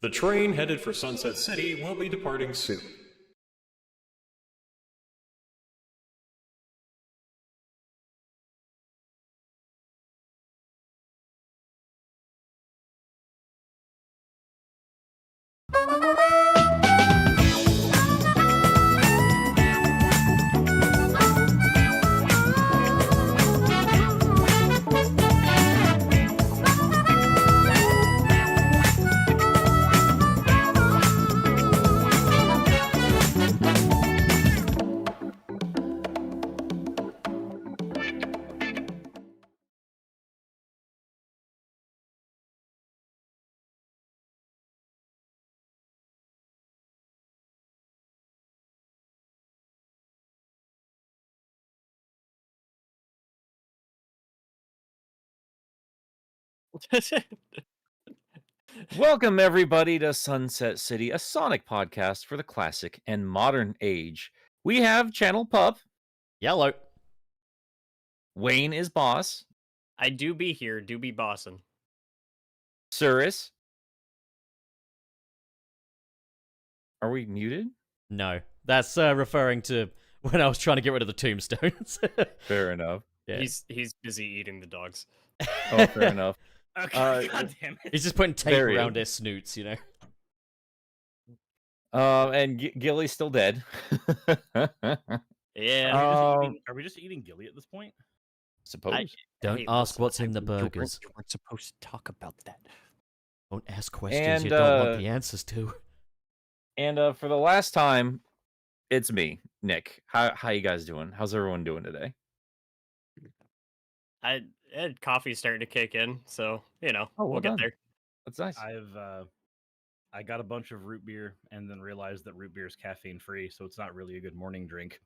The train headed for Sunset City will be departing soon. Welcome, everybody, to Sunset City, a Sonic podcast for the classic and modern age. We have Channel Pup. Yellow. Wayne is boss. I do be here, do be bossin'. Suris. Are we muted? No, that's referring to when I was trying to get rid of the tombstones. Fair enough. Yeah. He's busy eating the dogs. Oh, fair enough. Okay, God damn it. He's just putting tape There he around is. their snoots, you know. And Gilly's still dead. Yeah. Are we just eating Gilly at this point? Suppose. Don't Hey, ask listen, what's in the you weren't- burgers. You weren't supposed to talk about that. Don't ask questions And, you don't want the answers to. And for the last time, it's me, Nick. How you guys doing? How's everyone doing today? Coffee's starting to kick in, so Oh, well we'll get done. there. That's nice. I got a bunch of root beer and then realized that root beer is caffeine free, so it's not really a good morning drink.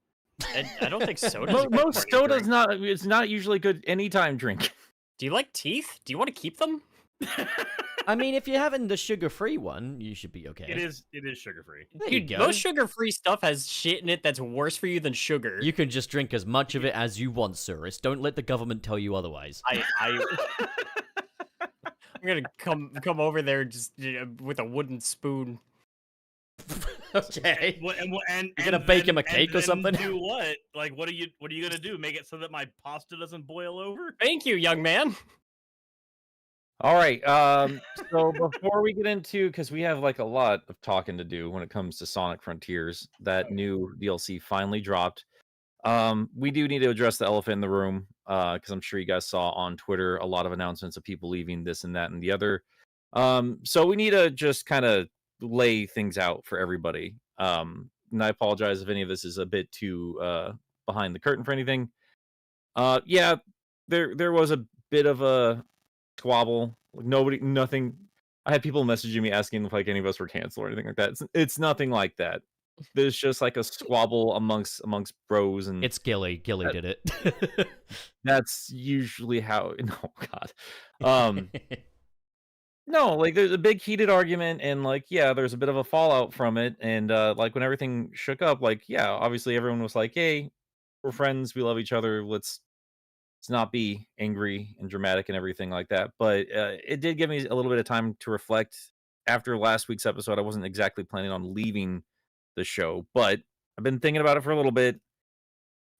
I don't think soda's a good Most morning soda's drink. it's not usually good anytime drink. Do you like teeth? Do you want to keep them? I mean, if you're having the sugar-free one, you should be okay. It is sugar free. There you Dude, go. most sugar-free stuff has shit in it that's worse for you than sugar. You can just drink as much of it as you want, Suris. Don't let the government tell you otherwise. I'm gonna come over there just with a wooden spoon. Okay. And You're gonna bake him a cake or then something? Do what? Like, what are you gonna do? Make it so that my pasta doesn't boil over? Thank you, young man. All right. So before we get into, because we have like a lot of talking to do when it comes to Sonic Frontiers, that new DLC finally dropped. We do need to address the elephant in the room, because I'm sure you guys saw on Twitter a lot of announcements of people leaving this and that and the other. So we need to just kind of lay things out for everybody. And I apologize if any of this is a bit too behind the curtain for anything. Yeah, there was a bit of a squabble. Like nothing. I had people messaging me asking if like any of us were canceled or anything like that. It's nothing like that. There's just like a squabble amongst bros, and It's Gilly. Gilly That- did it. that's usually how. No, God. No, like there's a big heated argument, and like yeah, there's a bit of a fallout from it, and like when everything shook up, like yeah, obviously everyone was like, hey, we're friends, we love each other, let's not be angry and dramatic and everything like that. But it did give me a little bit of time to reflect. After last week's episode, I wasn't exactly planning on leaving the show, but I've been thinking about it for a little bit.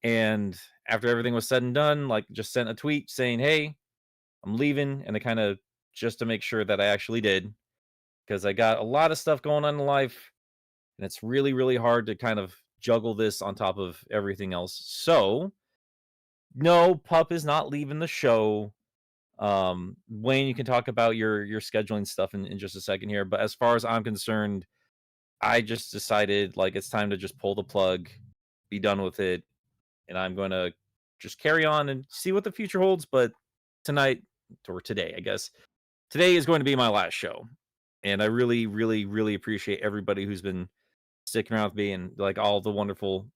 And after everything was said and done, like just sent a tweet saying, hey, I'm leaving. And I kind of just to make sure that I actually did, because I got a lot of stuff going on in life. And it's really, really hard to kind of juggle this on top of everything else. So no, Pup is not leaving the show. Wayne, you can talk about your scheduling stuff in just a second here, but as far as I'm concerned, I just decided like it's time to just pull the plug, be done with it, and I'm going to just carry on and see what the future holds. But tonight, or today, I guess, today is going to be my last show, and I really, really, really appreciate everybody who's been sticking around with me and like all the wonderful,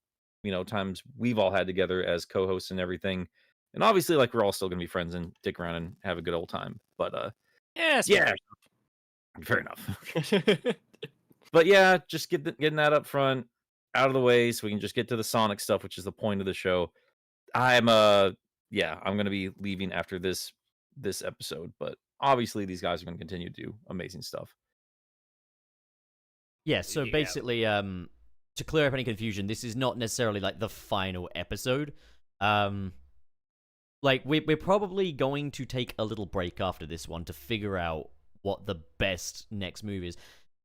times we've all had together as co-hosts and everything. And obviously, like we're all still gonna be friends and dick around and have a good old time. But yeah, fair enough. But yeah, just getting that up front, out of the way, so we can just get to the Sonic stuff, which is the point of the show. I'm gonna be leaving after this episode, but obviously these guys are gonna continue to do amazing stuff. Yeah, so Yeah. basically, to clear up any confusion, this is not necessarily like the final episode. Like we're probably going to take a little break after this one to figure out what the best next move is,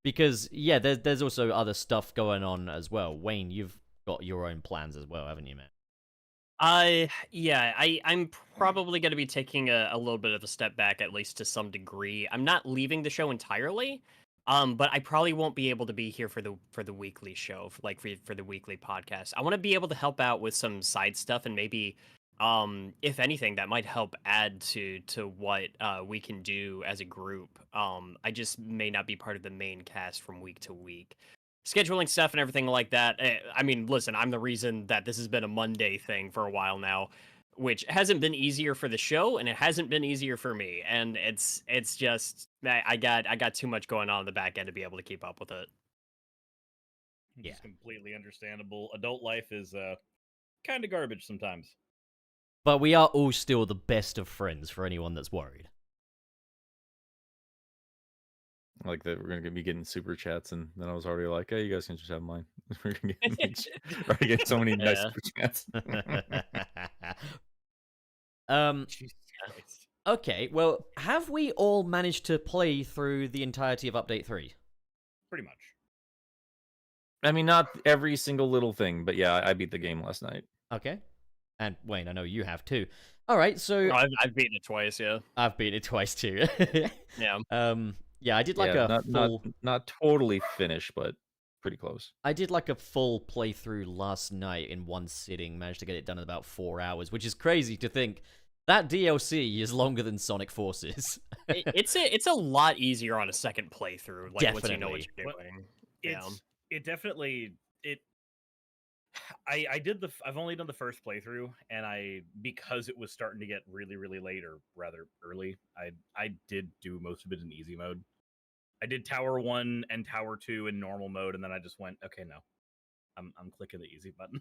because yeah, there's also other stuff going on as well. Wayne, you've got your own plans as well, haven't you, man? I'm probably going to be taking a little bit of a step back, at least to some degree. I'm not leaving the show entirely, but I probably won't be able to be here for the weekly show, for the weekly podcast. I want to be able to help out with some side stuff, and maybe, if anything, that might help add to what we can do as a group. I just may not be part of the main cast from week to week. Scheduling stuff and everything like that. I mean, listen, I'm the reason that this has been a Monday thing for a while now, which hasn't been easier for the show, and it hasn't been easier for me. And it's just I got too much going on in the back end to be able to keep up with it. Yeah. It's completely understandable. Adult life is kind of garbage sometimes. But we are all still the best of friends for anyone that's worried. Like that, we're gonna be getting super chats, and then I was already like, "Hey, you guys can just have mine." We're gonna get so many nice Yeah. super chats. Jesus Christ. Okay, well, have we all managed to play through the entirety of Update 3? Pretty much. I mean, not every single little thing, but yeah, I beat the game last night. Okay. And Wayne, I know you have too. All right, so I've beaten it twice, yeah. I've beat it twice too. Yeah. Yeah, I did like Yeah, a full not totally finished, but pretty close. I did like a full playthrough last night in one sitting, managed to get it done in about 4 hours, which is crazy to think that DLC is longer than Sonic Forces. It's a lot easier on a second playthrough, like once you know what Definitely. you're doing. Yeah. It definitely I've only done the first playthrough, and because it was starting to get really, really late, or rather early, I did do most of it in easy mode. I did Tower 1 and Tower 2 in normal mode, and then I just went, okay, no. I'm clicking the easy button.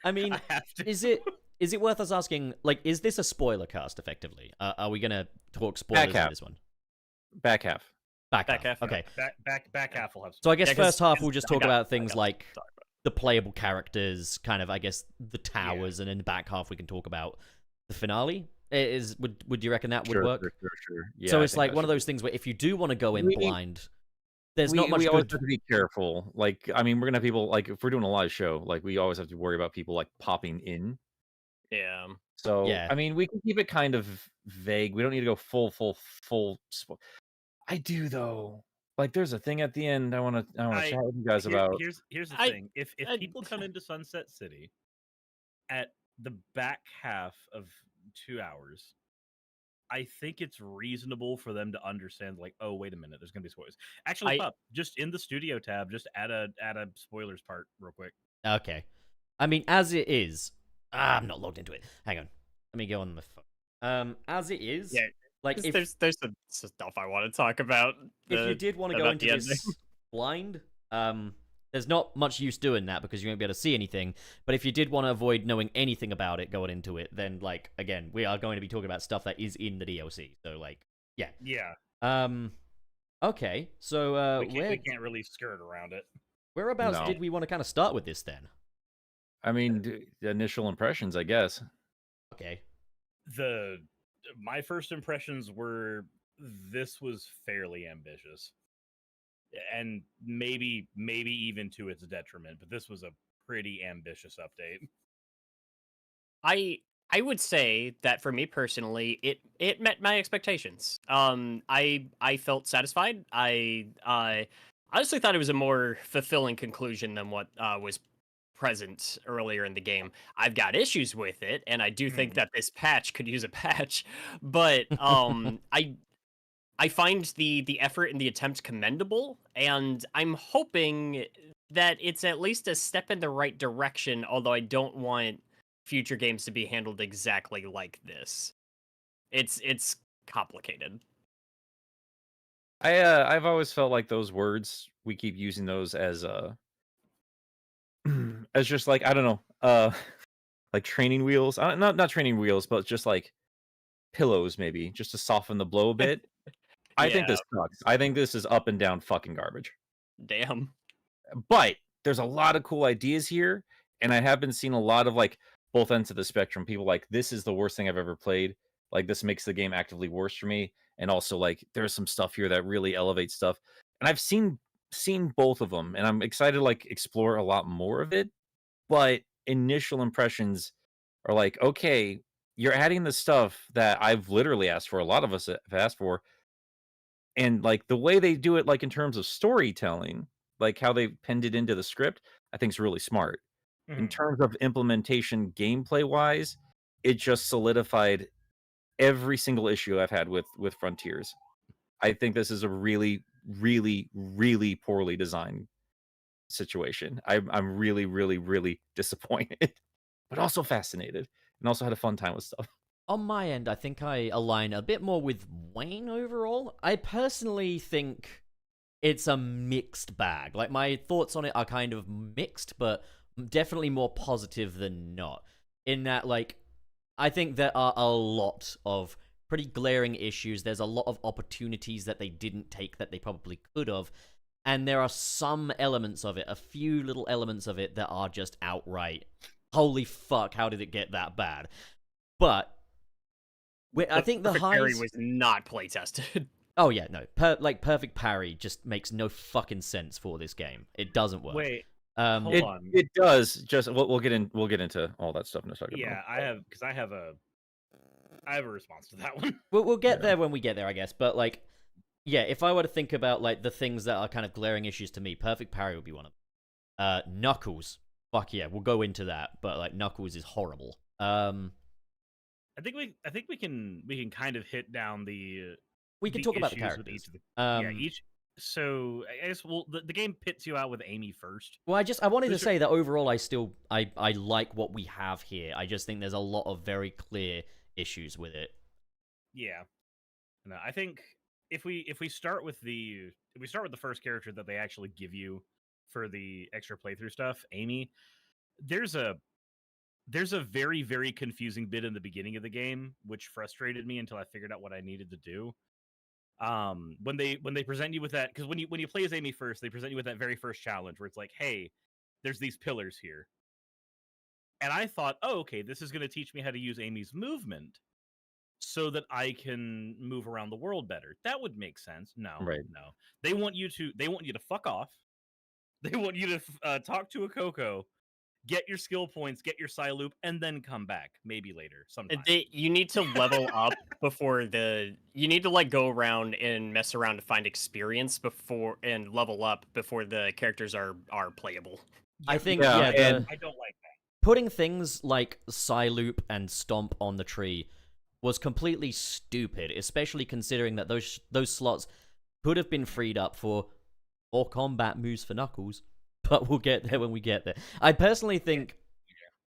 I mean, I have to. is it worth us asking, like, is this a spoiler cast effectively? Are we gonna talk spoilers in half. this one? Back half. Back Back half. half, Okay. Back half will have some. So I guess Yeah, 'cause- first half 'cause we'll just I talk got- about I things got like to talk about the playable characters, kind of, I guess, the towers, and in the back half we can talk about the finale. Would you reckon that would work? Sure. Yeah, So I it's think like that one of should those things where if you do want to go in We- blind, there's we, not much we always good. have to be careful. Like, I mean, we're gonna have people, like, if we're doing a live show, like, we always have to worry about people like popping in. Yeah. So Yeah. I mean, we can keep it kind of vague. We don't need to go full. I do though. Like, there's a thing at the end I want to chat with you guys about. Here's the I- thing. If I- people come into Sunset City at the back half of 2 hours, I think it's reasonable for them to understand, like, oh, wait a minute, there's gonna be spoilers. Actually, Pup, just in the studio tab, just add a spoilers part real quick. Okay. I mean, as it is, I'm not logged into it. Hang on. Let me go on my phone. As it is, Yeah, like if there's some stuff I want to talk about. if you did want to go about into the this blind, there's not much use doing that because you won't be able to see anything. But if you did want to avoid knowing anything about it going into it, then, like, again, we are going to be talking about stuff that is in the DLC. So, like, yeah. Okay. So we can't really skirt around it. whereabouts No. did we want to kind of start with this then? I mean, the initial impressions, I guess. Okay. My first impressions were this was fairly ambitious, and maybe even to its detriment, but this was a pretty ambitious update. I would say that for me personally, it met my expectations. I felt satisfied. I honestly thought it was a more fulfilling conclusion than what was present earlier in the game. I've got issues with it, and I do think that this patch could use a patch, but I find the effort and the attempt commendable, and I'm hoping that it's at least a step in the right direction, although I don't want future games to be handled exactly like this. It's complicated. I've always felt like those words, we keep using those as as just, like, I don't know, like training wheels. Not training wheels, but just like pillows, maybe, just to soften the blow a bit. I think Yeah. this sucks. I think this is up and down fucking garbage. Damn. But there's a lot of cool ideas here, and I have been seeing a lot of like both ends of the spectrum. People like, this is the worst thing I've ever played. Like, this makes the game actively worse for me. And also, like, there's some stuff here that really elevates stuff. And I've seen both of them, and I'm excited to like explore a lot more of it. But initial impressions are like, okay, you're adding the stuff that I've literally asked for. A lot of us have asked for, and like the way they do it, like in terms of storytelling, like how they penned it into the script, I think is really smart. In Mhm. terms of implementation, gameplay wise, it just solidified every single issue I've had with Frontiers. I think this is a really, really, really poorly designed situation. I'm really, really, really disappointed, but also fascinated, and also had a fun time with stuff. On my end, I think I align a bit more with Wayne overall. I personally think it's a mixed bag. Like, my thoughts on it are kind of mixed, but definitely more positive than not. In that, like, I think there are a lot of pretty glaring issues. There's a lot of opportunities that they didn't take that they probably could have. And there are some elements of it, a few little elements of it that are just outright, holy fuck, how did it get that bad? But I think the Perfect highs... Parry was not playtested. Oh yeah, no. Perfect Parry just makes no fucking sense for this game. It doesn't work. Wait, Um, hold on. It does. Just we'll get into all that stuff in a second. Yeah, I have a response to that one. we'll get Yeah. there when we get there, I guess. But like, yeah, if I were to think about like the things that are kind of glaring issues to me, Perfect Parry would be one of them. Knuckles, fuck yeah, we'll go into that. But like, Knuckles is horrible. I think we can kind of hit down the We can the talk about the issues with characters. each of the each. So I guess the game pits you out with Amy first. Well, I wanted to Those are- say that overall, I like what we have here. I just think there's a lot of very clear issues with it. Yeah, no, I think if we start with the first character that they actually give you for the extra playthrough stuff, Amy, there's a very, very confusing bit in the beginning of the game which frustrated me until I figured out what I needed to do. When they present you with that, because when you play as Amy first, they present you with that very first challenge where it's like, hey, there's these pillars here, and I thought, oh, okay, this is going to teach me how to use Amy's movement so that I can move around the world better. That would make sense. No, Right. no, they want you to fuck off. They want you to talk to a Coco, get your skill points, get your Psy loop, and then come back maybe later sometime. You need to level up before the. You need to like go around and mess around to find experience before and level up before the characters are playable. I think Yeah, yeah, and- I don't like that. putting things like Psy loop and Stomp on the tree was completely stupid, especially considering that those slots could have been freed up for more combat moves for Knuckles. But we'll get there when we get there. I personally think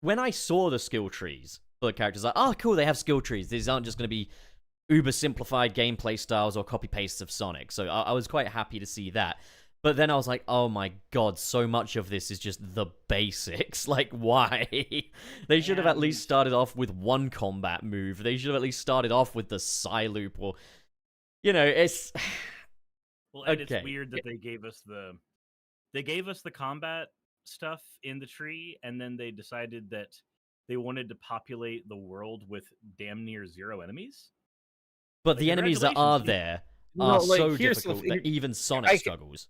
when I saw the skill trees for the characters, like, oh, cool, they have skill trees. These aren't just going to be uber simplified gameplay styles or copy pastes of Sonic. So I was quite happy to see that. But then I was like, oh my god, so much of this is just the basics. Like, why? They should have at least started off with one combat move. They should have at least started off with the Psy loop, or, you know, it's... Well, and Okay. it's weird that they gave us the combat stuff in the tree, and then they decided that they wanted to populate the world with damn near zero enemies. But the enemies that are congratulations, there No, are like, so here's the difficult that thing. even Sonic struggles.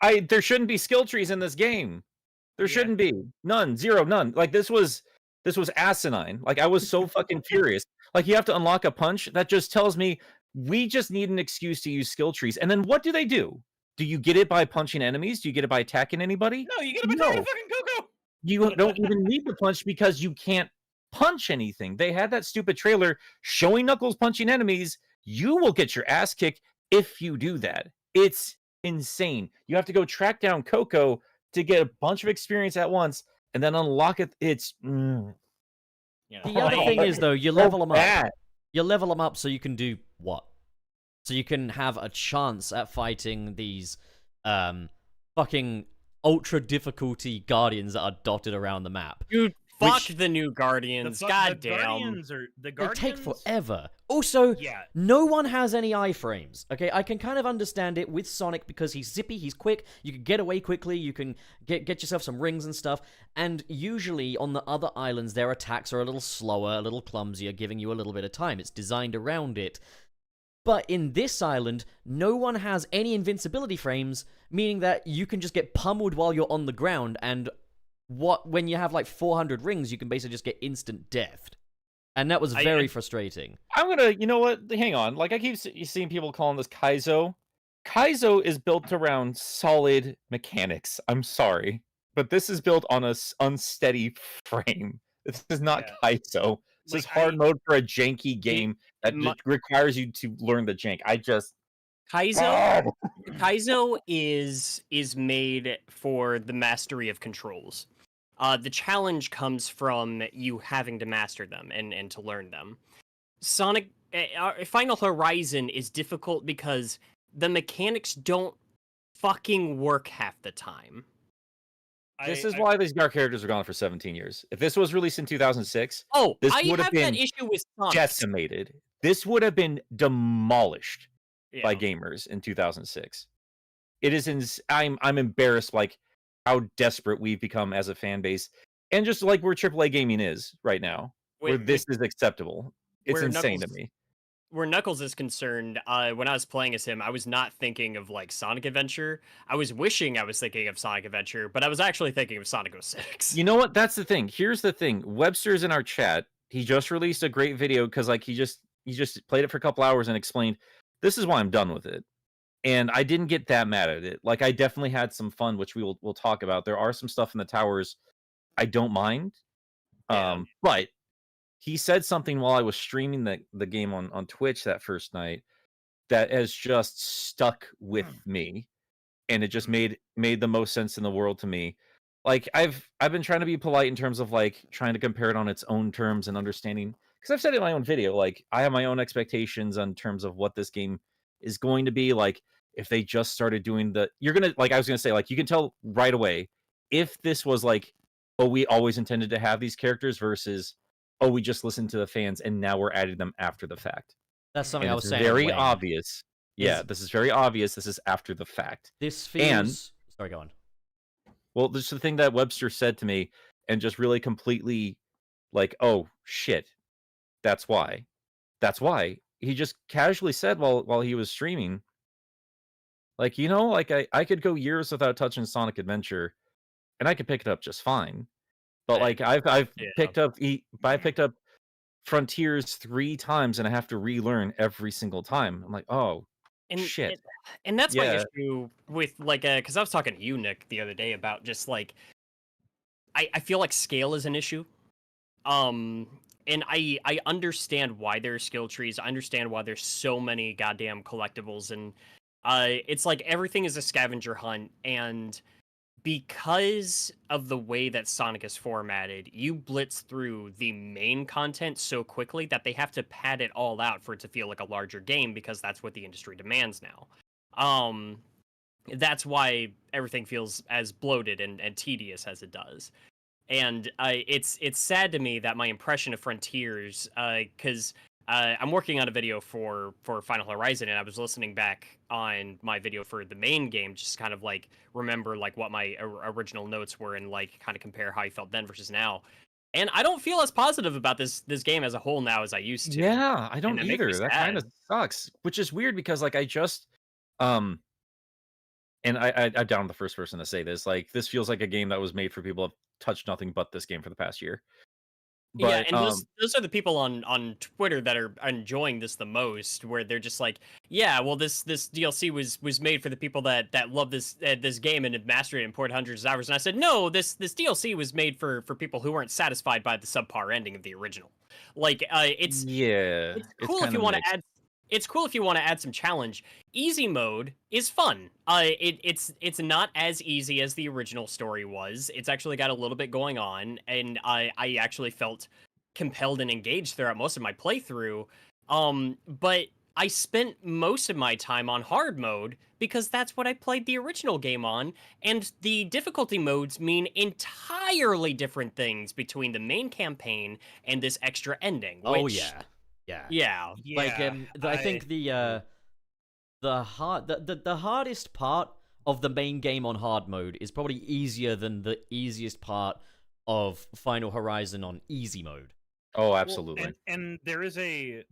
There shouldn't be skill trees in this game. There Yeah. shouldn't be. None. Zero. None. Like, this was asinine. Like, I was so fucking furious. Like, you have to unlock a punch. That just tells me we just need an excuse to use skill trees. And then what do? Do you get it by punching enemies? Do you get it by attacking anybody? No, you get a No. fucking Coco. You don't even need to punch because you can't punch anything. They had that stupid trailer showing Knuckles punching enemies. You will get your ass kicked if you do that. It's insane. You have to go track down Coco to get a bunch of experience at once and then unlock it. It's You know, The other thing is, though, you so level them up. bad. You level them up so you can do what? So you can have a chance at fighting these fucking ultra difficulty guardians that are dotted around the map. Dude, fuck Which- the new Guardians. God damn. The They Guardians take forever. Also, Yeah. no one has any iframes. Okay, I can kind of understand it with Sonic because he's zippy, he's quick, you can get away quickly, you can get yourself some rings and stuff, and usually on the other islands their attacks are a little slower, a little clumsier, giving you a little bit of time. It's designed around it. But in this island, no one has any invincibility frames, meaning that you can just get pummeled while you're on the ground, and when you have like 400 rings, you can basically just get instant deathed. And that was very frustrating. I'm gonna, you know what? Hang on. Like I keep seeing people calling this Kaizo. Kaizo is built around solid mechanics. I'm sorry, but this is built on a unsteady frame. This is not Kaizo. This is hard mode for a janky game that requires you to learn the jank. Kaizo is made for the mastery of controls. The challenge comes from you having to master them and to learn them. Final Horizon is difficult because the mechanics don't fucking work half the time. This is why these dark characters are gone for 17 years. If this was released in 2006, this I would have been that issue with Sonic. decimated. This would have been demolished by gamers in 2006. It is I'm embarrassed like how desperate we've become as a fan base, and just like where AAA gaming is right now, where this is acceptable. It's insane to me. Where Knuckles is concerned, when I was playing as him, I was not thinking of like Sonic Adventure. I was wishing I was thinking of Sonic Adventure, but I was actually thinking of Sonic 06. You know what? That's the thing. Here's the thing. Webster's in our chat. He just released a great video because like he just played it for a couple hours and explained, this is why I'm done with it. And I didn't get that mad at it. Like I definitely had some fun, which we'll talk about. There are some stuff in the towers I don't mind. But he said something while I was streaming the game on Twitch that first night that has just stuck with me, and it just made the most sense in the world to me. Like I've been trying to be polite in terms of like trying to compare it on its own terms and understanding, because I've said it in my own video, like I have my own expectations on terms of what this game is going to be. Like if they just started doing I was gonna say, like you can tell right away if this was like, oh, we always intended to have these characters versus, oh, we just listened to the fans and now we're adding them after the fact. That's something and I was saying. Very obvious. Yeah, this is very obvious. This is after the fact. This feels. Sorry, go on. Well, this is the thing that Webster said to me, and just really completely, like, oh shit, that's why. That's why. He just casually said while he was streaming, like, you know, like I could go years without touching Sonic Adventure, and I could pick it up just fine. But like I've picked up Frontiers 3 times, and I have to relearn every single time. I'm like, oh shit. And that's my issue with like because I was talking to you, Nick, the other day about just like I feel like scale is an issue. And I understand why there are skill trees. I understand why there's so many goddamn collectibles, and it's like everything is a scavenger hunt, and because of the way that Sonic is formatted, you blitz through the main content so quickly that they have to pad it all out for it to feel like a larger game, because that's what the industry demands now. That's why everything feels as bloated and tedious as it does. And it's sad to me that my impression of Frontiers, because I'm working on a video for Final Horizon, and I was listening back on my video for the main game, just kind of like remember like what my original notes were and like kind of compare how I felt then versus now. And I don't feel as positive about this game as a whole now as I used to. Yeah, I don't either. That kind of sucks, which is weird because like I just and I'm down the first person to say this. Like this feels like a game that was made for people who have touched nothing but this game for the past year. But, yeah, and those are the people on Twitter that are enjoying this the most, where they're just like, yeah, well, this DLC was made for the people that love this game and have mastered it and poured hundreds of hours. And I said, no, this DLC was made for people who weren't satisfied by the subpar ending of the original. Like, it's cool if you want to add. It's cool if you want to add some challenge. Easy mode is fun. It's not as easy as the original story was. It's actually got a little bit going on, and I actually felt compelled and engaged throughout most of my playthrough. But I spent most of my time on hard mode because that's what I played the original game on, and the difficulty modes mean entirely different things between the main campaign and this extra ending. Oh yeah. Yeah. Like I think the hardest part of the main game on hard mode is probably easier than the easiest part of Final Horizon on easy mode. Oh, Well, absolutely. and there is a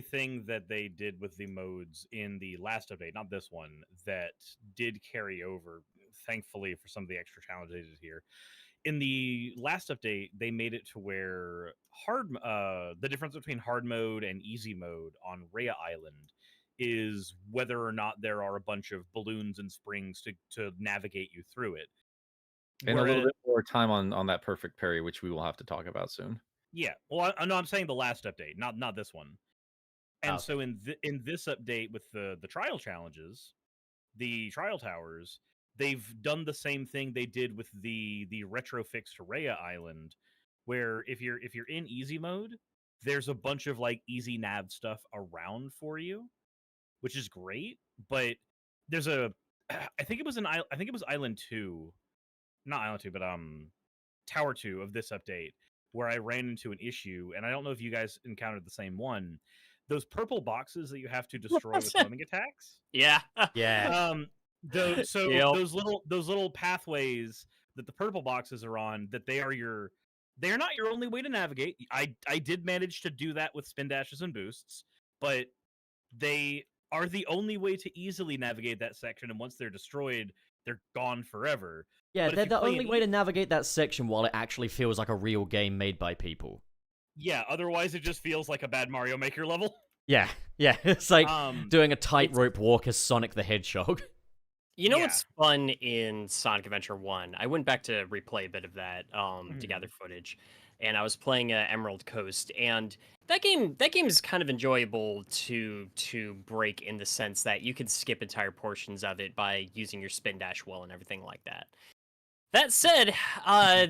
thing that they did with the modes in the last update, not this one, that did carry over, thankfully, for some of the extra challenges they did here. In the last update, they made it to where the difference between hard mode and easy mode on Rhea Island is whether or not there are a bunch of balloons and springs to navigate you through it. And a little Whereas- bit more time on that perfect parry, which we will have to talk about soon. Yeah, well, no, I'm saying the last update, not this one. And Okay. so in this update with the trial challenges, the trial towers, they've done the same thing they did with the retrofixed Rhea Island, where if you're in easy mode, there's a bunch of like easy nav stuff around for you, which is great. But there's I think it was Island 2, not Island 2, but Tower 2 of this update, where I ran into an issue, and I don't know if you guys encountered the same one. Those purple boxes that you have to destroy with homing attacks. Yeah. Yeah. Yep. Those little pathways that the purple boxes are on, that they are not your only way to navigate. I did manage to do that with spin dashes and boosts, but they are the only way to easily navigate that section, and once they're destroyed, they're gone forever. Yeah, But if they're you the play only an way to navigate that section while it actually feels like a real game made by people. Yeah, otherwise it just feels like a bad Mario Maker level. Yeah, it's like Um, doing a tightrope walk as Sonic the Hedgehog. You know Yeah. what's fun in Sonic Adventure 1? I went back to replay a bit of that to gather footage, and I was playing Emerald Coast, and that game is kind of enjoyable to break, in the sense that you can skip entire portions of it by using your spin dash well and everything like that. That said,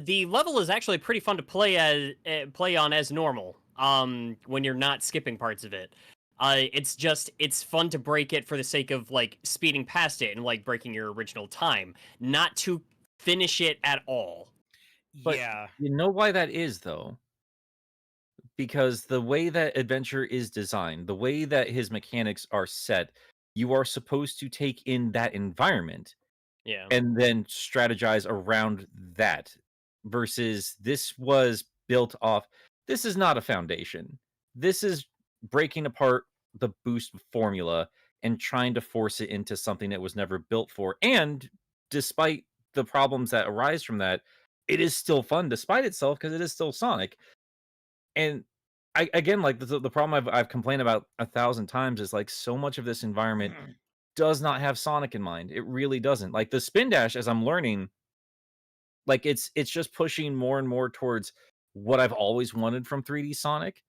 the level is actually pretty fun to play on as normal. When you're not skipping parts of it. It's fun to break it for the sake of like speeding past it and like breaking your original time, not to finish it at all. But yeah, you know why that is, though? Because the way that Adventure is designed, the way that his mechanics are set, you are supposed to take in that environment Yeah. and then strategize around that. Versus this was built off. This is not a foundation. This is breaking apart the boost formula and trying to force it into something it was never built for. And despite the problems that arise from that, it is still fun despite itself, because it is still Sonic. And I again, like the problem I've complained about 1,000 times is like so much of this environment does not have Sonic in mind. It really doesn't. Like the spin dash, as I'm learning, like it's just pushing more and more towards what I've always wanted from 3D Sonic.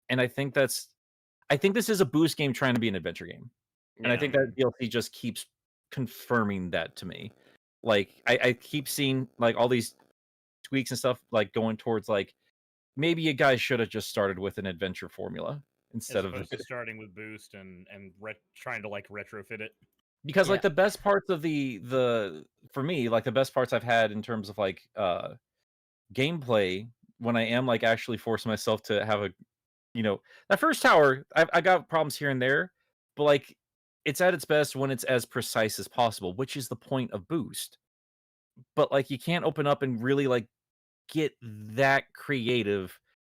And I think this is a boost game trying to be an adventure game. And I think that DLC just keeps confirming that to me. Like I keep seeing like all these tweaks and stuff like going towards like maybe you guys should have just started with an adventure formula instead as of opposed to starting with boost and trying to like retrofit it. because like Yeah. the best parts of the for me, like the best parts I've had in terms of like gameplay, when I am like actually forcing myself to have a, that first tower, I got problems here and there, but like it's at its best when it's as precise as possible, which is the point of boost. But like you can't open up and really like get that creative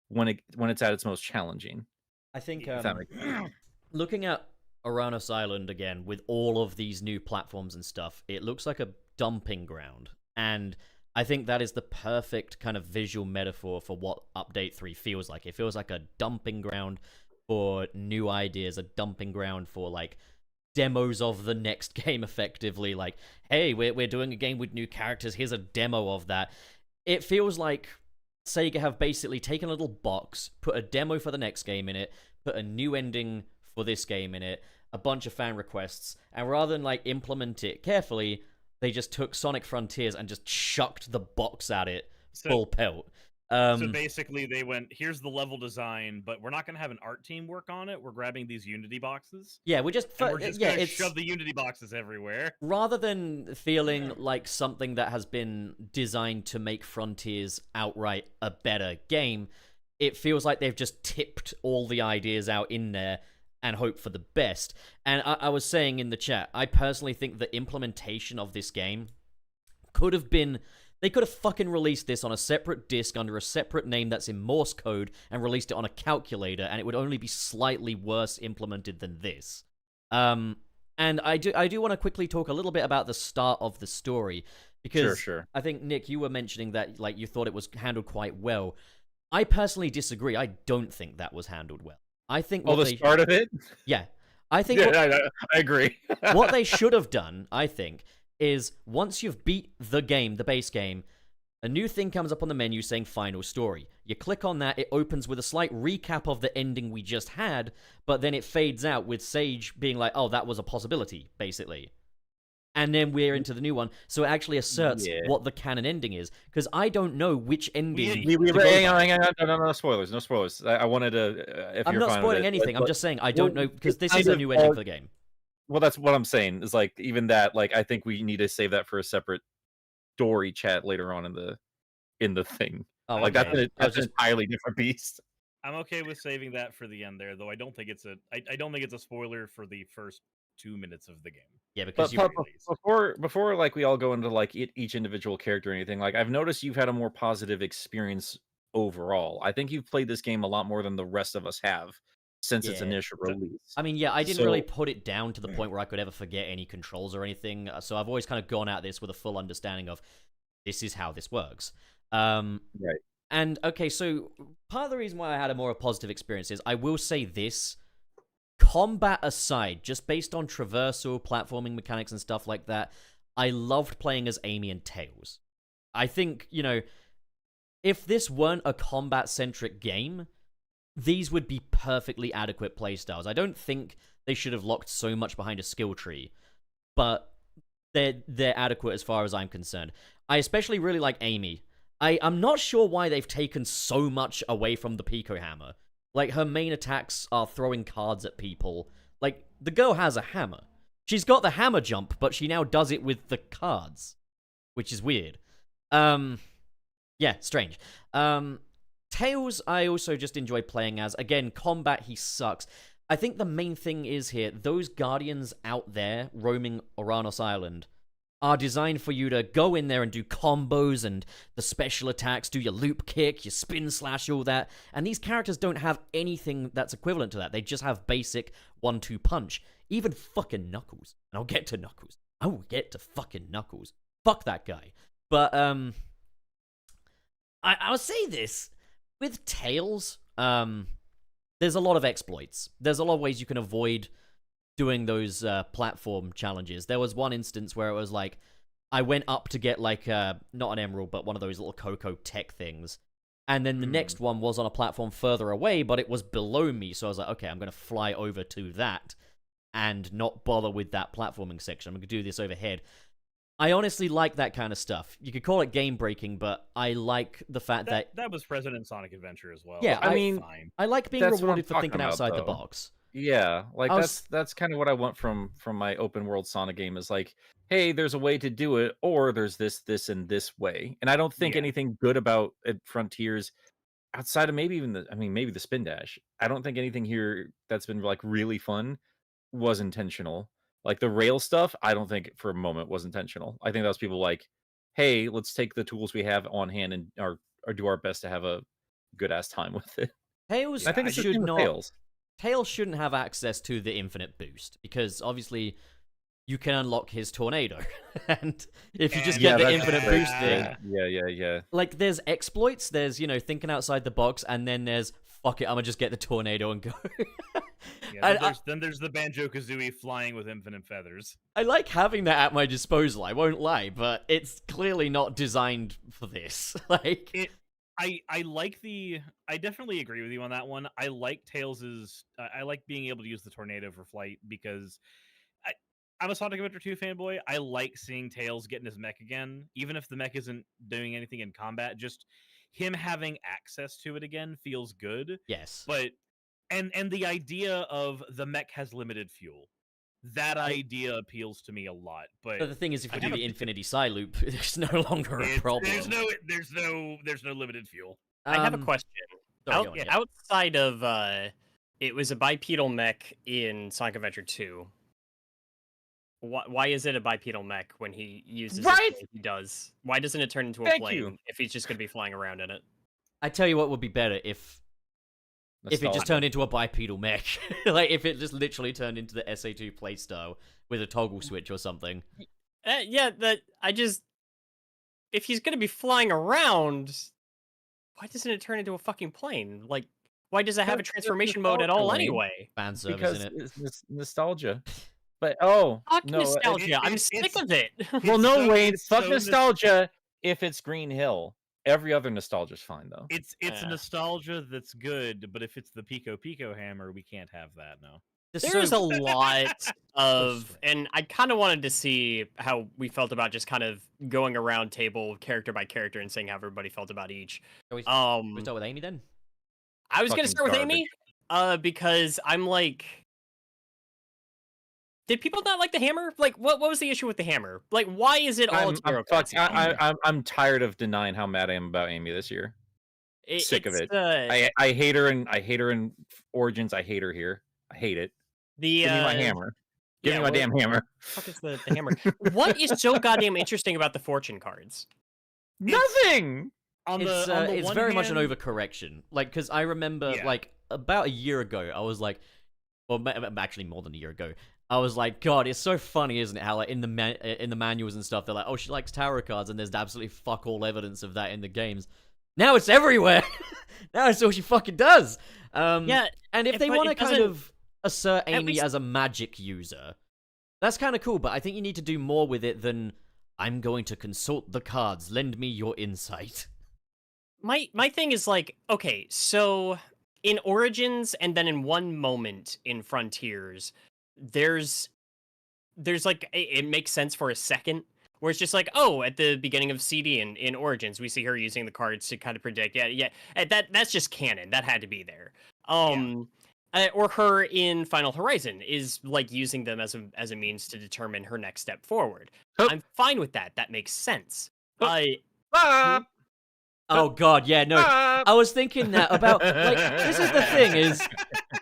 when it's at its most challenging. I think If that makes sense. looking at Uranus Island again with all of these new platforms and stuff, it looks like a dumping ground. And I think that is the perfect kind of visual metaphor for what Update 3 feels like. It feels like a dumping ground for new ideas, a dumping ground for like demos of the next game, effectively. Like, hey, we're doing a game with new characters, here's a demo of that. It feels like Sega have basically taken a little box, put a demo for the next game in it, put a new ending for this game in it, a bunch of fan requests, and rather than like implement it carefully, they just took Sonic Frontiers and just chucked the box at it full pelt. So basically they went, here's the level design, but we're not going to have an art team work on it. We're grabbing these Unity boxes. Yeah, we're just going to shove the Unity boxes everywhere. Rather than feeling like something that has been designed to make Frontiers outright a better game, it feels like they've just tipped all the ideas out in there and hope for the best. And I was saying in the chat, I personally think the implementation of this game could have been... They could have fucking released this on a separate disc under a separate name that's in Morse code and released it on a calculator, and it would only be slightly worse implemented than this. And I do want to quickly talk a little bit about the start of the story, because Sure. I think, Nick, you were mentioning that like you thought it was handled quite well. I personally disagree. I don't think that was handled well. I think the start of it? Yeah. I think I agree. what they should have done, I think, is once you've beat the game, the base game, a new thing comes up on the menu saying Final Story. You click on that, it opens with a slight recap of the ending we just had, but then it fades out with Sage being like, oh, that was a possibility, basically. And then we're into the new one, so it actually asserts what the canon ending is, because I don't know which ending... Hang on. No spoilers. I wanted to... if I'm you're not fine spoiling with it, anything, I'm just saying I don't know, because this is kind a of new ending for the game. Well, that's what I'm saying, is like, even that, like, I think we need to save that for a separate story chat later on in the thing. Oh, like, okay. that's an entirely different beast. I'm okay with saving that for the end there, though I don't think it's a spoiler for the first 2 minutes of the game. Yeah, because before like we all go into like each individual character or anything, like I've noticed you've had a more positive experience overall. I think you've played this game a lot more than the rest of us have since its initial release. I mean, yeah, I didn't really put it down to the point where I could ever forget any controls or anything, so I've always kind of gone at this with a full understanding of this is how this works. Right. And, okay, so part of the reason why I had a more positive experience is, I will say this, combat aside, just based on traversal, platforming mechanics and stuff like that, I loved playing as Amy and Tails. I think, you know, if this weren't a combat-centric game, these would be perfectly adequate playstyles. I don't think they should have locked so much behind a skill tree, but they're adequate as far as I'm concerned. I especially really like Amy. I'm not sure why they've taken so much away from the Pico Hammer. Like, her main attacks are throwing cards at people. Like, the girl has a hammer. She's got the hammer jump, but she now does it with the cards, which is weird. Yeah, strange. Tails, I also just enjoy playing as. Again, combat, he sucks. I think the main thing is here, those guardians out there roaming Oranos Island are designed for you to go in there and do combos and the special attacks, do your loop kick, your spin slash, all that. And these characters don't have anything that's equivalent to that. They just have basic 1-2 punch. Even fucking Knuckles. And I'll get to Knuckles. I will get to fucking Knuckles. Fuck that guy. But, I'll say this. With Tails, there's a lot of exploits. There's a lot of ways you can avoid doing those platform challenges. There was one instance where it was like, I went up to get like, not an emerald, but one of those little Cocoa tech things. And then the next one was on a platform further away, but it was below me. So I was like, okay, I'm going to fly over to that and not bother with that platforming section. I'm going to do this overhead. I honestly like that kind of stuff. You could call it game breaking, but I like the fact that that was present in Sonic Adventure as well. Yeah, I mean, fine. I like being That's what rewarded I'm for thinking talking outside about, the though. box. Yeah, like I was- that's kind of what I want from my open world Sonic game, is like, hey, there's a way to do it, or there's this and this way. And I don't think Yeah. anything good about Frontiers outside of maybe even maybe the spin dash. I don't think anything here that's been like really fun was intentional. Like the rail stuff, I don't think for a moment was intentional. I think that was people like, hey, let's take the tools we have on hand and or do our best to have a good ass time with it. Tails I think it's the should same with not. Tails. Tails shouldn't have access to the infinite boost because obviously you can unlock his tornado, and if you just get the that's infinite great. boost thing, Yeah. like there's exploits, there's thinking outside the box, and then there's fuck it, I'm gonna just get the tornado and go. Yeah, then there's the Banjo-Kazooie flying with infinite feathers. I like having that at my disposal, I won't lie, but it's clearly not designed for this. Like, I definitely agree with you on that one. I like I like being able to use the tornado for flight because I'm a Sonic Adventure 2 fanboy. I like seeing Tails getting his mech again, even if the mech isn't doing anything in combat. Just him having access to it again feels good. yes. But and the idea of the mech has limited fuel, that idea appeals to me a lot. But the thing is, if I you do have the a- Infinity Psy loop, there's no longer a problem. There's no limited fuel. I have a question. Sorry, go on, yeah. Outside of it was a bipedal mech in Sonic Adventure 2. Why is it a bipedal mech when he uses it the way he does? Why doesn't it turn into a plane if he's just going to be flying around in it? I tell you what would be better if it just turned into a bipedal mech. Like, if it just literally turned into the SA2 playstyle with a toggle switch or something. If he's going to be flying around, why doesn't it turn into a fucking plane? Like, why does it have a transformation mode at all anyway? Fan service, Because in it. it's nostalgia. But Fuck no, nostalgia. I'm sick of it. well, no, so- Wayne. it's Fuck so nostalgia. If it's Green Hill, every other nostalgia's fine though. It's nostalgia that's good, but if it's the Pico Pico hammer, we can't have that. No. There's a lot of, and I kind of wanted to see how we felt about just kind of going around table character by character and saying how everybody felt about each. Can we start with Amy then? I was gonna Fucking start with Amy, because I'm like, did people not like the hammer? Like, what was the issue with the hammer? Like, why is it all I'm tired of denying how mad I am about Amy this year. Sick of it. I hate her in Origins. I hate her here. I hate it. Give me my hammer. Give me my damn hammer. Fuck is the hammer? What is so goddamn interesting about the fortune cards? Nothing. It's very much an overcorrection. Like, because I remember, like, about a year ago, I was like, well, actually more than a year ago, I was like, God, it's so funny, isn't it? How, like, in the manuals and stuff, they're like, oh, she likes tarot cards, and there's absolutely fuck all evidence of that in the games. Now it's everywhere. Now it's all she fucking does. And if they want to kind of assert Amy as a magic user, that's kind of cool, but I think you need to do more with it than, I'm going to consult the cards, lend me your insight. My thing is like, okay, so in Origins and then in one moment in Frontiers, there's like, it makes sense for a second, where it's just like, oh, at the beginning of CD in Origins, we see her using the cards to kind of predict, that's just canon, that had to be there. Or her in Final Horizon is like using them as a means to determine her next step forward. I'm fine with that. That makes sense. Oh God, yeah, no. I was thinking that about, like, this is the thing, is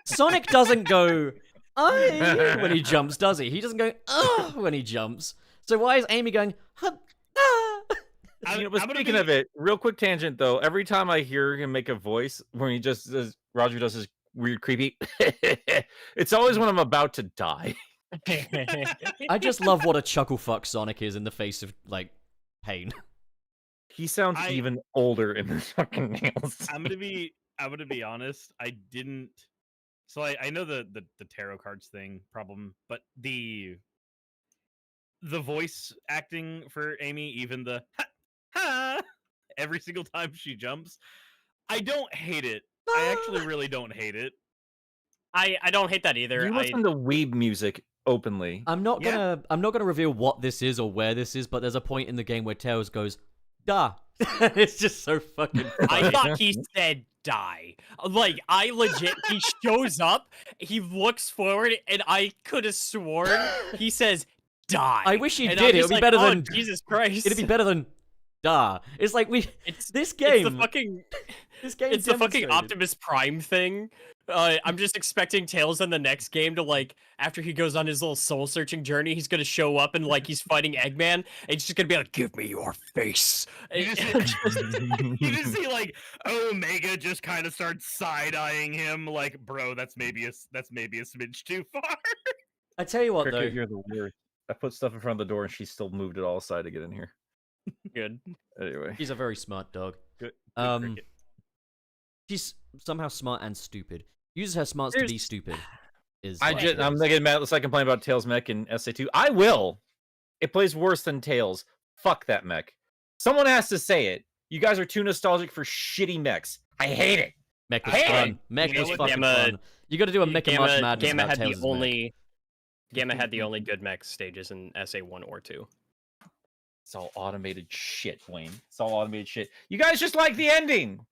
Sonic doesn't go "I" when he jumps, does he? He doesn't go when he jumps. So why is Amy going Speaking of it, real quick tangent though, every time I hear him make a voice when he just does, Roger does his weird creepy, it's always when I'm about to die. I just love what a chuckle fuck Sonic is in the face of, like, pain. He sounds even older in the fucking nails. I'm gonna be honest. I didn't. So I know the tarot cards thing problem, but the voice acting for Amy, even the ha every single time she jumps, I don't hate it. I actually really don't hate it. I don't hate that either. You listen to weeb music openly. I'm not gonna reveal what this is or where this is, but there's a point in the game where Tails goes, "Da." It's just so fucking funny. I thought he said die. Like, I legit, he shows up, he looks forward, and I could have sworn he says die. I wish he and did. It would be better than Jesus Christ. It'd be better than da. It's like this It's game. the fucking this game. It's the fucking Optimus Prime thing. I'm just expecting Tails in the next game to, like, after he goes on his little soul searching journey, he's gonna show up and, like, he's fighting Eggman, and he's just gonna be like, "Give me your face." You just see like Omega just kind of starts side eyeing him, like, bro, that's maybe a smidge too far. I tell you what, Cricket, though, you're the worst. I put stuff in front of the door and she still moved it all aside to get in here. Good. Anyway, she's a very smart dog. Good Cricket. She's somehow smart and stupid. Uses her smarts to be stupid. I'm getting mad. Let's complain about Tails mech in SA2. I will. It plays worse than Tails. Fuck that mech. Someone has to say it. You guys are too nostalgic for shitty mechs. I hate it. Mech was fun. Mech was fucking fun. You got to do a Mech and March Madness. Gamma had Tails' the only. Gamma had the only good mech stages in SA1 or 2. It's all automated shit, Wayne. It's all automated shit. You guys just like the ending.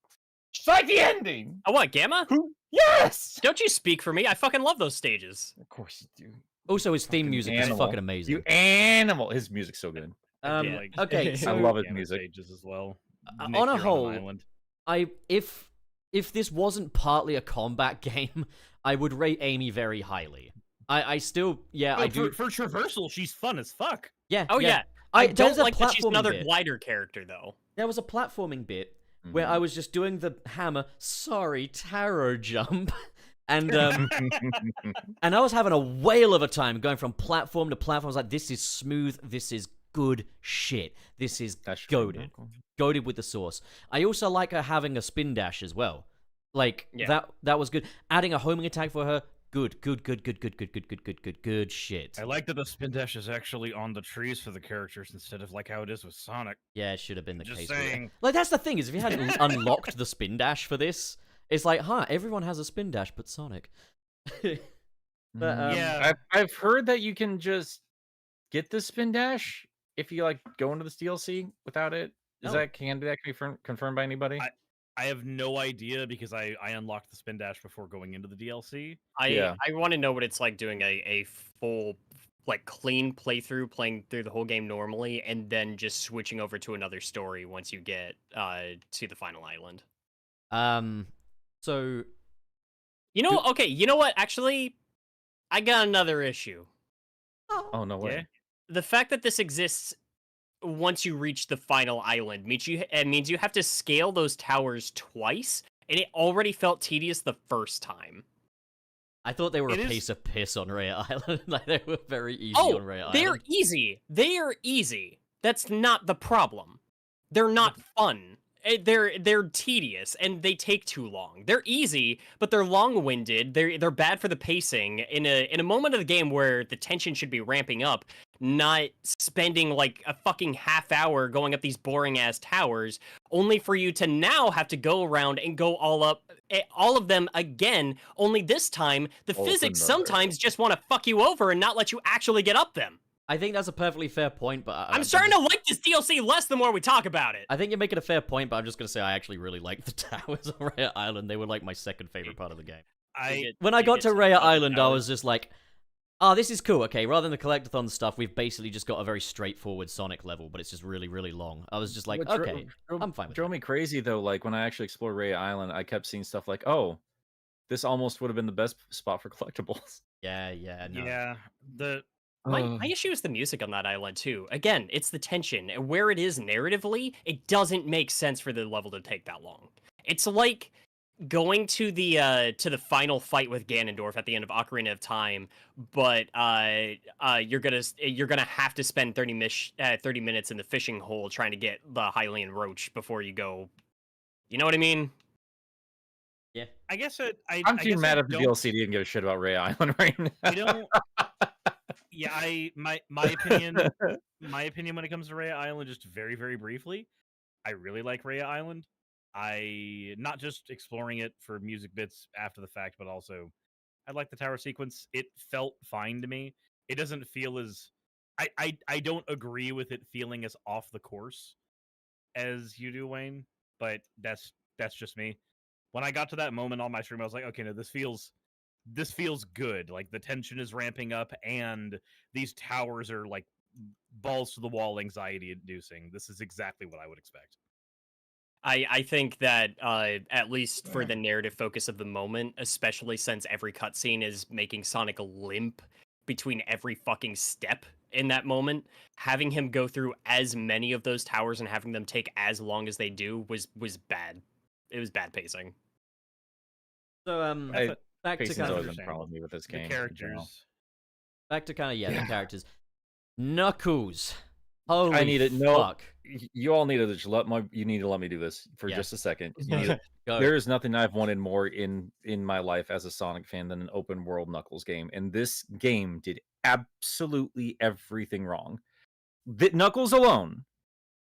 Just like the ending. Oh, what, Gamma? Yes! Don't you speak for me. I fucking love those stages. Of course you do. Also, his theme music is fucking amazing. You animal. His music's so good. Okay, so I love his music. Stages as well. On a whole, if if this wasn't partly a combat game, I would rate Amy very highly. I still, yeah, I do. For traversal, she's fun as fuck. Yeah. Oh yeah. I don't there's a like that she's platforming another bit. glider character though. There was a platforming bit where I was just doing the hammer, tarot jump, and and I was having a whale of a time going from platform to platform. I was like, this is smooth, this is good shit, this is goated with the sauce. I also like her having a spin dash as well. Like that was good. Adding a homing attack for her, good shit. I like that the spin dash is actually on the trees for the characters instead of like how it is with Sonic. Yeah, it should have been the Just case. saying. Like that's the thing is, if you hadn't unlocked the spin dash for this, it's like, everyone has a spin dash but Sonic. But yeah, I've heard that you can just get the spin dash if you like go into this DLC without it. Is that can that be confirmed by anybody? I have no idea because I unlocked the spin dash before going into the DLC. I want to know what it's like doing a full like clean playthrough, playing through the whole game normally, and then just switching over to another story once you get to the final island. So Okay, you know what? Actually, I got another issue. Oh no way. Yeah. The fact that this exists once you reach the final island means you have to scale those towers twice, and it already felt tedious the first time. I thought they were a piece of piss on Raya Island. Like they were very easy on Raya Island. They're easy. They are easy. That's not the problem. They're not fun. They're tedious and they take too long. They're easy, but they're long-winded. They're bad for the pacing in a moment of the game where the tension should be ramping up, not spending like a fucking half hour going up these boring ass towers only for you to now have to go around and go all of them again, only this time the physics sometimes just want to fuck you over and not let you actually get up them. I think that's a perfectly fair point, but I'm starting to like this DLC less the more we talk about it. I think you're making a fair point, but I'm just gonna say I actually really like the towers on Raya Island. They were like my second favorite part of the game. When I got to Raya Island, I was just like, oh, this is cool. Okay, rather than the collectathon stuff, we've basically just got a very straightforward Sonic level, but it's just really, really long. I was just like, okay, I'm fine with it. Drove me crazy though. Like when I actually explored Raya Island, I kept seeing stuff like, oh, this almost would have been the best spot for collectibles. Yeah, no. Yeah, my issue is the music on that island too. Again, it's the tension. Where it is narratively, it doesn't make sense for the level to take that long. It's like going to the final fight with Ganondorf at the end of Ocarina of Time, but you're gonna have to spend 30 minutes in the fishing hole trying to get the Hylian Roach before you go. You know what I mean? Yeah. I guess I'm too mad at the DLC didn't give a shit about Raya Island right now. I don't. Yeah, my opinion when it comes to Raya Island, just very, very briefly, I really like Raya Island. I not just exploring it for music bits after the fact, but also I like the tower sequence. It felt fine to me. It doesn't feel as I don't agree with it feeling as off the course as you do, Wayne, but that's just me. When I got to that moment on my stream, I was like, okay, no, this feels good. Like the tension is ramping up and these towers are like balls to the wall anxiety inducing. This is exactly what I would expect. I think that at least for the narrative focus of the moment, especially since every cutscene is making Sonic limp between every fucking step in that moment, having him go through as many of those towers and having them take as long as they do was bad. It was bad pacing. So back to Pacing's kind always of been a problem with me with this game. The characters. back to kind of the characters. Knuckles. Holy I need it. No, fuck. you all need to just you need to let me do this for just a second. There is nothing I've wanted more in my life as a Sonic fan than an open world Knuckles game, and this game did absolutely everything wrong. Knuckles alone,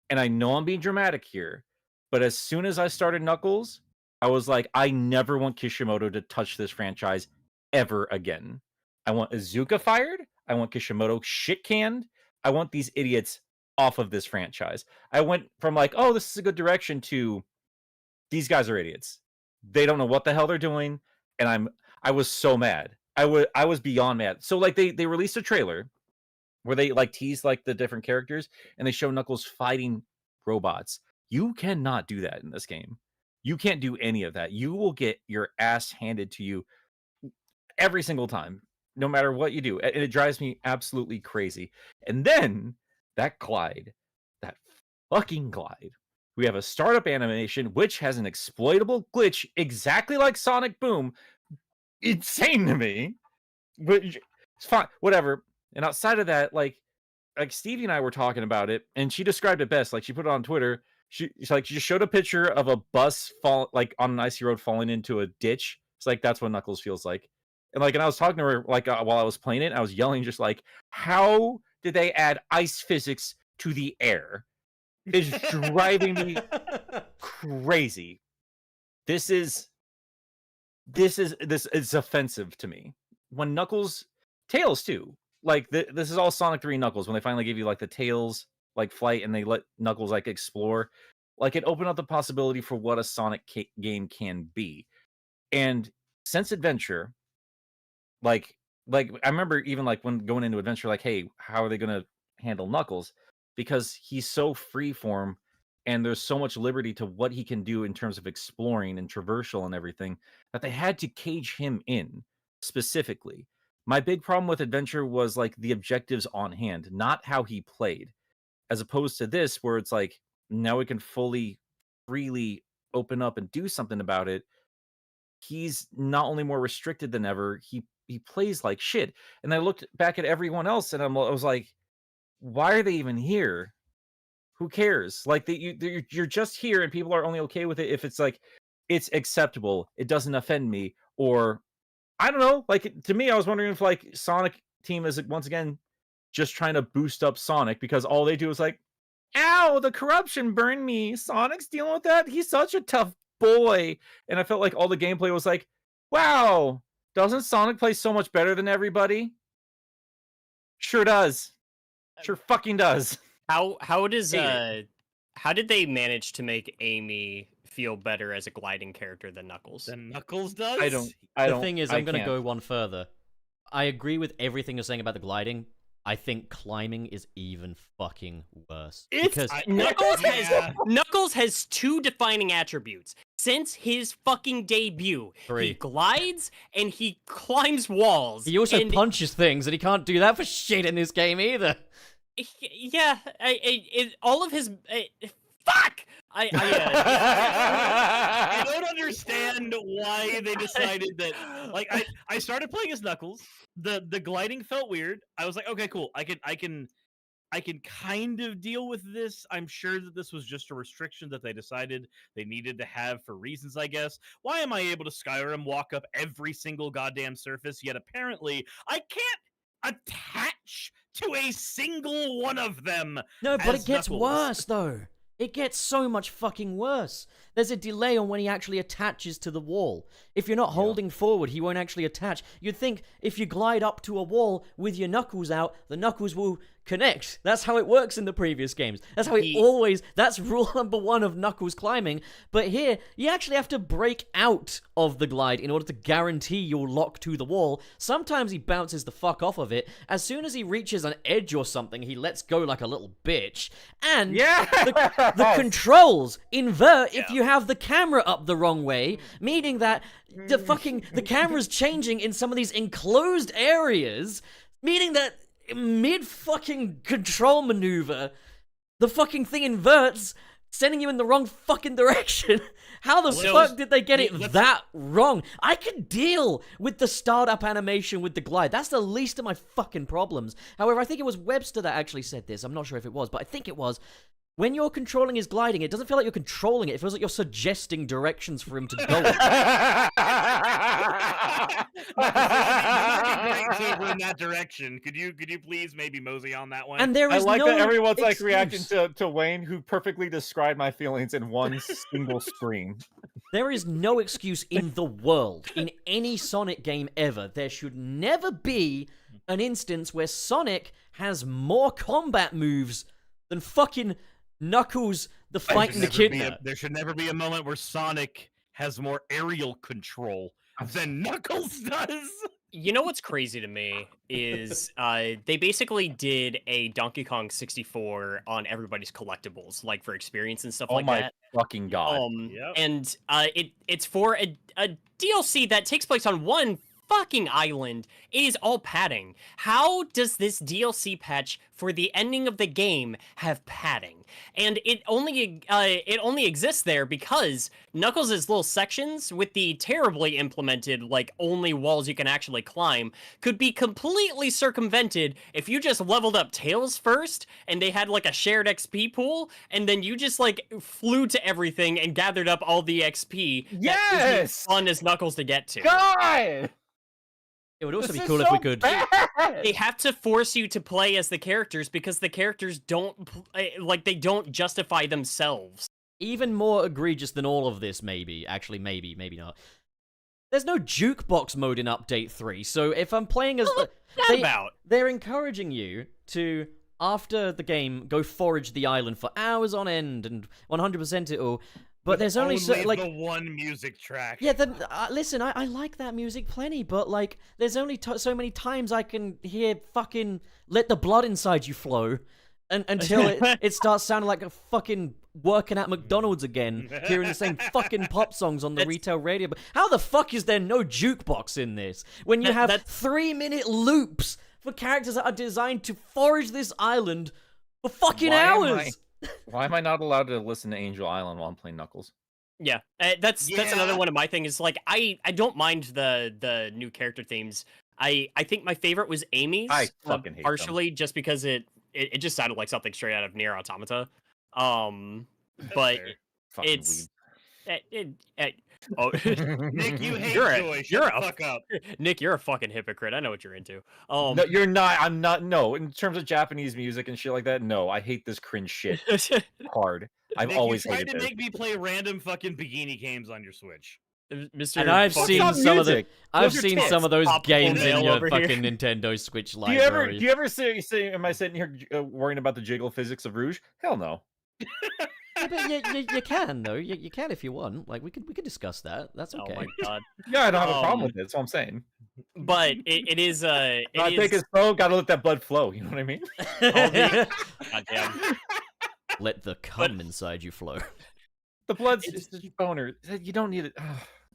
and I know I'm being dramatic here, but as soon as I started Knuckles, I was like, I never want Kishimoto to touch this franchise ever again. I want Izuka fired. I want Kishimoto shit canned. I want these idiots off of this franchise. I went from like, oh, this is a good direction to these guys are idiots. They don't know what the hell they're doing, and I was so mad. I was beyond mad. So like they released a trailer where they like tease like the different characters and they show Knuckles fighting robots. You cannot do that in this game. You can't do any of that. You will get your ass handed to you every single time, no matter what you do. And it drives me absolutely crazy. And then that fucking glide. We have a startup animation, which has an exploitable glitch exactly like Sonic Boom. Insane to me. But it's fine, whatever. And outside of that, like Stevie and I were talking about it, and she described it best. Like, she put it on Twitter. She just showed a picture of a bus fall like on an icy road falling into a ditch. It's like that's what Knuckles feels like. And I was talking to her like while I was playing it, I was yelling just like, how did they add ice physics to the air? It's driving me crazy. This is offensive to me. When Knuckles, Tails too, like this is all Sonic 3 Knuckles. When they finally give you like the Tails like flight and they let Knuckles like explore, like it opened up the possibility for what a Sonic game can be. And since Adventure, like I remember even like when going into Adventure, like, hey, how are they gonna handle Knuckles? Because he's so freeform and there's so much liberty to what he can do in terms of exploring and traversal and everything that they had to cage him in specifically. My big problem with Adventure was like the objectives on hand, not how he played, as opposed to this where it's like now we can freely open up and do something about it. He's not only more restricted than ever, he plays like shit. And I looked back at everyone else and I was like, why are they even here? Who cares? Like you're just here and people are only okay with it if it's like it's acceptable, it doesn't offend me, or I don't know. Like to me, I was wondering if like Sonic team is once again just trying to boost up Sonic because all they do is like, ow, the corruption burned me. Sonic's dealing with that. He's such a tough boy. And I felt like all the gameplay was like, wow, doesn't Sonic play so much better than everybody? Sure does. Sure fucking does. How did they manage to make Amy feel better as a gliding character than Knuckles? Than Knuckles does? The thing is, I'm going to go one further. I agree with everything you're saying about the gliding. I think climbing is even fucking worse. Knuckles has two defining attributes. Since his fucking debut, he glides and he climbs walls. He also punches things, and he can't do that for shit in this game either. Yeah, all of his fuck. I don't understand why they decided that. Like, I started playing as Knuckles. The gliding felt weird. I was like, okay, cool. I can kind of deal with this. I'm sure that this was just a restriction that they decided they needed to have for reasons, I guess. Why am I able to Skyrim walk up every single goddamn surface, yet apparently I can't attach to a single one of them? No, but it gets Knuckles. worse, though. It gets so much fucking worse. There's a delay on when he actually attaches to the wall. If you're not holding forward, he won't actually attach. You'd think if you glide up to a wall with your knuckles out, the knuckles will connect. That's how it works in the previous games. That's how that's rule number 1 of Knuckles climbing. But here, you actually have to break out of the glide in order to guarantee you'll lock to the wall. Sometimes he bounces the fuck off of it. As soon as he reaches an edge or something, he lets go like a little bitch. And the controls invert if you have the camera up the wrong way, meaning that the camera's changing in some of these enclosed areas, meaning that mid-fucking control maneuver, the fucking thing inverts, sending you in the wrong fucking direction. How the fuck did they get it that wrong? I can deal with the startup animation with the glide. That's the least of my fucking problems. However, I think it was Webster that actually said this. I'm not sure if it was, but I think it was. When you're controlling his gliding, it doesn't feel like you're controlling it. It feels like you're suggesting directions for him to go in. In that direction. Could you please maybe mosey on that one? And there is I like no that everyone's like excuse. reacting to Wayne, who perfectly described my feelings in one single screen. There is no excuse in the world, in any Sonic game ever. There should never be an instance where Sonic has more combat moves than fucking Knuckles, the fighting the kid. There should never be a moment where Sonic has more aerial control than Knuckles does. You know what's crazy to me is they basically did a Donkey Kong 64 on everybody's collectibles, like for experience and stuff Oh like my that. fucking god! Yep. And it's for a DLC that takes place on one fucking island. It is all padding. How does this DLC patch for the ending of the game have padding? And it only exists there because Knuckles' little sections with the terribly implemented like only walls you can actually climb could be completely circumvented if you just leveled up Tails first and they had like a shared XP pool and then you just like flew to everything and gathered up all the XP. That isn't Yes! fun as Knuckles to get to. God! It would also This be is cool if so we could. bad! They have to force you to play as the characters because the characters don't like they don't justify themselves. Even more egregious than all of this, maybe. Actually, maybe not. There's no jukebox mode in Update 3, so if I'm playing as... They're encouraging you to, after the game, go forage the island for hours on end and 100% it all. But there's only like the one music track. Yeah, listen, I like that music plenty, but like there's only so many times I can hear fucking "Let the Blood Inside You Flow," until it starts sounding like a fucking working at McDonald's again, hearing the same fucking pop songs on the retail radio. But how the fuck is there no jukebox in this when you have 3-minute loops for characters that are designed to forage this island for fucking hours? Why am I not allowed to listen to Angel Island while I'm playing Knuckles? Yeah, that's another one of my things. Like I don't mind the new character themes. I think my favorite was Amy's. I fucking hate partially just because it just sounded like something straight out of Nier Automata. But it's oh Nick, you hate you're joy. Shut the fuck up. Nick, you're a fucking hypocrite. I know what you're into. No, you're not. I'm not. No, in terms of Japanese music and shit like that, no, I hate this cringe shit hard. I've Nick, always you tried hated to this. make me play random fucking bikini games on your Switch. Mr. And I've fucking- seen some of the music. I've Those are seen tits. some of those Pop games in nail your over fucking here. Nintendo Switch Do library. you ever say, am I sitting here worrying about the jiggle physics of Rouge? Hell no. Yeah, but you can though. You can if you want. Like we could discuss that. That's okay. Oh my god. Yeah, I don't have a problem with it. That's all I'm saying. But it is I think it's slow. Gotta let that blood flow. You know what I mean? goddamn. Let the cum inside you flow. The blood's just a boner. You don't need it.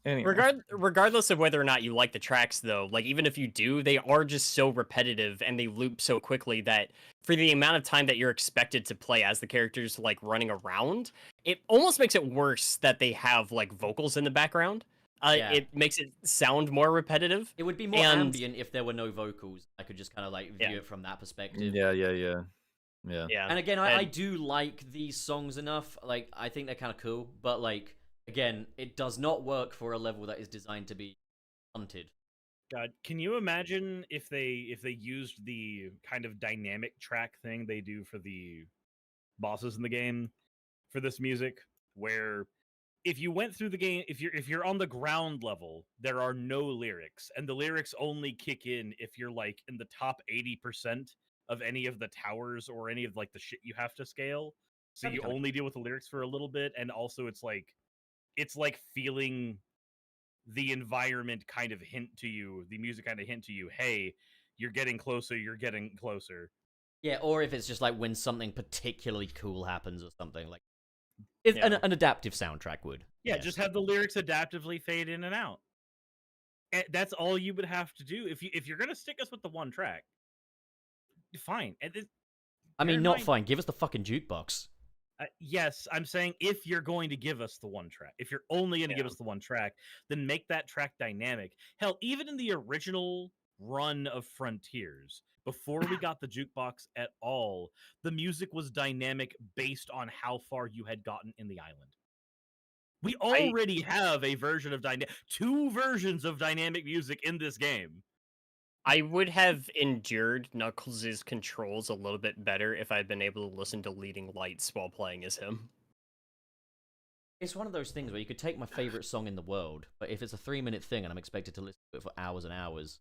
Anyway. Regardless of whether or not you like the tracks, though, like even if you do, they are just so repetitive and they loop so quickly that for the amount of time that you're expected to play as the characters like running around, it almost makes it worse that they have like vocals in the background. Yeah. It makes it sound more repetitive. It would be more And- ambient if there were no vocals. I could just kind of like view Yeah. it from that perspective. Yeah. Yeah. And again, I do like these songs enough. Like, I think they're kind of cool. But, like, again, it does not work for a level that is designed to be hunted. God, can you imagine if they used the kind of dynamic track thing they do for the bosses in the game for this music, where if you went through the game, if you're on the ground level, there are no lyrics, and the lyrics only kick in if you're like in the top 80% of any of the towers or any of like the shit you have to scale. So That'd be you kinda only deal with the lyrics for a little bit, and also it's like feeling the environment kind of hint to you, the music kind of hint to you, hey, you're getting closer. Yeah, or if it's just like when something particularly cool happens or something. Like, Yeah. an adaptive soundtrack would. Yeah, just have the lyrics adaptively fade in and out. And that's all you would have to do if you're gonna stick us with the one track. Fine. I bear mean, in not mind- fine. Give us the fucking jukebox. Yes, I'm saying if you're going to give us the one track, if you're only going to give us the one track, then make that track dynamic. Hell, even in the original run of Frontiers, before we got the jukebox at all, the music was dynamic based on how far you had gotten in the island. We already have a version of two versions of dynamic music in this game. I would have endured Knuckles' controls a little bit better if I'd been able to listen to Leading Lights while playing as him. It's one of those things where you could take my favorite song in the world, but if it's a 3-minute thing and I'm expected to listen to it for hours and hours,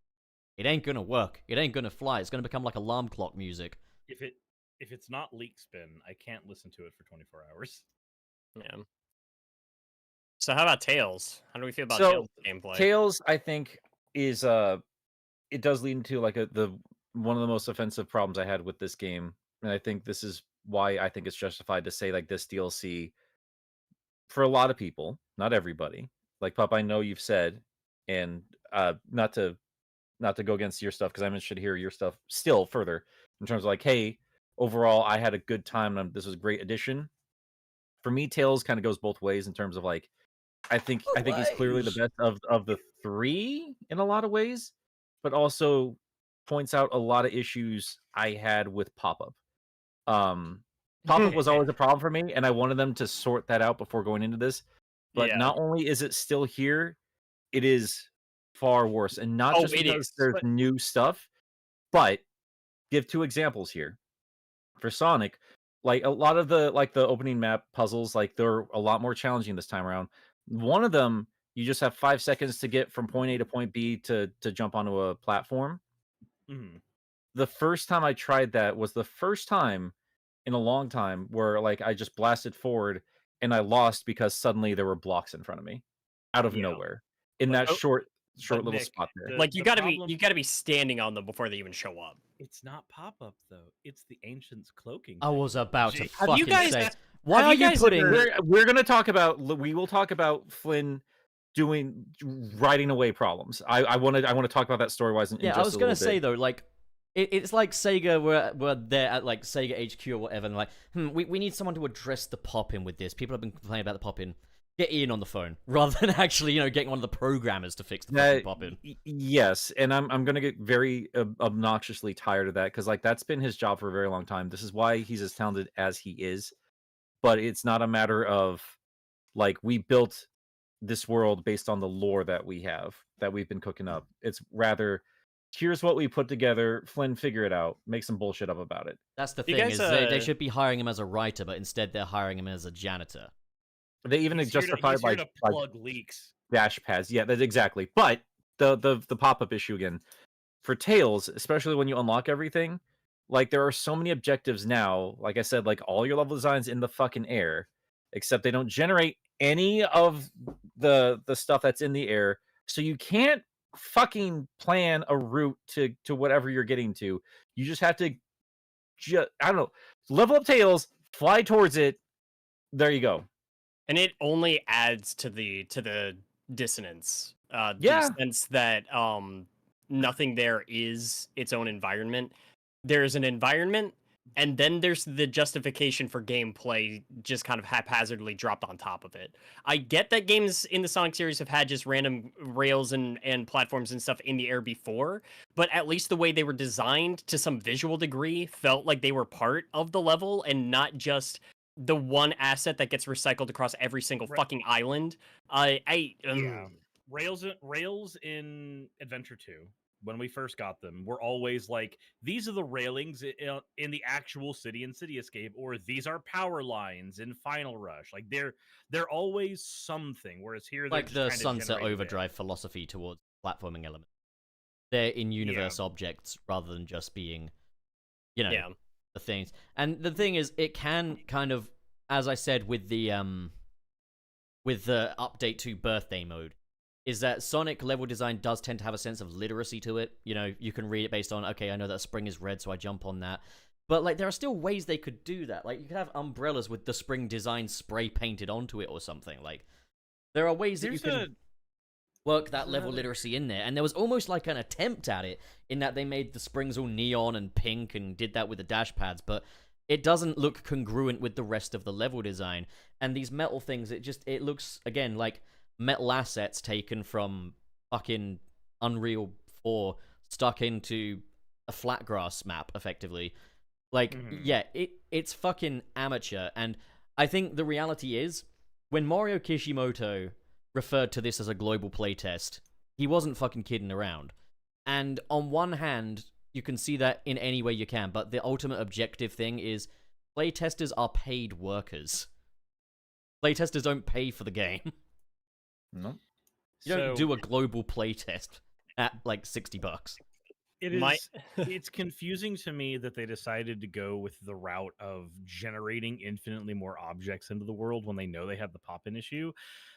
it ain't gonna work. It ain't gonna fly. It's gonna become like alarm clock music. If it's not leak spin, I can't listen to it for 24 hours. Yeah. So how about Tails? How do we feel about So, Tails gameplay? Tails, I think, is it does lead into like the one of the most offensive problems I had with this game, and I think this is why I think it's justified to say like this DLC for a lot of people, not everybody. Like Pup, I know you've said, and not to go against your stuff because I'm interested to hear your stuff still further in terms of like, hey, overall I had a good time. And this was a great addition. For me, Tails kind of goes both ways in terms of like, I think he's clearly the best of the three in a lot of ways, but also points out a lot of issues I had with Pop-Up. Pop-Up was always a problem for me, and I wanted them to sort that out before going into this. But Yeah. not only is it still here, it is far worse. And not just it because is, there's but- new stuff, but give two examples here. For Sonic, like a lot of the opening map puzzles, like they're a lot more challenging this time around. One of them, you just have 5 seconds to get from point A to point B to jump onto a platform. Mhm. The first time I tried that was the first time in a long time where like I just blasted forward and I lost because suddenly there were blocks in front of me out of Yeah. nowhere in But- that short but little Nick, spot there. the- Like you gotta problem- be standing on them before they even show up. It's not pop-up though. It's the ancient's cloaking. I thing. was about to Have you fucking guys- say. have Why you are you guys putting? ever- We're gonna talk about we will talk about Flynn writing away problems. I want to talk about that story wise in Yeah, just I was a gonna little say bit. though, like it's like Sega were there at like Sega HQ or whatever, and like, we need someone to address the pop-in with this. People have been complaining about the pop-in. Get Ian on the phone rather than actually, getting one of the programmers to fix the fucking pop-in. Yes, and I'm gonna get very obnoxiously tired of that because like that's been his job for a very long time. This is why he's as talented as he is. But it's not a matter of like we built this world based on the lore that we've been cooking up. It's rather here's what we put together. Flynn, figure it out. Make some bullshit up about it. That's the You thing, guys, is they should be hiring him as a writer, but instead they're hiring him as a janitor. They even He's here to- justified he's here like to like plug leaks. dash pads. Yeah, that's exactly. But the pop-up issue again for Tails, especially when you unlock everything, like there are so many objectives now. Like I said, like all your level designs in the fucking air, except they don't generate any of the stuff that's in the air. So you can't fucking plan a route to whatever you're getting to. You just have to I don't know, level up Tails, fly towards it. There you go. And it only adds to the dissonance. Yeah. The sense that nothing there is its own environment. There's an environment, and then there's the justification for gameplay just kind of haphazardly dropped on top of it. I get that games in the Sonic series have had just random rails and platforms and stuff in the air before, but at least the way they were designed to some visual degree felt like they were part of the level and not just the one asset that gets recycled across every single Right. fucking island. Yeah. Rails in Adventure 2, when we first got them, were always like, these are the railings in the actual city and City Escape, or these are power lines in Final Rush. Like they're always something. Whereas here, they're Like just the kind of Sunset generated Overdrive philosophy towards platforming elements. They're in-universe objects rather than just being, Yeah. the things. And the thing is, it can kind of, as I said with the update to birthday mode, is that Sonic level design does tend to have a sense of literacy to it. You can read it based on, okay, I know that spring is red, so I jump on that. But like, there are still ways they could do that. Like, you could have umbrellas with the spring design spray painted onto it or something. Like, there are ways that you can work that level literacy in there. And there was almost like an attempt at it in that they made the springs all neon and pink and did that with the dash pads, but it doesn't look congruent with the rest of the level design. And these metal things, it looks, again, like metal assets taken from fucking Unreal 4 stuck into a flat grass map, effectively. Like, yeah, it's fucking amateur. And I think the reality is, when Mario Kishimoto referred to this as a global playtest, he wasn't fucking kidding around. And on one hand, you can see that in any way you can, but the ultimate objective thing is playtesters are paid workers. Playtesters don't pay for the game. No. You don't do a global playtest at like $60. It My- is. It's confusing to me that they decided to go with the route of generating infinitely more objects into the world when they know they have the pop-in issue,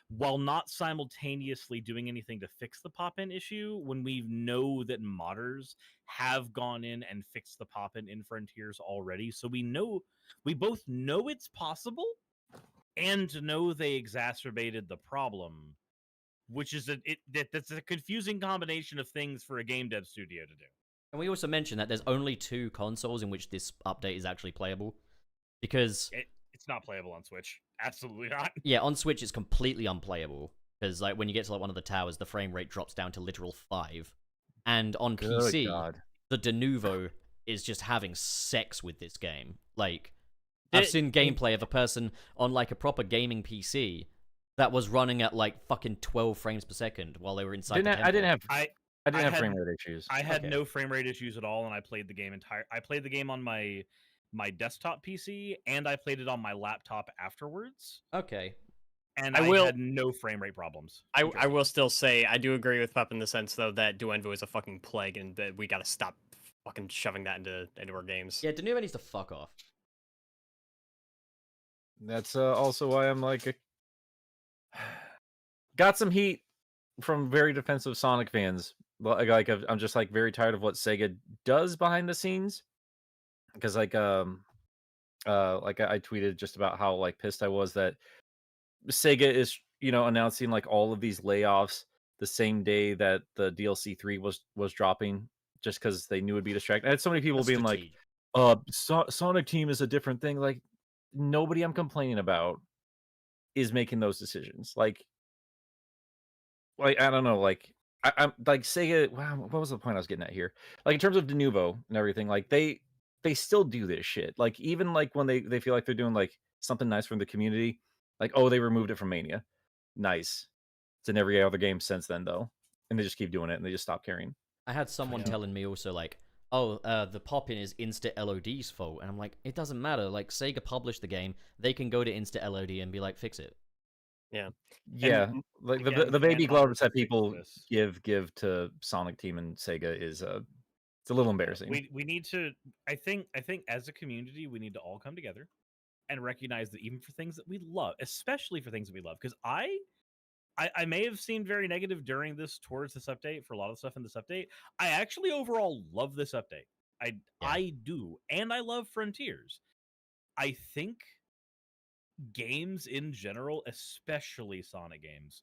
while not simultaneously doing anything to fix the pop-in issue. When we know that modders have gone in and fixed the pop-in in Frontiers already, so we both know it's possible, and know they exacerbated the problem, which is that's a confusing combination of things for a game dev studio to do. And we also mentioned that there's only 2 consoles in which this update is actually playable. Because It's not playable on Switch. Absolutely not. yeah, on Switch it's completely unplayable. Because like when you get to like one of the towers, the frame rate drops down to literal 5. And on Good PC, God. the Denuvo is just having sex with this game. Like, I've seen gameplay of a person on like a proper gaming PC that was running at like fucking 12 frames per second while they were inside the temple. I didn't have had- frame rate issues. I had Okay. no frame rate issues at all, and I played the game I played the game on my desktop PC, and I played it on my laptop afterwards, Okay. and I I will- had no frame rate problems. I will still say I do agree with Pup in the sense though that Duenvo is a fucking plague and that we gotta stop fucking shoving that into our games. Yeah, Denuvo needs to fuck off. That's also why I'm like, got some heat from very defensive Sonic fans. I'm just like very tired of what Sega does behind the scenes, because like I tweeted just about how like pissed I was that Sega is announcing like all of these layoffs the same day that the DLC 3 was dropping, just because they knew it'd be distracting. I had so many people being like, Sonic Team is a different thing. Like, nobody I'm complaining about is making those decisions. Like I don't know, like I'm like Sega. Wow, what was the point I was getting at here? Like in terms of Denuvo and everything, like they still do this shit. Like even like when they feel like they're doing like something nice from the community, like they removed it from Mania. Nice. It's in every other game since then though, and they just keep doing it and they just stop caring. I had someone telling me also like, the pop-in is Insta LOD's fault, and I'm like, it doesn't matter. Like Sega published the game, they can go to Insta LOD and be like, fix it. Yeah, like again, the baby fan gloves modders that have fixed people this. give to Sonic Team and Sega is it's a little embarrassing. We need to. I think as a community, we need to all come together and recognize that even for things that we love, especially for things that we love, because I may have seemed very negative towards this update for a lot of stuff in this update. I actually overall love this update. I do, and I love Frontiers. I think games in general, especially Sonic games,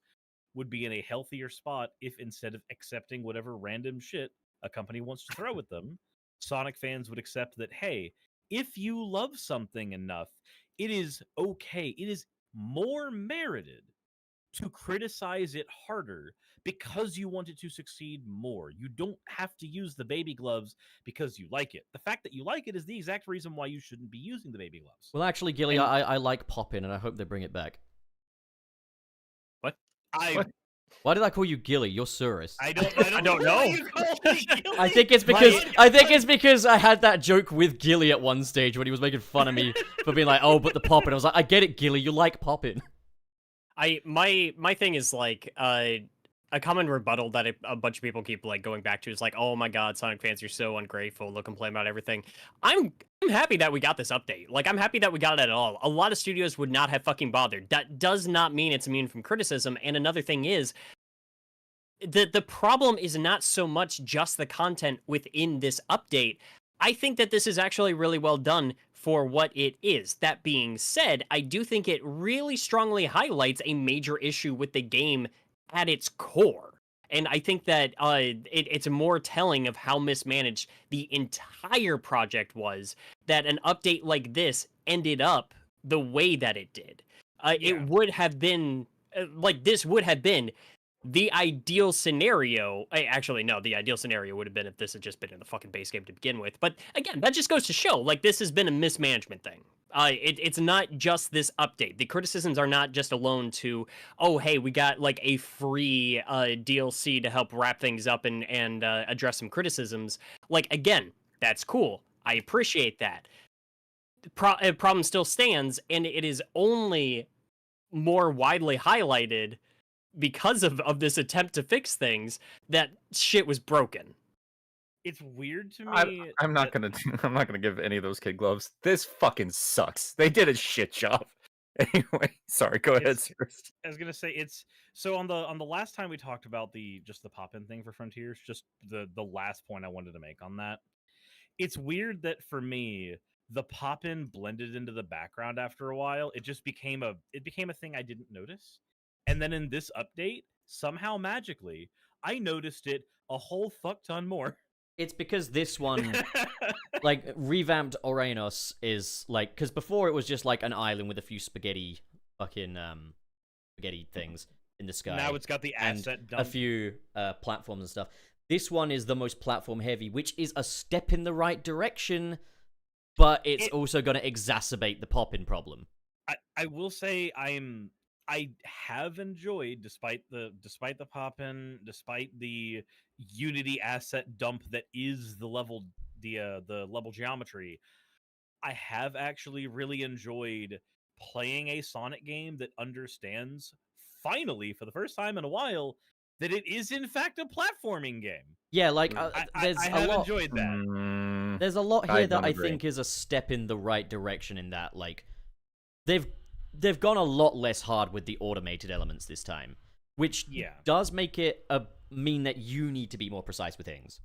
would be in a healthier spot if instead of accepting whatever random shit a company wants to throw at them, Sonic fans would accept that, hey, if you love something enough, it is okay. It is more merited to criticize it harder because you want it to succeed more. You don't have to use the baby gloves because you like it. The fact that you like it is the exact reason why you shouldn't be using the baby gloves. Well, actually, Gilly, I like pop-in, and I hope they bring it back. What? Why did I call you Gilly? You're Suris. I don't know. Why you call me Gilly. I think it's because I had that joke with Gilly at one stage when he was making fun of me for being like, "Oh, but the pop-in." I was like, "I get it, Gilly. You like pop-in." My thing is like a common rebuttal that a bunch of people keep like going back to is like, oh my god, Sonic fans, you're so ungrateful. They'll complain about everything. I'm happy that we got this update. Like, I'm happy that we got it at all. A lot of studios would not have fucking bothered. That does not mean it's immune from criticism. And another thing is, the problem is not so much just the content within this update. I think that this is actually really well done for what it is. That being said, I do think it really strongly highlights a major issue with the game at its core. And I think that it's more telling of how mismanaged the entire project was that an update like this ended up the way that it did. It would have been, this would have been the ideal scenario. Actually, no, the ideal scenario would have been if this had just been in the fucking base game to begin with. But again, that just goes to show, like, this has been a mismanagement thing. It's not just this update. The criticisms are not just alone to, oh, hey, we got like a free DLC to help wrap things up and address some criticisms. Like, again, that's cool. I appreciate that. The problem still stands, and it is only more widely highlighted because of this attempt to fix things that shit was broken. it's weird to I'm, me. I'm not gonna I'm not gonna give any of those kid gloves. This fucking sucks. They did a shit job. Anyway, sorry. Go ahead, It's- Suris. I was gonna say it's so on the last time we talked about the pop-in thing for Frontiers, just the last point I wanted to make on that. It's weird that for me, the pop-in blended into the background after a while. It just became a thing I didn't notice. And then in this update, somehow magically, I noticed it a whole fuck ton more. It's because this one, like, revamped Oranos is, like, because before it was just, like, an island with a few spaghetti things in the sky. Now it's got the and asset a dump. few platforms and stuff. This one is the most platform heavy, which is a step in the right direction, but it's also going to exacerbate the pop-in problem. I will say I have enjoyed, despite the pop-in, despite the Unity asset dump that is the level geometry, I have actually really enjoyed playing a Sonic game that understands, finally, for the first time in a while, that it is in fact a platforming game. Yeah, like, there's I a have lot. enjoyed that. There's a lot I here that don't I agree. think is a step in the right direction in that, like, they've gone a lot less hard with the automated elements this time, which does make it mean that you need to be more precise with things.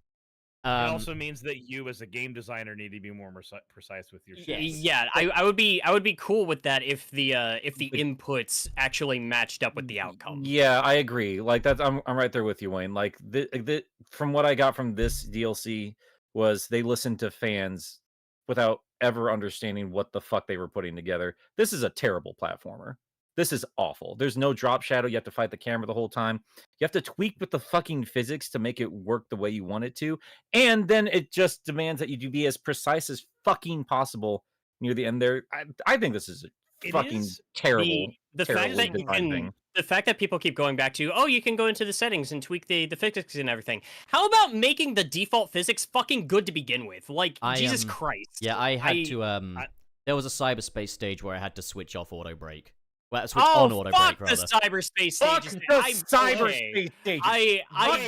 It also means that you, as a game designer, need to be more precise with your shit. Yeah, I would be cool with that if the inputs actually matched up with the outcome. Yeah, I agree. Like that's I'm right there with you, Wayne. Like from what I got from this DLC was they listened to fans without ever understanding what the fuck they were putting together. This is a terrible platformer. This is awful. There's no drop shadow. You have to fight the camera the whole time. You have to tweak with the fucking physics to make it work the way you want it to. And then it just demands that you do be as precise as fucking possible near the end there. I think this is a fucking terrible, the fact that you can, the fact that people keep going back to, oh, you can go into the settings and tweak the physics and everything. How about making the default physics fucking good to begin with? Like, Jesus Christ. Yeah, I had to, there was a cyberspace stage where I had to switch off auto brake. Well, switch on auto fuck brake, rather. the cyberspace Fuck stages. the cyberspace stages. I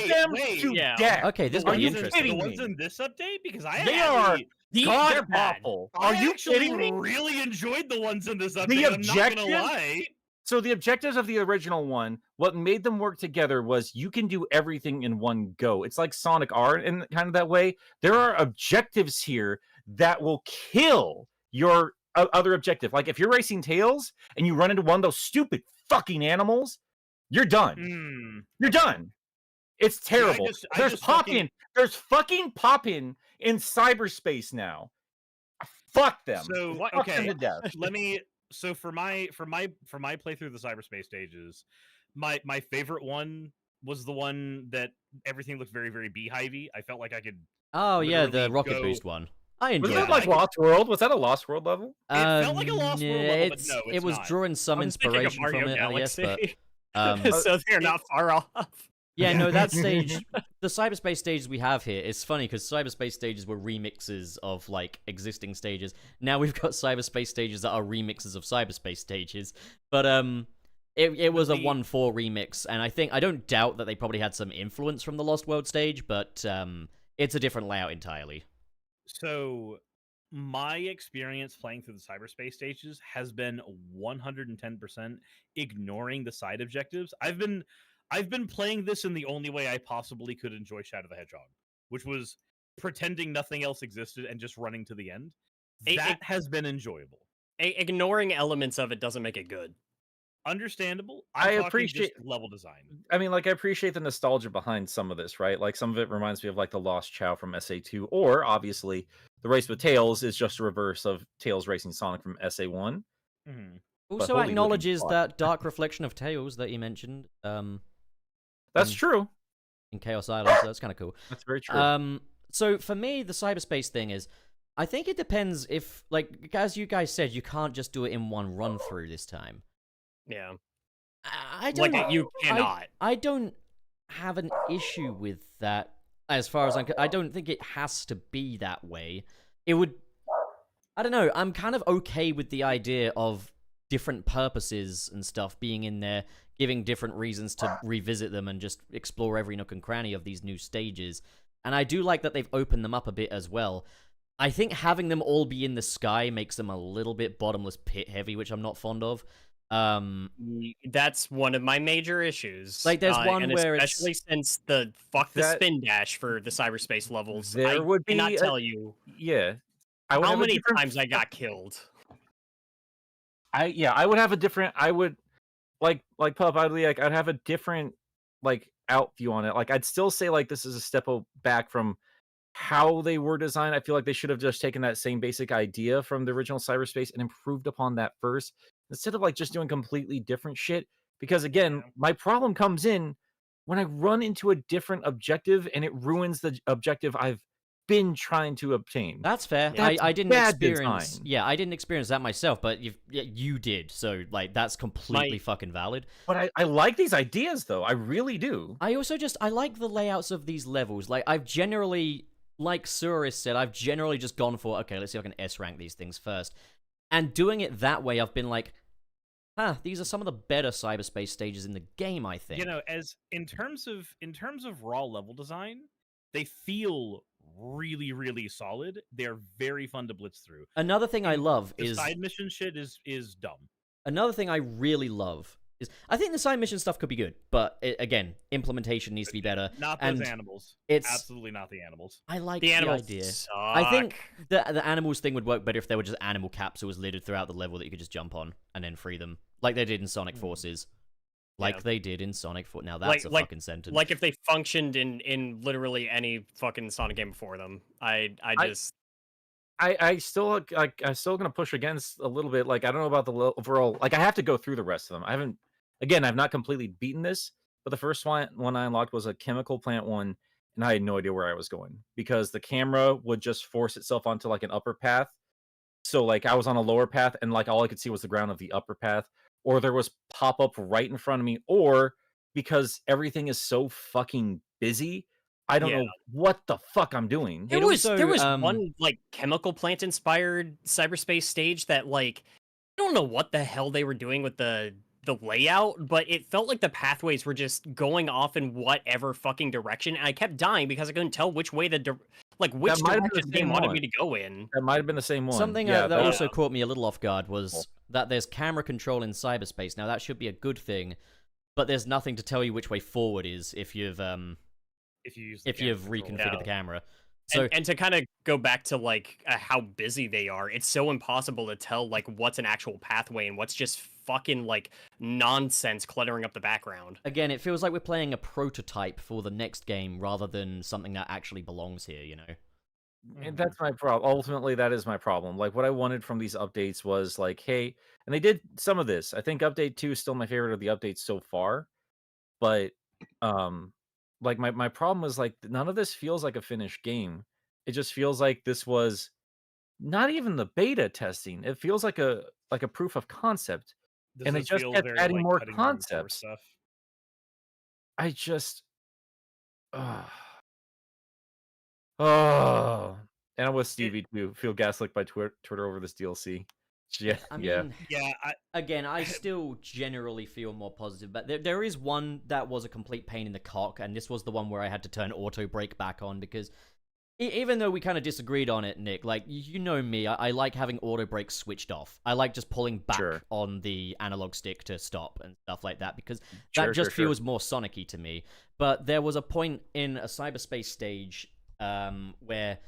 them wait, to yeah. death. Okay, this The might be ones interesting. the kidding ones me? in this update, because I They actually- God they're bad. awful. I Are you actually kidding me? really enjoyed the ones in this update. The I'm not objective? gonna lie. So the objectives of the original one, what made them work together was you can do everything in one go. It's like Sonic R in kind of that way. There are objectives here that will kill your other objective. Like if you're racing Tails and you run into one of those stupid fucking animals, you're done. You're done. It's terrible. I just fucking- There's fucking pop-in in cyberspace now. Fuck them. So Fuck them okay, to death. let me. So for my playthrough of the cyberspace stages, my favorite one was the one that everything looked very very beehivey. I felt like I could. Oh yeah, the literally rocket go- boost one. I Was enjoyed that like Lost World? Was that a Lost World level? It felt like a Lost World level, but no, it it's was not. drawing some I'm thinking of inspiration from Mario it, I guess, Galaxy. but So they're not far off. yeah, no, that stage, the cyberspace stages we have here, it's funny because cyberspace stages were remixes of like existing stages. Now we've got cyberspace stages that are remixes of cyberspace stages, but it was a 1-4 remix, and I don't doubt that they probably had some influence from the Lost World stage, but it's a different layout entirely. So my experience playing through the cyberspace stages has been 110% ignoring the side objectives. I've been playing this in the only way I possibly could enjoy Shadow the Hedgehog, which was pretending nothing else existed and just running to the end. That has been enjoyable. Ignoring elements of it doesn't make it good. Understandable. I I'm talking appreciate- just level design. I mean, like, I appreciate the nostalgia behind some of this, right? Like, some of it reminds me of, like, the Lost Chow from SA2, or, obviously, the race with Tails is just a reverse of Tails racing Sonic from SA1. Mm-hmm. Also holy acknowledges looking that dark reflection of Tails that you mentioned That's true. in Chaos Island, so that's kind of cool. That's very true. So for me, the cyberspace thing is, I think it depends if, like, as you guys said, you can't just do it in one run through this time. Yeah. I don't. Like, you cannot. I don't have an issue with that. As far as I don't think it has to be that way. It would. I don't know. I'm kind of okay with the idea of different purposes and stuff being in there, giving different reasons to revisit them and just explore every nook and cranny of these new stages. And I do like that they've opened them up a bit as well. I think having them all be in the sky makes them a little bit bottomless pit heavy, which I'm not fond of. That's one of my major issues. Like, there's one and where especially since the That- spin dash for the cyberspace levels. There I would be cannot a- tell you Yeah. I would how have a many different- times I got killed. I would have a different. I would like Pup. I'd have a different like out view on it. Like I'd still say like this is a step back from how they were designed. I feel like they should have just taken that same basic idea from the original Cyberspace and improved upon that first, instead of like just doing completely different shit. Because again, my problem comes in when I run into a different objective and it ruins the objective I've been trying to obtain. That's fair. That's I didn't bad experience. design. Yeah, I didn't experience that myself, but you did. So like that's completely fucking valid. But I like these ideas though. I really do. I also I like the layouts of these levels. Like I've generally, like Suris said, I've generally just gone for, okay, let's see if I can S rank these things first. And doing it that way, I've been like, these are some of the better cyberspace stages in the game, I think. You know, as in terms of raw level design, they feel really, really solid. They're very fun to blitz through. Another thing I love The is side mission shit is dumb. another thing I really love is I think the side mission stuff could be good, but again, implementation needs to be better. Not and those animals. it's- Absolutely not the animals. I like The animals idea. suck. I think the animals thing would work better if there were just animal capsules littered throughout the level that you could just jump on and then free them, like they did in Sonic Forces. Like Yeah. they did in Sonic Forces. Now that's a fucking sentence. Like if they functioned in literally any fucking Sonic game before them. I still I'm still gonna push against a little bit. Like I don't know about the overall. Like I have to go through the rest of them. I've not completely beaten this, but the first one I unlocked was a chemical plant one, and I had no idea where I was going because the camera would just force itself onto like an upper path. So like I was on a lower path, and like all I could see was the ground of the upper path, or there was pop up right in front of me, or because everything is so fucking busy, I don't know what the fuck I'm doing. There It was also, one like chemical plant inspired cyberspace stage that like I don't know what the hell they were doing with the layout, but it felt like the pathways were just going off in whatever fucking direction, and I kept dying because I couldn't tell which way which might have been the direction they same wanted one. me to go in. That might have been the same one. Something yeah, that also caught me a little off guard was that there's camera control in cyberspace. Now that should be a good thing, but there's nothing to tell you which way forward is if you've reconfigured the camera. So And to kind of go back to like how busy they are, it's so impossible to tell like what's an actual pathway and what's just fucking like nonsense cluttering up the background. again, it feels like we're playing a prototype for the next game rather than something that actually belongs here, you know? And that's my problem. Ultimately, that is my problem. Like what I wanted from these updates was like, hey, and they did some of this. I think update 2 is still my favorite of the updates so far. But like my problem was like none of this feels like a finished game. It just feels like this was not even the beta testing. It feels like a proof of concept. Does And they this just feel kept very, adding like, more cutting room floor concepts. stuff? I just oh, and I'm with Stevie too. Feel gaslit by Twitter over this DLC. Yeah, I mean, yeah. Yeah, again, I still generally feel more positive, but there is one that was a complete pain in the cock, and this was the one where I had to turn auto brake back on because even though we kind of disagreed on it, Nick, like, you know me, I like having auto brake switched off. I like just pulling back on the analog stick to stop and stuff like that because that just feels more Sonic-y to me. But there was a point in a cyberspace stage where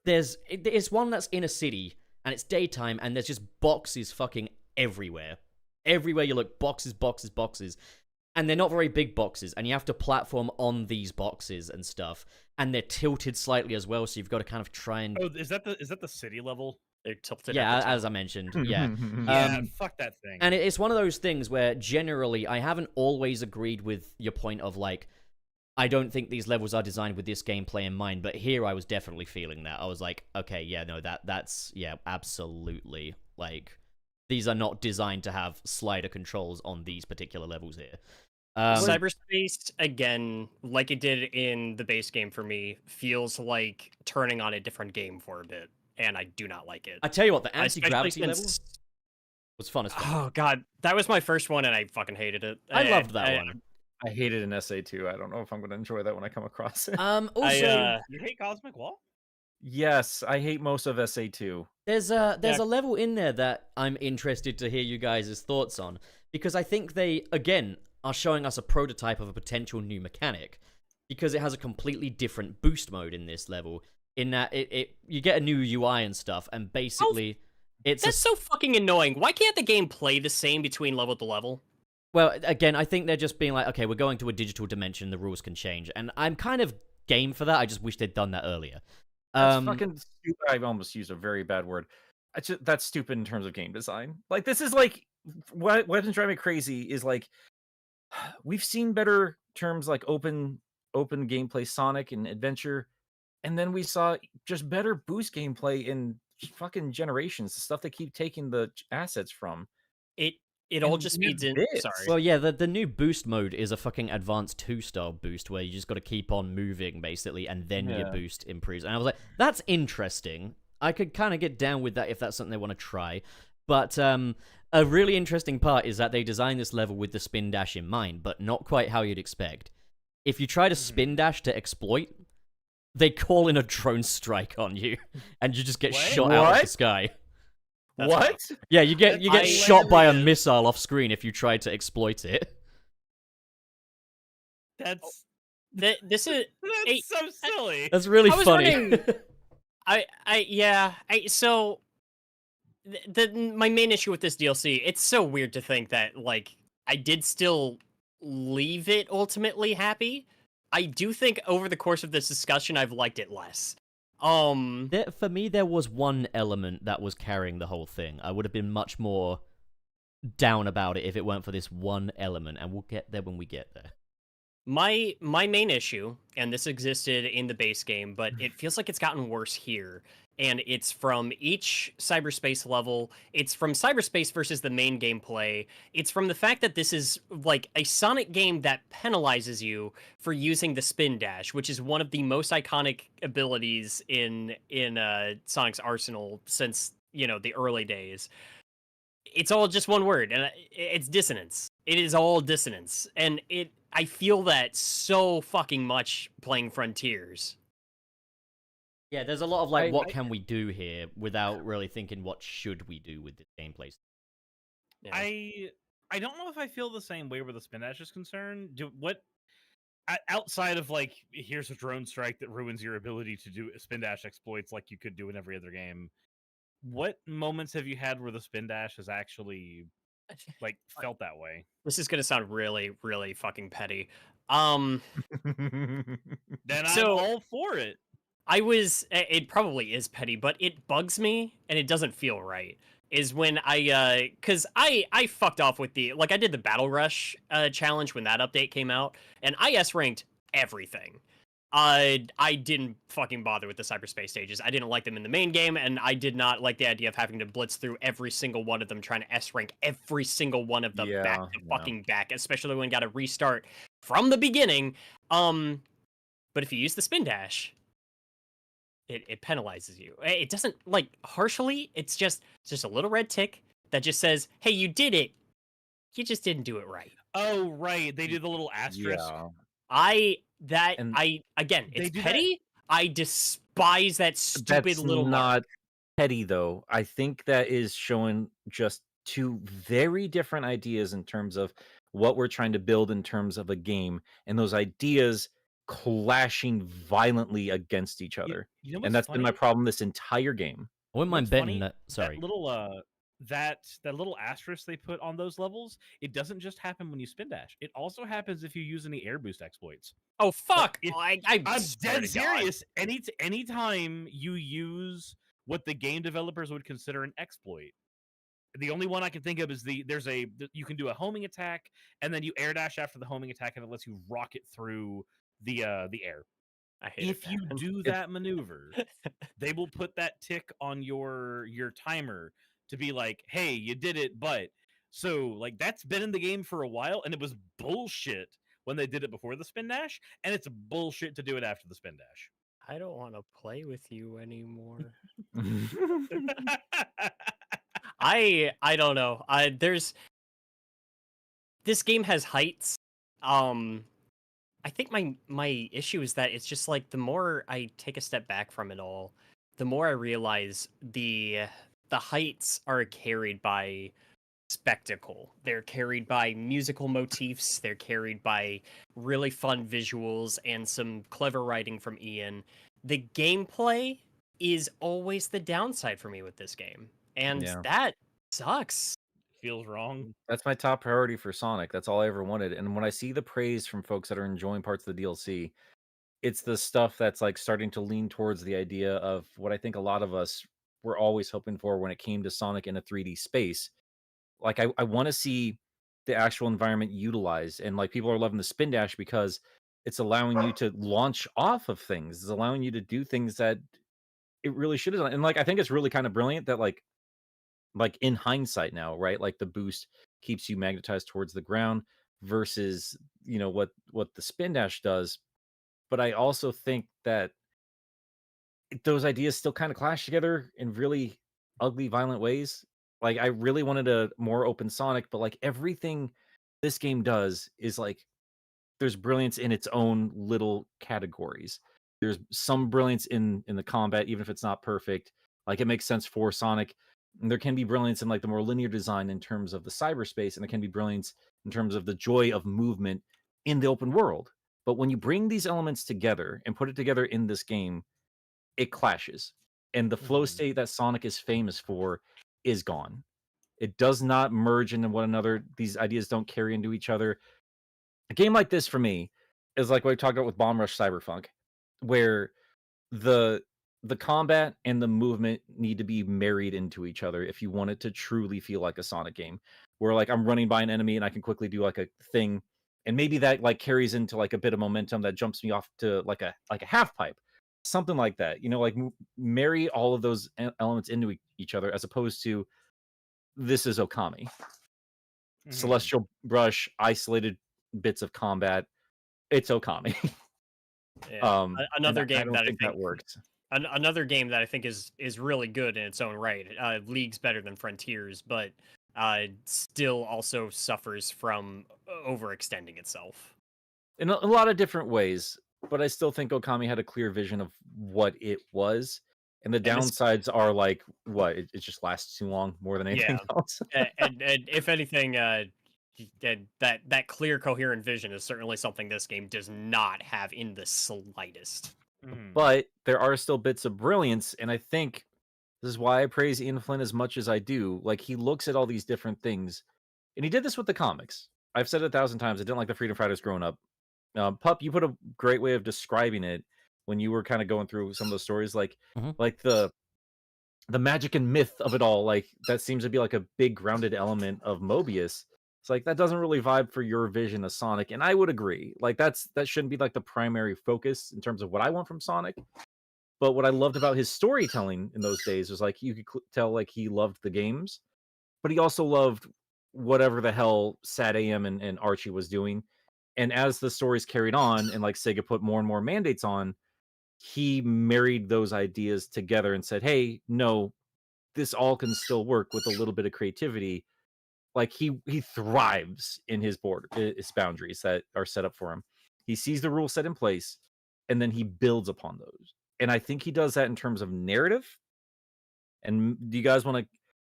it's one that's in a city and it's daytime and there's just boxes fucking everywhere. Everywhere you look, boxes, boxes, boxes. And they're not very big boxes, and you have to platform on these boxes and stuff. And they're tilted slightly as well, so you've got to kind of try and... Oh, is that the city level? They're tilted. Yeah, at the top. as I mentioned, yeah. Yeah, fuck that thing. And it's one of those things where generally I haven't always agreed with your point of like, I don't think these levels are designed with this gameplay in mind, but here I was definitely feeling that. I was like, okay, yeah, no, that's yeah, absolutely. Like, these are not designed to have slider controls on these particular levels here. Cyberspace, again, like it did in the base game for me, feels like turning on a different game for a bit, and I do not like it. I tell you what, the Especially anti-gravity level since- was fun as fuck. Oh god, that was my first one, and I fucking hated it. I loved that one. I hated an SA2. I don't know if I'm going to enjoy that when I come across it. Also, You hate Cosmic Wall? Yes, I hate most of SA2. there's a level in there that I'm interested to hear you guys' thoughts on, because I think they again are showing us a prototype of a potential new mechanic, because it has a completely different boost mode in this level. In that it you get a new UI and stuff, and basically That's so fucking annoying. Why can't the game play the same between level to level? Well, again, I think they're just being like, okay, we're going to a digital dimension, the rules can change, and I'm kind of game for that. I just wish they'd done that earlier. That's fucking stupid. I almost used a very bad word. That's stupid in terms of game design. Like, this is like what's been driving me crazy is like we've seen better terms like open gameplay Sonic and adventure, and then we saw just better boost gameplay in fucking Generations, the stuff they keep taking the assets from. It all just feeds in. Sorry. Well, yeah, the new boost mode is a fucking advanced 2-star boost where you just got to keep on moving, basically, and then your boost improves. And I was like, that's interesting. I could kind of get down with that if that's something they want to try. But a really interesting part is that they designed this level with the spin dash in mind, but not quite how you'd expect. If you try to spin dash to exploit, they call in a drone strike on you, and you just get shot out of the sky. What? Yeah, you get shot by a missile off screen if you try to exploit it. That's This is so silly. That's really I was funny. wondering- so my main issue with this DLC, it's so weird to think that like I did still leave it ultimately happy. I do think over the course of this discussion I've liked it less. For me, there was one element that was carrying the whole thing. I would have been much more down about it if it weren't for this one element, and we'll get there when we get there. My main issue, and this existed in the base game, but it feels like it's gotten worse here. And it's from each cyberspace level. It's from cyberspace versus the main gameplay. It's from the fact that this is like a Sonic game that penalizes you for using the spin dash, which is one of the most iconic abilities in Sonic's arsenal since, the early days. It's all just one word, and it's dissonance. It is all dissonance. And I feel that so fucking much playing Frontiers. Yeah, there's a lot of like, what can we do here without really thinking what should we do with this gameplay. Yeah. I don't know if I feel the same way where the spin dash is concerned. Outside of like, here's a drone strike that ruins your ability to do spin dash exploits like you could do in every other game. What moments have you had where the spin dash has actually like felt that way? This is gonna sound really, really fucking petty. Then I'm all for it. It probably is petty, but it bugs me and it doesn't feel right. Is when cause I fucked off with I did the Battle Rush challenge when that update came out, and I S-ranked everything. I didn't fucking bother with the cyberspace stages. I didn't like them in the main game, and I did not like the idea of having to blitz through every single one of them, trying to S-rank every single one of them back to fucking back, especially when you got to restart from the beginning. But if you use the spin dash, it penalizes you. It doesn't harshly. It's just a little red tick that just says, "Hey, you did it. You just didn't do it right." Oh, right. They do the little asterisk. It's petty. I despise that stupid That's little not mark. petty though. I think that is showing just two very different ideas in terms of what we're trying to build in terms of a game, and those ideas clashing violently against each other. And that's been my problem this entire game. I wouldn't mind betting that. Sorry. That little that little asterisk they put on those levels, it doesn't just happen when you spin dash. It also happens if you use any air boost exploits. Oh fuck! I'm dead serious. Anytime you use what the game developers would consider an exploit, the only one I can think of is you can do a homing attack and then you air dash after the homing attack and it lets you rocket through the air. If you do that maneuver, they will put that tick on your timer to be like, "Hey, you did it," but so that's been in the game for a while, and it was bullshit when they did it before the spin dash, and it's bullshit to do it after the spin dash. I don't want to play with you anymore. I don't know. This game has heights, I think my issue is that it's just like the more I take a step back from it all, the more I realize the heights are carried by spectacle. They're carried by musical motifs, they're carried by really fun visuals and some clever writing from Ian. The gameplay is always the downside for me with this game. And Yeah. that sucks. Feels wrong. That's my top priority for Sonic. That's all I ever wanted. And when I see the praise from folks that are enjoying parts of the DLC, it's the stuff that's like starting to lean towards the idea of what I think a lot of us were always hoping for when it came to Sonic in a 3D space. Like I want to see the actual environment utilized, and like people are loving the spin dash because it's allowing you to launch off of things. It's allowing you to do things that it really should have done. And like I think it's really kind of brilliant that like in hindsight now, right? Like the boost keeps you magnetized towards the ground versus, you know, what the spin dash does. But I also think that those ideas still kind of clash together in really ugly, violent ways. Like I really wanted a more open Sonic, but like everything this game does is like there's brilliance in its own little categories. There's some brilliance in the combat, even if it's not perfect. Like it makes sense for Sonic. And there can be brilliance in like the more linear design in terms of the cyberspace, and there can be brilliance in terms of the joy of movement in the open world. But when you bring these elements together and put it together in this game, it clashes. And the flow state that Sonic is famous for is gone. It does not merge into one another. These ideas don't carry into each other. A game like this for me is like what we talked about with Bomb Rush Cyberpunk, where the combat and the movement need to be married into each other if you want it to truly feel like a Sonic game. Where like I'm running by an enemy and I can quickly do like a thing, and maybe that like carries into like a bit of momentum that jumps me off to like a half pipe, something like that. You know, like marry all of those elements into each other as opposed to this is Okami. Celestial brush, isolated bits of combat. It's Okami. Yeah. Another and game I don't that think I that think works. another game that I think is really good in its own right. League's better than Frontiers, but still also suffers from overextending itself. In a lot of different ways, but I still think Okami had a clear vision of what it was. And the this- downsides are like what it just lasts too long more than anything else. and if anything, that clear, coherent vision is certainly something this game does not have in the slightest. But there are still bits of brilliance, and I think this is why I praise Ian Flynn as much as I do. Like he looks at all these different things, and he did this with the comics. I've said it 1,000 times. I didn't like the Freedom Fighters growing up. Pup, you put a great way of describing it when you were kind of going through some of those stories, like the magic and myth of it all. Like that seems to be like a big grounded element of Mobius. It's like that doesn't really vibe for your vision of Sonic, and I would agree. Like that shouldn't be like the primary focus in terms of what I want from Sonic. But what I loved about his storytelling in those days was like you could tell like he loved the games, but he also loved whatever the hell Sad AM and Archie was doing. And as the stories carried on and like Sega put more and more mandates on, he married those ideas together and said, hey, no, this all can still work with a little bit of creativity. Like he thrives in his boundaries that are set up for him. He sees the rules set in place and then he builds upon those. And I think he does that in terms of narrative. And do you guys want to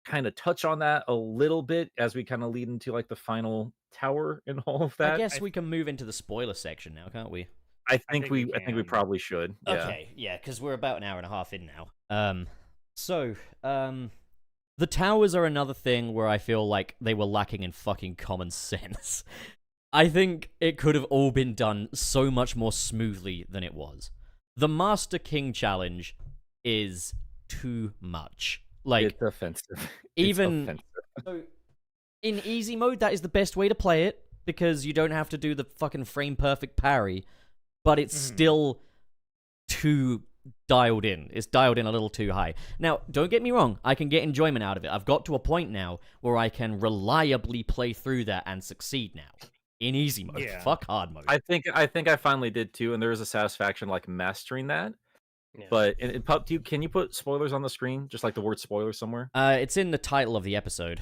kind of touch on that a little bit as we kind of lead into like the final tower and all of that? I guess we can move into the spoiler section now, can't we? I think we probably should. Yeah. Okay, yeah, because we're about an hour and a half in now. The towers are another thing where I feel like they were lacking in fucking common sense. I think it could have all been done so much more smoothly than it was. The Master King challenge is too much. Like, it's offensive. So, in easy mode, that is the best way to play it, because you don't have to do the fucking frame perfect parry, but it's still too dialed in. It's dialed in a little too high. Now, don't get me wrong, I can get enjoyment out of it. I've got to a point now where I can reliably play through that and succeed now. In easy mode. Yeah. Fuck hard mode. I think I finally did too, and there is a satisfaction like mastering that. Yeah. But Pup, can you put spoilers on the screen? Just like the word spoiler somewhere? It's in the title of the episode.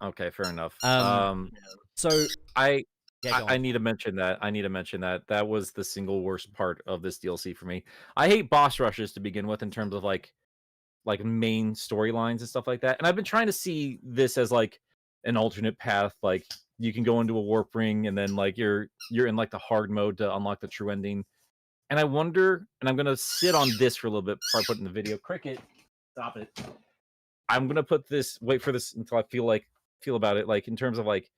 Okay, fair enough. So I Yeah, go I on. need to mention that. That was the single worst part of this DLC for me. I hate boss rushes to begin with in terms of like main storylines and stuff like that. And I've been trying to see this as like an alternate path. Like you can go into a warp ring and then like you're in like the hard mode to unlock the true ending. And I wonder, and I'm gonna sit on this for a little bit before I put it in the video. Cricket, stop it. I'm gonna wait for this until I feel about it. Like in terms of like,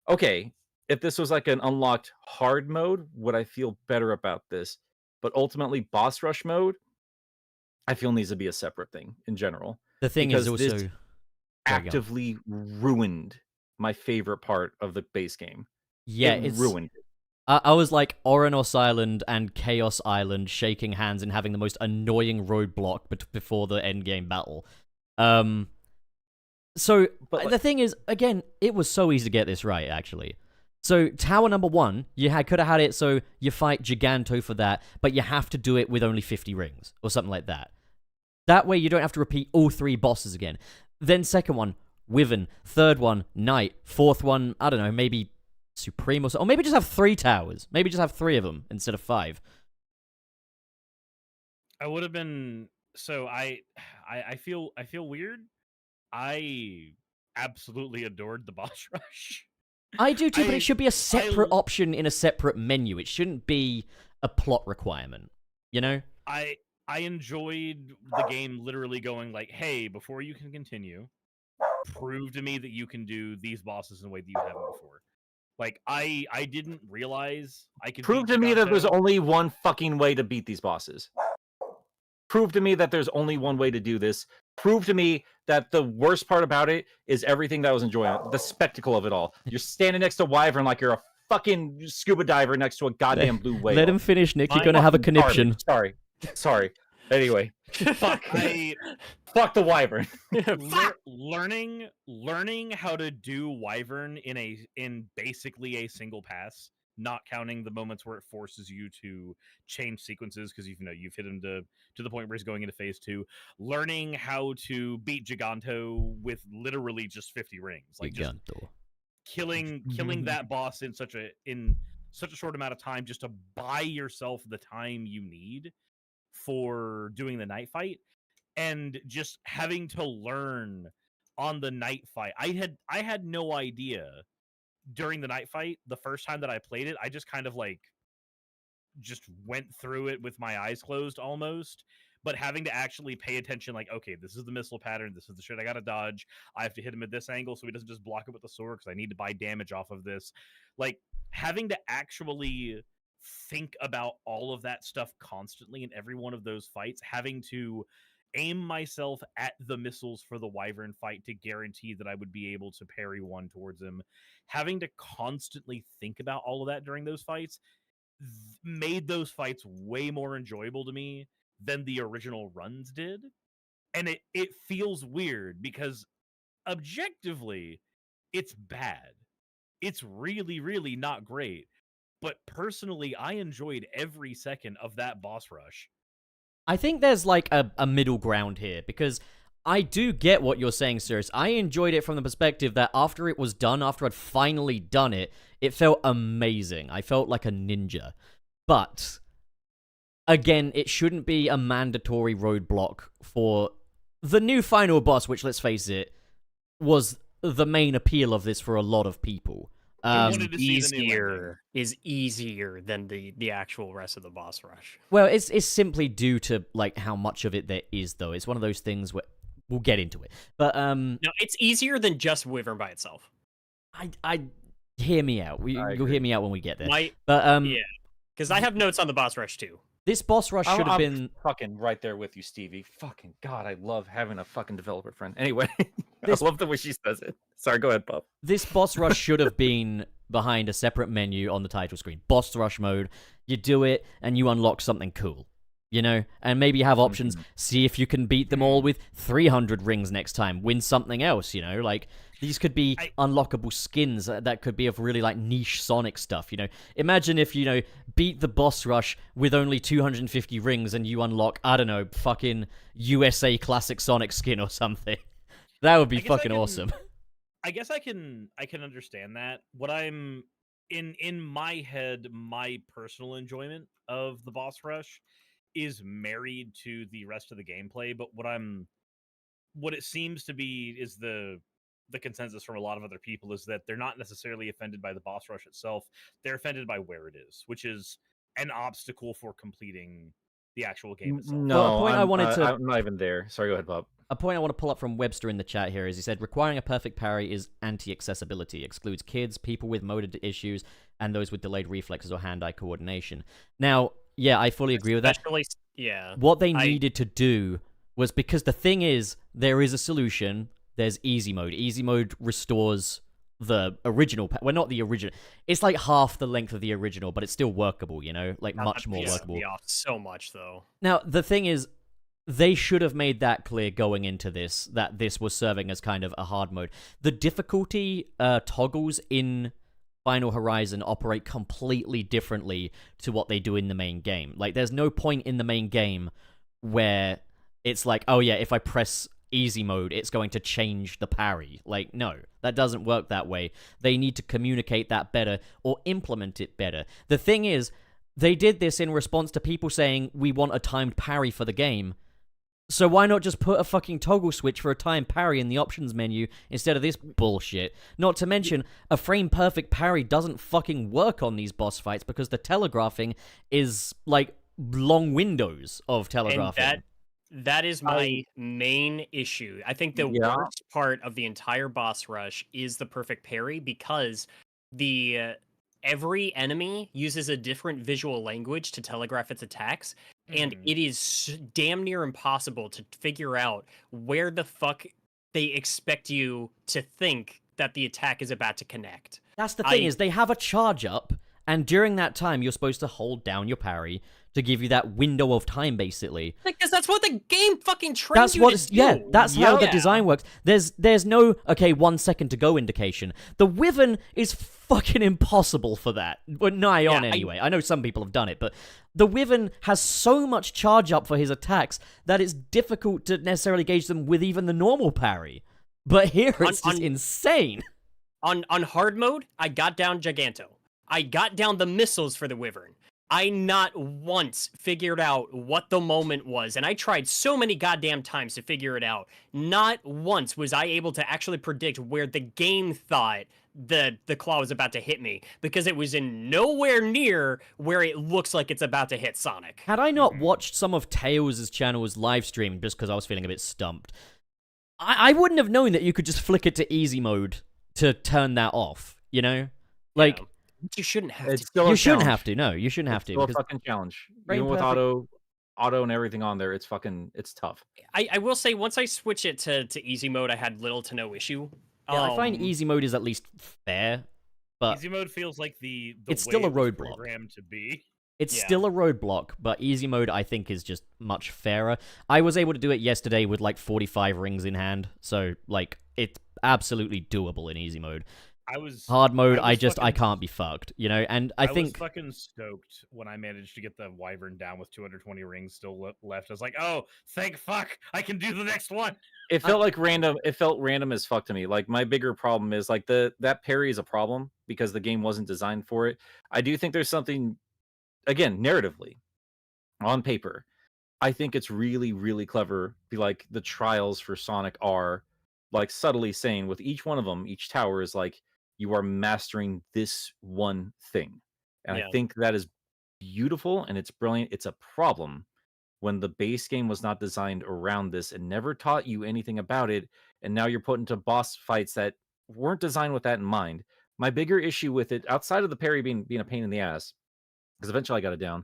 okay, if this was like an unlocked hard mode, would I feel better about this? But ultimately, boss rush mode, I feel needs to be a separate thing in general. The thing because is also this actively ruined my favorite part of the base game. yeah, It ruined it. I was like Oranos Island and Chaos Island shaking hands and having the most annoying roadblock before the end game battle. So But the thing is, again, it was so easy to get this right, actually. So tower number 1, you could have had it so you fight Giganto for that, but you have to do it with only 50 rings or something like that. That way you don't have to repeat all 3 bosses again. Then second one, Wyvern. Third one, Knight. Fourth one, I don't know, maybe Supreme or maybe just have 3 towers. Maybe just have 3 of them instead of 5. I would have been so I feel weird. I absolutely adored the boss rush. I do too, but I- it should be a separate option in a separate menu. It shouldn't be a plot requirement, you know? I enjoyed the game literally going like, hey, before you can continue, prove to me that you can do these bosses in a way that you haven't before. Like I didn't realize I could Prove beat to me that there's Giganto. only one fucking way to beat these bosses. Prove to me that there's only one way to do this. Prove to me that the worst part about it is everything that I was enjoying, the spectacle of it all. You're standing next to Wyvern like you're a fucking scuba diver next to a goddamn blue whale. Let him finish, Nick. You're My going to have a fucking conniption. garbage. Sorry. Anyway, fuck the Wyvern. Learning how to do Wyvern in basically a single pass, not counting the moments where it forces you to change sequences because you've hit him to the point where he's going into phase 2. Learning how to beat Giganto with literally just 50 rings, like just Giganto. killing that boss in such a short amount of time, just to buy yourself the time you need for doing the night fight, and just having to learn on the night fight. I had no idea during the night fight the first time that I played it. I just kind of like just went through it with my eyes closed almost, but having to actually pay attention, like, okay, this is the missile pattern, this is the shit I gotta dodge, I have to hit him at this angle so he doesn't just block it with the sword because I need to buy damage off of this. Like, having to actually think about all of that stuff constantly in every one of those fights, having to aim myself at the missiles for the Wyvern fight to guarantee that I would be able to parry one towards him, having to constantly think about all of that during those fights made those fights way more enjoyable to me than the original runs did. And it feels weird because objectively it's bad. It's really, really not great. But personally, I enjoyed every second of that boss rush. I think there's like a middle ground here, because I do get what you're saying, Suris. I enjoyed it from the perspective that after it was done, after I'd finally done it, it felt amazing. I felt like a ninja. But again, it shouldn't be a mandatory roadblock for the new final boss, which, let's face it, was the main appeal of this for a lot of people. wanted to see the new is easier than the actual rest of the boss rush. Well, it's simply due to like how much of it there is, though. It's one of those things where we'll get into it. But No, it's easier than just Wyvern by itself. I hear me out. You'll hear me out when we get there. But yeah, because I have notes on the boss rush too. This boss rush should have I'm been fucking right there with you, Stevie. Fucking God, I love having a fucking developer friend. Anyway, This- I love the way she says it. Sorry, go ahead, Pup. This boss rush should have been behind a separate menu on the title screen. Boss rush mode. You do it and you unlock something cool. You know? And maybe you have options. See if you can beat them all with 300 rings next time. Win something else, you know? Like, these could be unlockable skins that could be of really, like, niche Sonic stuff, you know? Imagine if, you know, beat the boss rush with only 250 rings and you unlock, I don't know, fucking USA Classic Sonic skin or something. That would be fucking awesome. I guess I can understand that. What I'm in my head, my personal enjoyment of the boss rush is married to the rest of the gameplay. But what it seems to be is the consensus from a lot of other people is that they're not necessarily offended by the boss rush itself. They're offended by where it is, which is an obstacle for completing the actual game itself. No, Well, a point I wanted to- I'm not even there. Sorry, go ahead, Bob. A point I want to pull up from Webster in the chat here is he said, requiring a perfect parry is anti-accessibility, excludes kids, people with motor issues, and those with delayed reflexes or hand-eye coordination. Now, yeah, I fully agree with that. Yeah. What they needed to do was, because the thing is, there is a solution, there's easy mode. Easy mode restores the original, well, not the original, it's like half the length of the original, but it's still workable, you know, like much more workable. Me off so much, though. Now, the thing is, they should have made that clear going into this, that this was serving as kind of a hard mode. The difficulty toggles in Final Horizon operate completely differently to what they do in the main game. Like, there's no point in the main game where it's like, oh yeah, if I press easy mode, it's going to change the parry. Like, no, that doesn't work that way. They need to communicate that better or implement it better. The thing is, they did this in response to people saying, we want a timed parry for the game. So why not just put a fucking toggle switch for a timed parry in the options menu instead of this bullshit? Not to mention, a frame-perfect parry doesn't fucking work on these boss fights because the telegraphing is, like, long windows of telegraphing. And that is my main issue. I think the worst part of the entire boss rush is the perfect parry, because the every enemy uses a different visual language to telegraph its attacks, and it is damn near impossible to figure out where the fuck they expect you to think that the attack is about to connect. That's the thing, is they have a charge up, and during that time you're supposed to hold down your parry to give you that window of time, basically. Because that's what the game fucking trains you to do. Yeah, that's how the design works. There's no, okay, 1 second to go indication. The Wyvern is fucking impossible for that. Well, nigh on anyway. I know some people have done it, but the Wyvern has so much charge up for his attacks that it's difficult to necessarily gauge them with even the normal parry. But here it's just insane. On hard mode, I got down Giganto. I got down the missiles for the Wyvern. I not once figured out what the moment was, and I tried so many goddamn times to figure it out. Not once was I able to actually predict where the game thought the claw was about to hit me, because it was in nowhere near where it looks like it's about to hit Sonic. Had I not watched some of Tails' channel's live stream just because I was feeling a bit stumped, I wouldn't have known that you could just flick it to easy mode to turn that off, you know? Like... You shouldn't have It's to. still You a shouldn't challenge. have to. No, you shouldn't have to. Still a because- fucking challenge. Frame Even with perfect. auto and everything on there, it's tough. I will say, once I switch it to easy mode, I had little to no issue. Yeah, I find easy mode is at least fair, but Easy mode feels like the it's way still a it was roadblock. programmed to be. it's Yeah. still a roadblock. But easy mode, I think, is just much fairer. I was able to do it yesterday with like 45 rings in hand, so like it's absolutely doable in easy mode. Hard mode, I can't be fucked, you know. And I think was fucking stoked when I managed to get the Wyvern down with 220 rings still left. I was like, oh, thank fuck, I can do the next one. It felt like random. It felt random as fuck to me. Like, my bigger problem is like that parry is a problem because the game wasn't designed for it. I do think there's something, again, narratively, on paper, I think it's really, really clever. Like, the trials for Sonic are like subtly saying with each one of them, each tower is like, you are mastering this one thing. And I think that is beautiful and it's brilliant. It's a problem when the base game was not designed around this and never taught you anything about it. And now you're put into boss fights that weren't designed with that in mind. My bigger issue with it, outside of the parry being a pain in the ass, because eventually I got it down,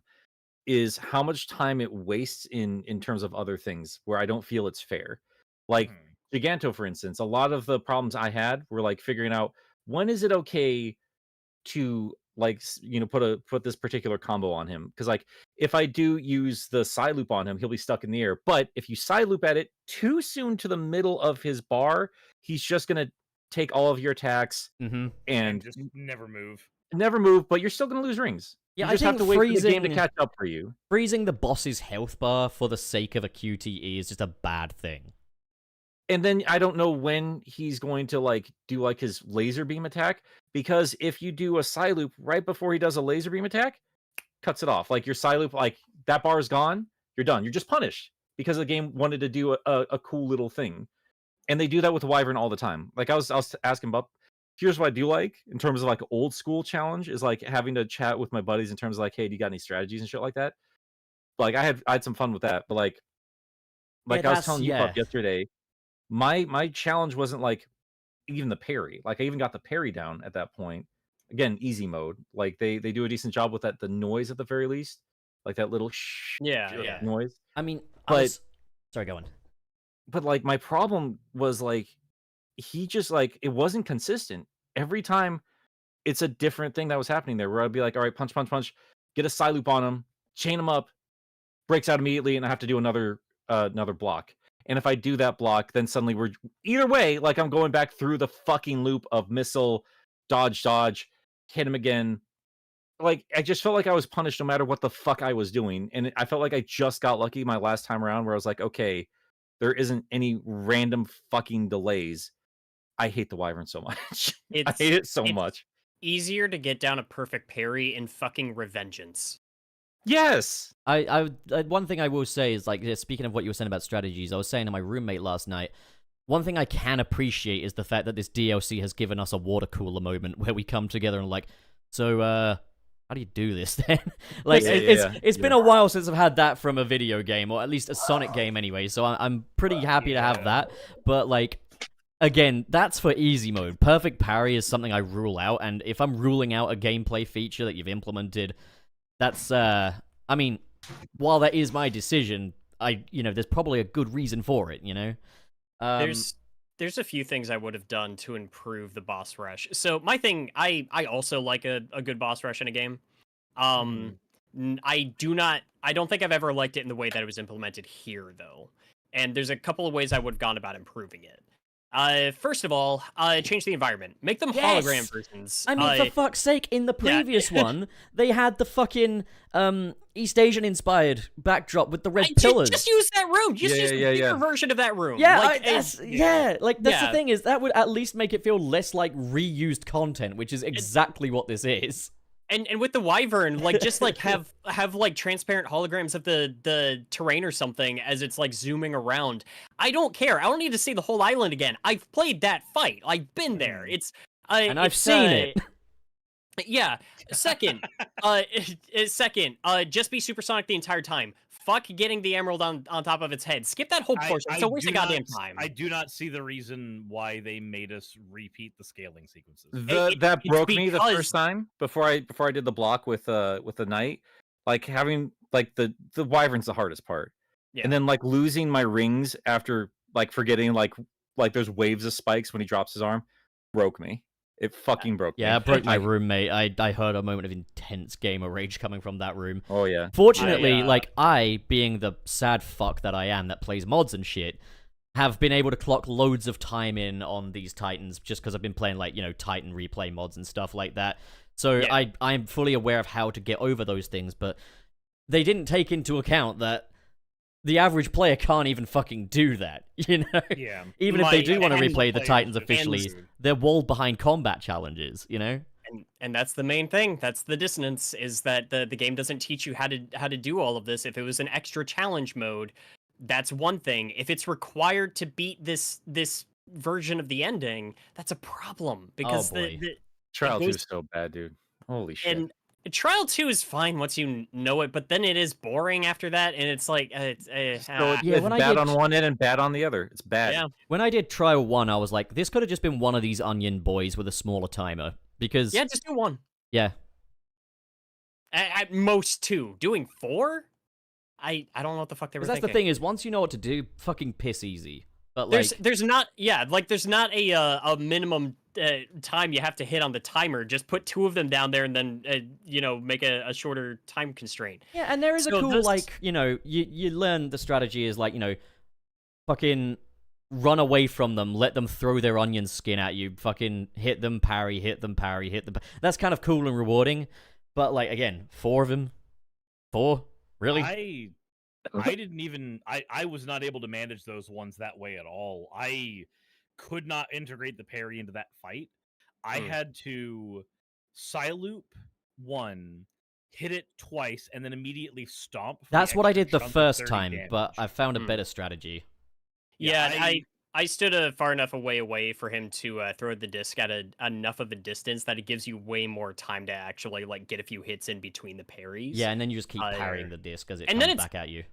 is how much time it wastes in terms of other things where I don't feel it's fair. Like Giganto, for instance, a lot of the problems I had were like figuring out, when is it okay to, like, you know, put this particular combo on him? Because like, if I do use the side loop on him, he'll be stuck in the air. But if you side loop at it too soon to the middle of his bar, he's just gonna take all of your attacks and just never move. But you're still gonna lose rings. Yeah, you I just have think to wait for the game to catch up for you. Freezing the boss's health bar for the sake of a QTE is just a bad thing. And then I don't know when he's going to like do like his laser beam attack, because if you do a side loop right before he does a laser beam attack, cuts it off. Like your side loop, like that bar is gone, you're done. You're just punished because the game wanted to do a cool little thing. And they do that with the Wyvern all the time. Like I was asking Bup, here's what I do like in terms of like old school challenge is like having to chat with my buddies in terms of like, hey, do you got any strategies and shit like that? Like I had some fun with that, but like I was telling you Pup yesterday, my challenge wasn't like even the parry. Like I even got the parry down at that point. Again, easy mode. Like they do a decent job with that, the noise at the very least, like that little yeah. noise. I mean, But sorry, go on. but like my problem was like he just like it wasn't consistent every time. It's a different thing that was happening there where I'd be like, all right, punch, punch, punch, get a side loop on him, chain him up, breaks out immediately, and I have to do another block. And if I do that block, then suddenly we're either way, like I'm going back through the fucking loop of missile, dodge, hit him again. Like I just felt like I was punished no matter what the fuck I was doing. And I felt like I just got lucky my last time around where I was like, okay, there isn't any random fucking delays. I hate the Wyvern so much. I hate it so much. Easier to get down a perfect parry in fucking Revengeance. Yes. I one thing I will say is, like, speaking of what you were saying about strategies, I was saying to my roommate last night, one thing I can appreciate is the fact that this DLC has given us a water cooler moment where we come together and like, so, how do you do this then? Like, it's been a while since I've had that from a video game, or at least a Sonic game anyway, so I'm pretty happy to have that, but, like, again, that's for easy mode. Perfect parry is something I rule out, and if I'm ruling out a gameplay feature that you've implemented, that's, I mean, while that is my decision, there's probably a good reason for it, you know? There's a few things I would have done to improve the boss rush. So my thing, I also like a good boss rush in a game. I don't think I've ever liked it in the way that it was implemented here, though. And there's a couple of ways I would have gone about improving it. First of all, change the environment. Make them hologram versions. I mean, for fuck's sake, in the previous one, they had the fucking East Asian inspired backdrop with the red pillars. Just use that room. Just use a bigger version of that room. Yeah, that's the thing is that would at least make it feel less like reused content, which is exactly what this is. And with the Wyvern, like just like have like transparent holograms of the terrain or something as it's like zooming around. I don't care. I don't need to see the whole island again. I've played that fight. I've been there. I've seen it. Yeah. Second, just be supersonic the entire time. Fuck getting the emerald on top of its head. Skip that whole portion. It's a waste of goddamn time. I do not see the reason why they made us repeat the scaling sequences. That broke me the first time before I did the block with the knight. Like having like the Wyvern's the hardest part. Yeah. And then like losing my rings after like forgetting like there's waves of spikes when he drops his arm broke me. It fucking broke me. Yeah, it broke my roommate. I heard a moment of intense gamer rage coming from that room. Oh, yeah. Fortunately, I, being the sad fuck that I am that plays mods and shit, have been able to clock loads of time in on these Titans just because I've been playing, like, Titan replay mods and stuff like that. So I'm fully aware of how to get over those things, but they didn't take into account that the average player can't even fucking do that, you know? Yeah. Even if they do want to replay the Titans officially, they're walled behind combat challenges, you know? And that's the main thing. That's the dissonance, is that the game doesn't teach you how to do all of this. If it was an extra challenge mode, that's one thing. If it's required to beat this version of the ending, that's a problem. Because the Trial 2 is so bad, dude. Holy shit. And Trial 2 is fine once you know it, but then it is boring after that, and it's like... it's bad on one end and bad on the other. It's bad. Yeah. When I did Trial 1, I was like, this could have just been one of these onion boys with a smaller timer, because... Yeah, just do one. Yeah. At most 2. Doing 4? I don't know what the fuck they were thinking. That's the thing, is once you know what to do, fucking piss easy. But there's not a minimum time you have to hit on the timer. Just put 2 of them down there and then make a shorter time constraint. Yeah, and there is a cool you learn the strategy is fucking run away from them, let them throw their onion skin at you, fucking hit them, parry, hit them, parry, hit them. That's kind of cool and rewarding. But again, 4 of them, 4 really. I didn't even... I was not able to manage those ones that way at all. I could not integrate the parry into that fight. I had to loop one, hit it twice, and then immediately stomp. For That's the what I extra did the chunk of first 30 time, but damage. I found a better strategy. Yeah, I stood far enough away for him to throw the disc at enough of a distance that it gives you way more time to actually like get a few hits in between the parries. Yeah, and then you just keep parrying the disc as it and then comes it's- back at you.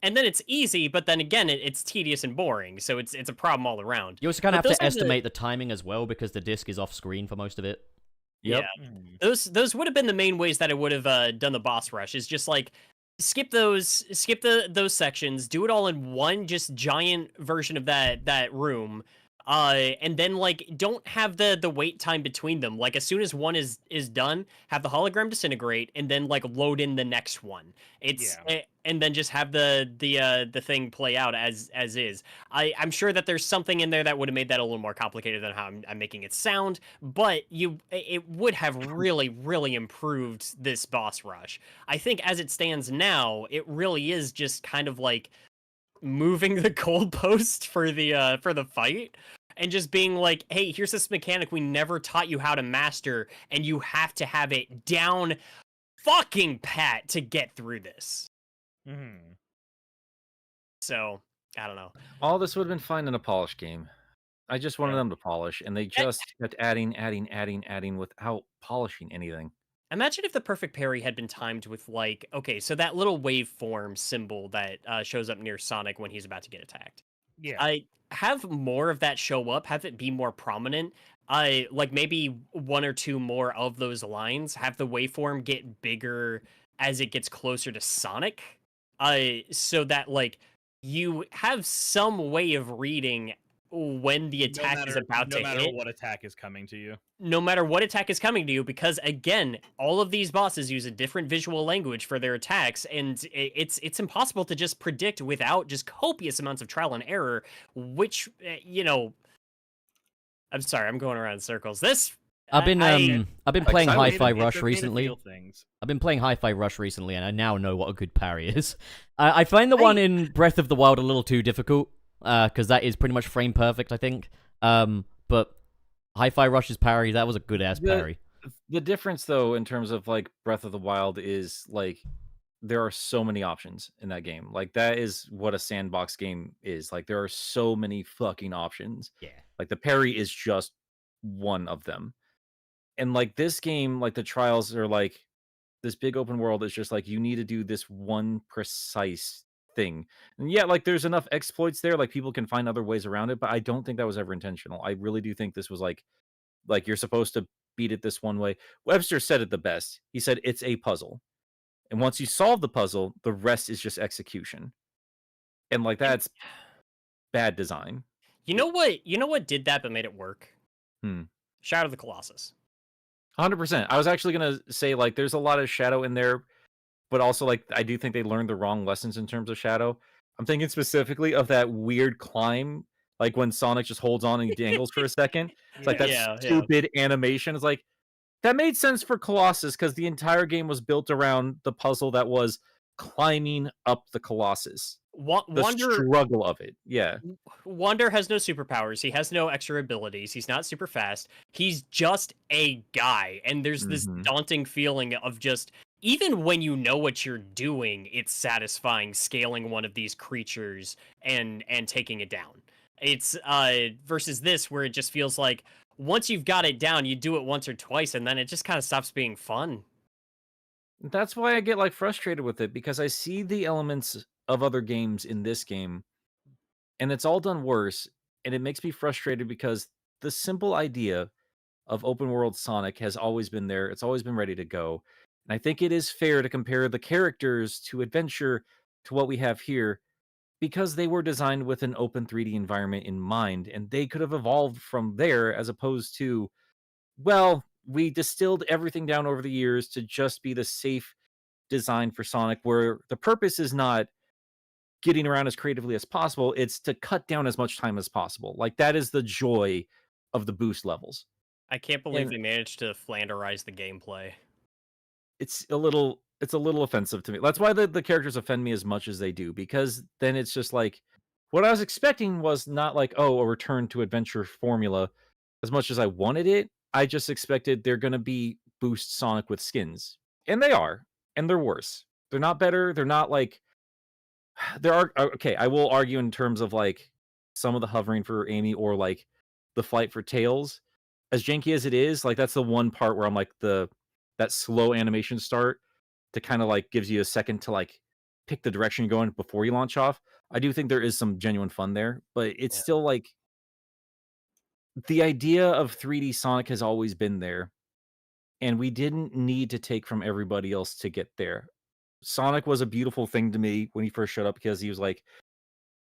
And then it's easy, but then again, it's tedious and boring, so it's a problem all around. You also kind of But have to those are the- estimate the timing as well because the disc is off screen for most of it. Yep. Yeah, those would have been the main ways that I would have done the boss rush. Is just like skip those sections, do it all in one just giant version of that room, and then like don't have the wait time between them. Like as soon as one is done, have the hologram disintegrate, and then like load in the next one. And then just have the thing play out as is. I'm sure that there's something in there that would have made that a little more complicated than how I'm making it sound, but it would have really improved this boss rush. I think as it stands now, it really is just kind of like moving the goalpost for the fight and just being like, hey, here's this mechanic we never taught you how to master, and you have to have it down fucking pat to get through this. So, I don't know. All this would have been fine in a polished game. I just wanted them to polish, and they just kept adding without polishing anything. Imagine if the perfect parry had been timed with like, okay, so that little waveform symbol that shows up near Sonic when he's about to get attacked. Yeah. I have more of that show up, have it be more prominent. I like maybe one or two more of those lines, have the waveform get bigger as it gets closer to Sonic. So that like you have some way of reading when the attack is about to hit. No matter what attack is coming to you. No matter what attack is coming to you, because again, all of these bosses use a different visual language for their attacks, and it's impossible to just predict without just copious amounts of trial and error, which, I'm sorry, I'm going around in circles. I've been playing Hi-Fi Rush It's okay to recently. feel things. I've been playing Hi-Fi Rush recently, and I now know what a good parry is. I find the one in Breath of the Wild a little too difficult, because that is pretty much frame perfect, I think. But Hi-Fi Rush's parry, that was a good-ass parry. The difference, though, in terms of, like, Breath of the Wild is, like, there are so many options in that game. Like, that is what a sandbox game is. Like, there are so many fucking options. Yeah. Like, the parry is just one of them. And, like, this game, like, the trials are, like, this big open world is just, like, you need to do this one precise thing. And yeah, like, there's enough exploits there, like, people can find other ways around it, but I don't think that was ever intentional. I really do think this was, like, you're supposed to beat it this one way. Webster said it the best. He said, it's a puzzle. And once you solve the puzzle, the rest is just execution. And, like, that's bad design. You know what did that but made it work? Shadow of the Colossus. 100%. I was actually going to say, like, there's a lot of Shadow in there, but also, like, I do think they learned the wrong lessons in terms of Shadow. I'm thinking specifically of that weird climb, like when Sonic just holds on and he dangles for a second. It's like that stupid animation. It's like, that made sense for Colossus because the entire game was built around the puzzle that was climbing up the Colossus. The struggle of it. Yeah. Wander has no superpowers. He has no extra abilities. He's not super fast. He's just a guy. And there's this daunting feeling of just, even when you know what you're doing, it's satisfying scaling one of these creatures and taking it down. It's versus this where it just feels like once you've got it down, you do it once or twice and then it just kind of stops being fun. That's why I get like frustrated with it, because I see the elements of other games in this game and it's all done worse, and it makes me frustrated because the simple idea of open world Sonic has always been there. It's always been ready to go. And I think it is fair to compare the characters to Adventure to what we have here, because they were designed with an open 3D environment in mind, and they could have evolved from there, as opposed to, well, we distilled everything down over the years to just be the safe design for Sonic, where the purpose is not getting around as creatively as possible, it's to cut down as much time as possible. Like, that is the joy of the boost levels. I can't believe they managed to Flanderize the gameplay. It's a little offensive to me. That's why the characters offend me as much as they do, because then it's just like, what I was expecting was not like, oh, a return to Adventure formula as much as I wanted it. I just expected they're going to be boost Sonic with skins. And they are. And they're worse. They're not better. They're not like... There are... Okay, I will argue in terms of like some of the hovering for Amy or like the flight for Tails. As janky as it is, like that's the one part where I'm like that slow animation start to kind of like gives you a second to like pick the direction you're going before you launch off. I do think there is some genuine fun there, but it's still like the idea of 3D Sonic has always been there, and we didn't need to take from everybody else to get there. Sonic was a beautiful thing to me when he first showed up because he was like,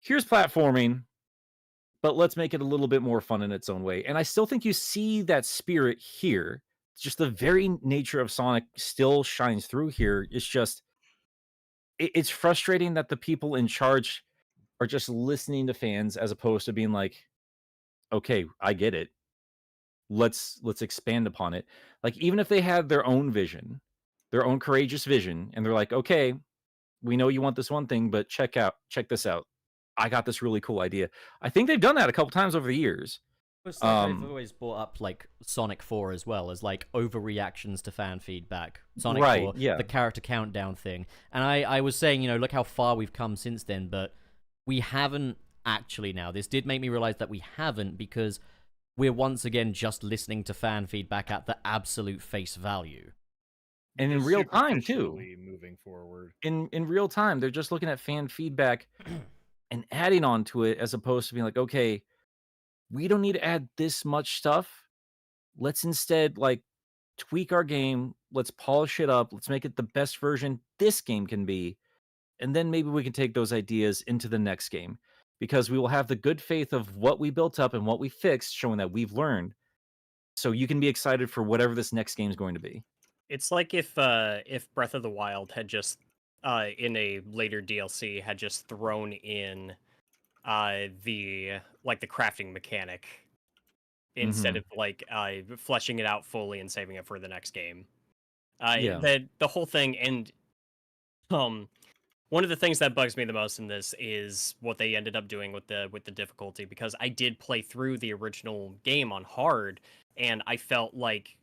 here's platforming, but let's make it a little bit more fun in its own way. And I still think you see that spirit here. It's just the very nature of Sonic still shines through here. It's just, it's frustrating that the people in charge are just listening to fans as opposed to being like, okay, I get it. Let's expand upon it. Like, even if they had their own vision, their own courageous vision, and they're like, okay, we know you want this one thing, but check this out. I got this really cool idea. I think they've done that a couple times over the years. It's like they've always brought up like Sonic 4 as well as like overreactions to fan feedback. Sonic 4, the character countdown thing. And I was saying, you know, look how far we've come since then, but we haven't actually now. This did make me realize that we haven't, because we're once again just listening to fan feedback at the absolute face value. And in real time too. Moving forward. In real time, they're just looking at fan feedback and adding on to it, as opposed to being like, okay, we don't need to add this much stuff. Let's instead like tweak our game. Let's polish it up. Let's make it the best version this game can be. And then maybe we can take those ideas into the next game, because we will have the good faith of what we built up and what we fixed, showing that we've learned. So you can be excited for whatever this next game is going to be. It's like if Breath of the Wild had just in a later DLC had just thrown in the crafting mechanic instead of like fleshing it out fully and saving it for the next game. The whole thing. And one of the things that bugs me the most in this is what they ended up doing with the difficulty, because I did play through the original game on hard, and I felt like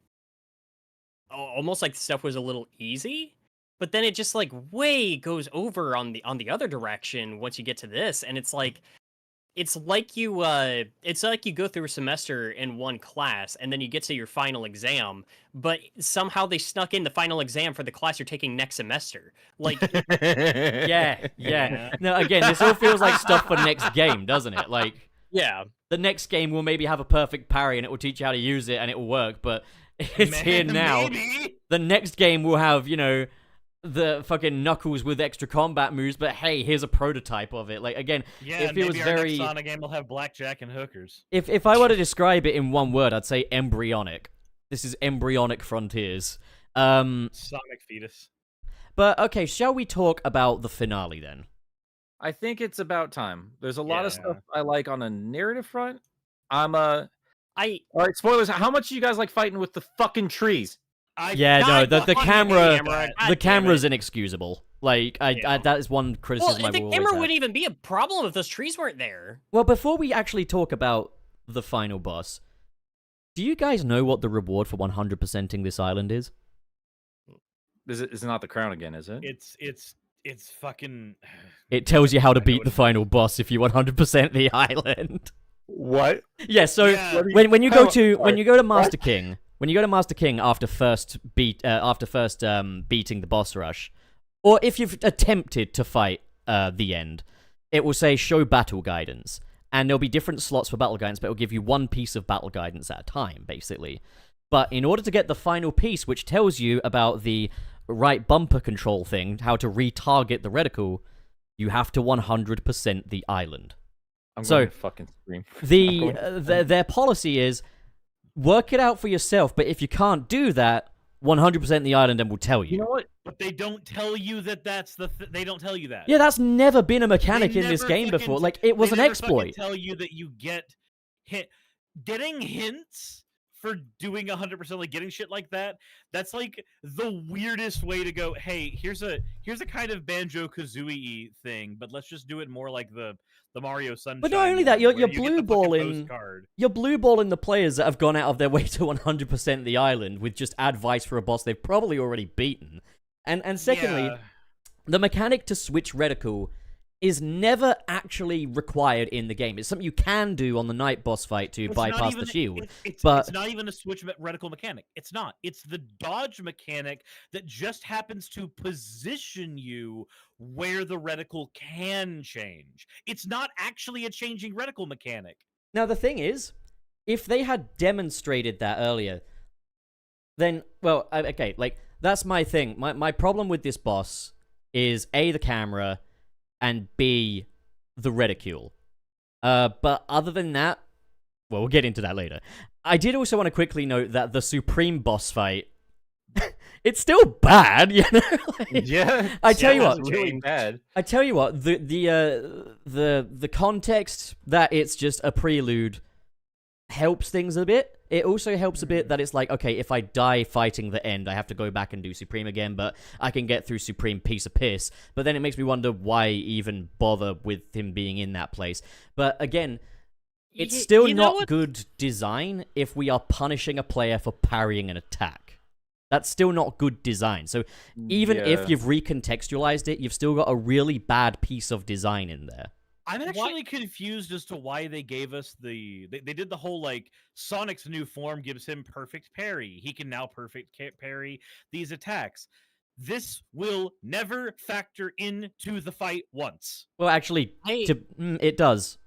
almost like stuff was a little easy, but then it just like way goes over on the other direction once you get to this, and it's like you go through a semester in one class and then you get to your final exam, but somehow they snuck in the final exam for the class you're taking next semester. Like, yeah. No, again, this all feels like stuff for next game, doesn't it? Like, yeah, the next game will maybe have a perfect parry and it will teach you how to use it and it will work, but it's here now. Maybe. The next game will have, you know, the fucking Knuckles with extra combat moves, but hey, here's a prototype of it. Like, again, it feels maybe very... Our next Sonic game will have blackjack and hookers. If I were to describe it in one word, I'd say embryonic. This is embryonic frontiers. Sonic fetus. But, okay, shall we talk about the finale then? I think it's about time. There's a lot of stuff I like on a narrative front. All right, spoilers. How much do you guys like fighting with the fucking trees? The camera's inexcusable. Like, that is one criticism I will always have. The camera wouldn't even be a problem if those trees weren't there. Well, before we actually talk about the final boss, do you guys know what the reward for 100%ing this island is? Is it not the crown again, is it? It's fucking... It tells you how to beat the final boss if you 100% the island. What? Yeah, so when you go to Master King... When you go to Master King after first beating the boss rush, or if you've attempted to fight the end, it will say show battle guidance, and there'll be different slots for battle guidance, but it'll give you one piece of battle guidance at a time, basically. But in order to get the final piece, which tells you about the right bumper control thing, how to retarget the reticle, you have to 100% the island. I'm going to fucking scream. Their policy is, work it out for yourself, but if you can't do that, 100% the island and will tell you. You know what? But they don't tell you that's they don't tell you that. Yeah, that's never been a mechanic in this game before. Like, it was an exploit. They tell you that you get getting hints for doing 100%, like getting shit like that. That's like the weirdest way to go. Hey, here's a kind of Banjo-Kazooie thing, but let's just do it more like the Mario Sunshine. But not only that, one, you're where you get the blue fucking balling. postcard. You're blue balling the players that have gone out of their way to 100% the island with just advice for a boss they've probably already beaten. And secondly, Yeah. the mechanic to switch reticle is never actually required in the game. It's something you can do on the night boss fight to It's not bypass even- the shield. It's but not even a switch reticle mechanic. It's not. It's the dodge mechanic that just happens to position you where the reticle can change. It's not actually a changing reticle mechanic. now the thing is, if they had demonstrated that earlier, then, well, okay, like, that's my thing. My problem with this boss is A, the camera, and B, the reticule. But other than that, well, we'll get into that later. I did also want to quickly note that the Supreme boss fight, it's still bad, you know? Like, Yeah, I tell you it's what, really bad. I tell you what, the context that it's just a prelude helps things a bit. It also helps a bit that it's like, okay, if I die fighting the end, I have to go back and do Supreme again, but I can get through Supreme piece of piss. But then it makes me wonder why even bother with him being in that place. But again, it's still you know not what? good design if we are punishing a player for parrying an attack. That's still not good design. So even if you've recontextualized it, you've still got a really bad piece of design in there. I'm actually confused as to why they gave us they did the whole, like, Sonic's new form gives him perfect parry. He can now perfect parry these attacks. This will never factor into the fight once. Well, actually, I- it does.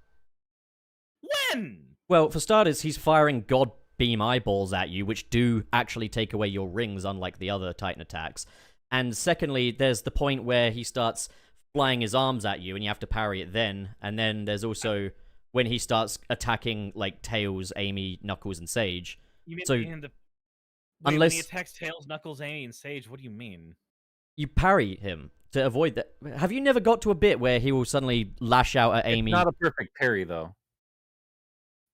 When? Well, for starters, he's firing God Beam eyeballs at you, which do actually take away your rings, unlike the other Titan attacks. And secondly, there's the point where he starts flying his arms at you, and you have to parry it then. And then there's also when he starts attacking, like, Tails, Amy, Knuckles, and Sage. You mean So, when unless he attacks Tails, Knuckles, Amy, and Sage, what do you mean? you parry him to avoid that. Have you never got to a bit where he will suddenly lash out at Amy? It's not a perfect parry though.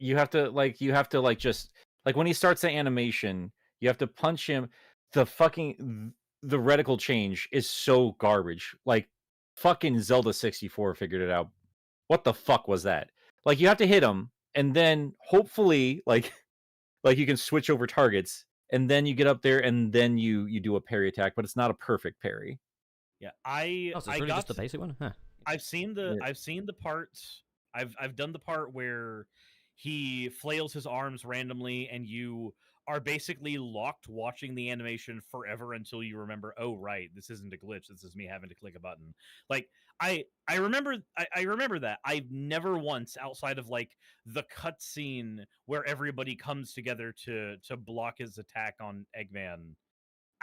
You have to just like when he starts the animation, you have to punch him. The reticle change is so garbage. Like fucking Zelda 64 figured it out. What the fuck was that? Like you have to hit him, and then hopefully like you can switch over targets, and then you get up there, and then you do a parry attack, but it's not a perfect parry. Yeah, Oh, so it's really just the basic one? Huh. I've seen the parts. I've done the part where he flails his arms randomly, and you are basically locked watching the animation forever until you remember, oh right, this isn't a glitch. This is me having to click a button. Like I remember that. I've never once, outside of like the cutscene where everybody comes together to block his attack on Eggman.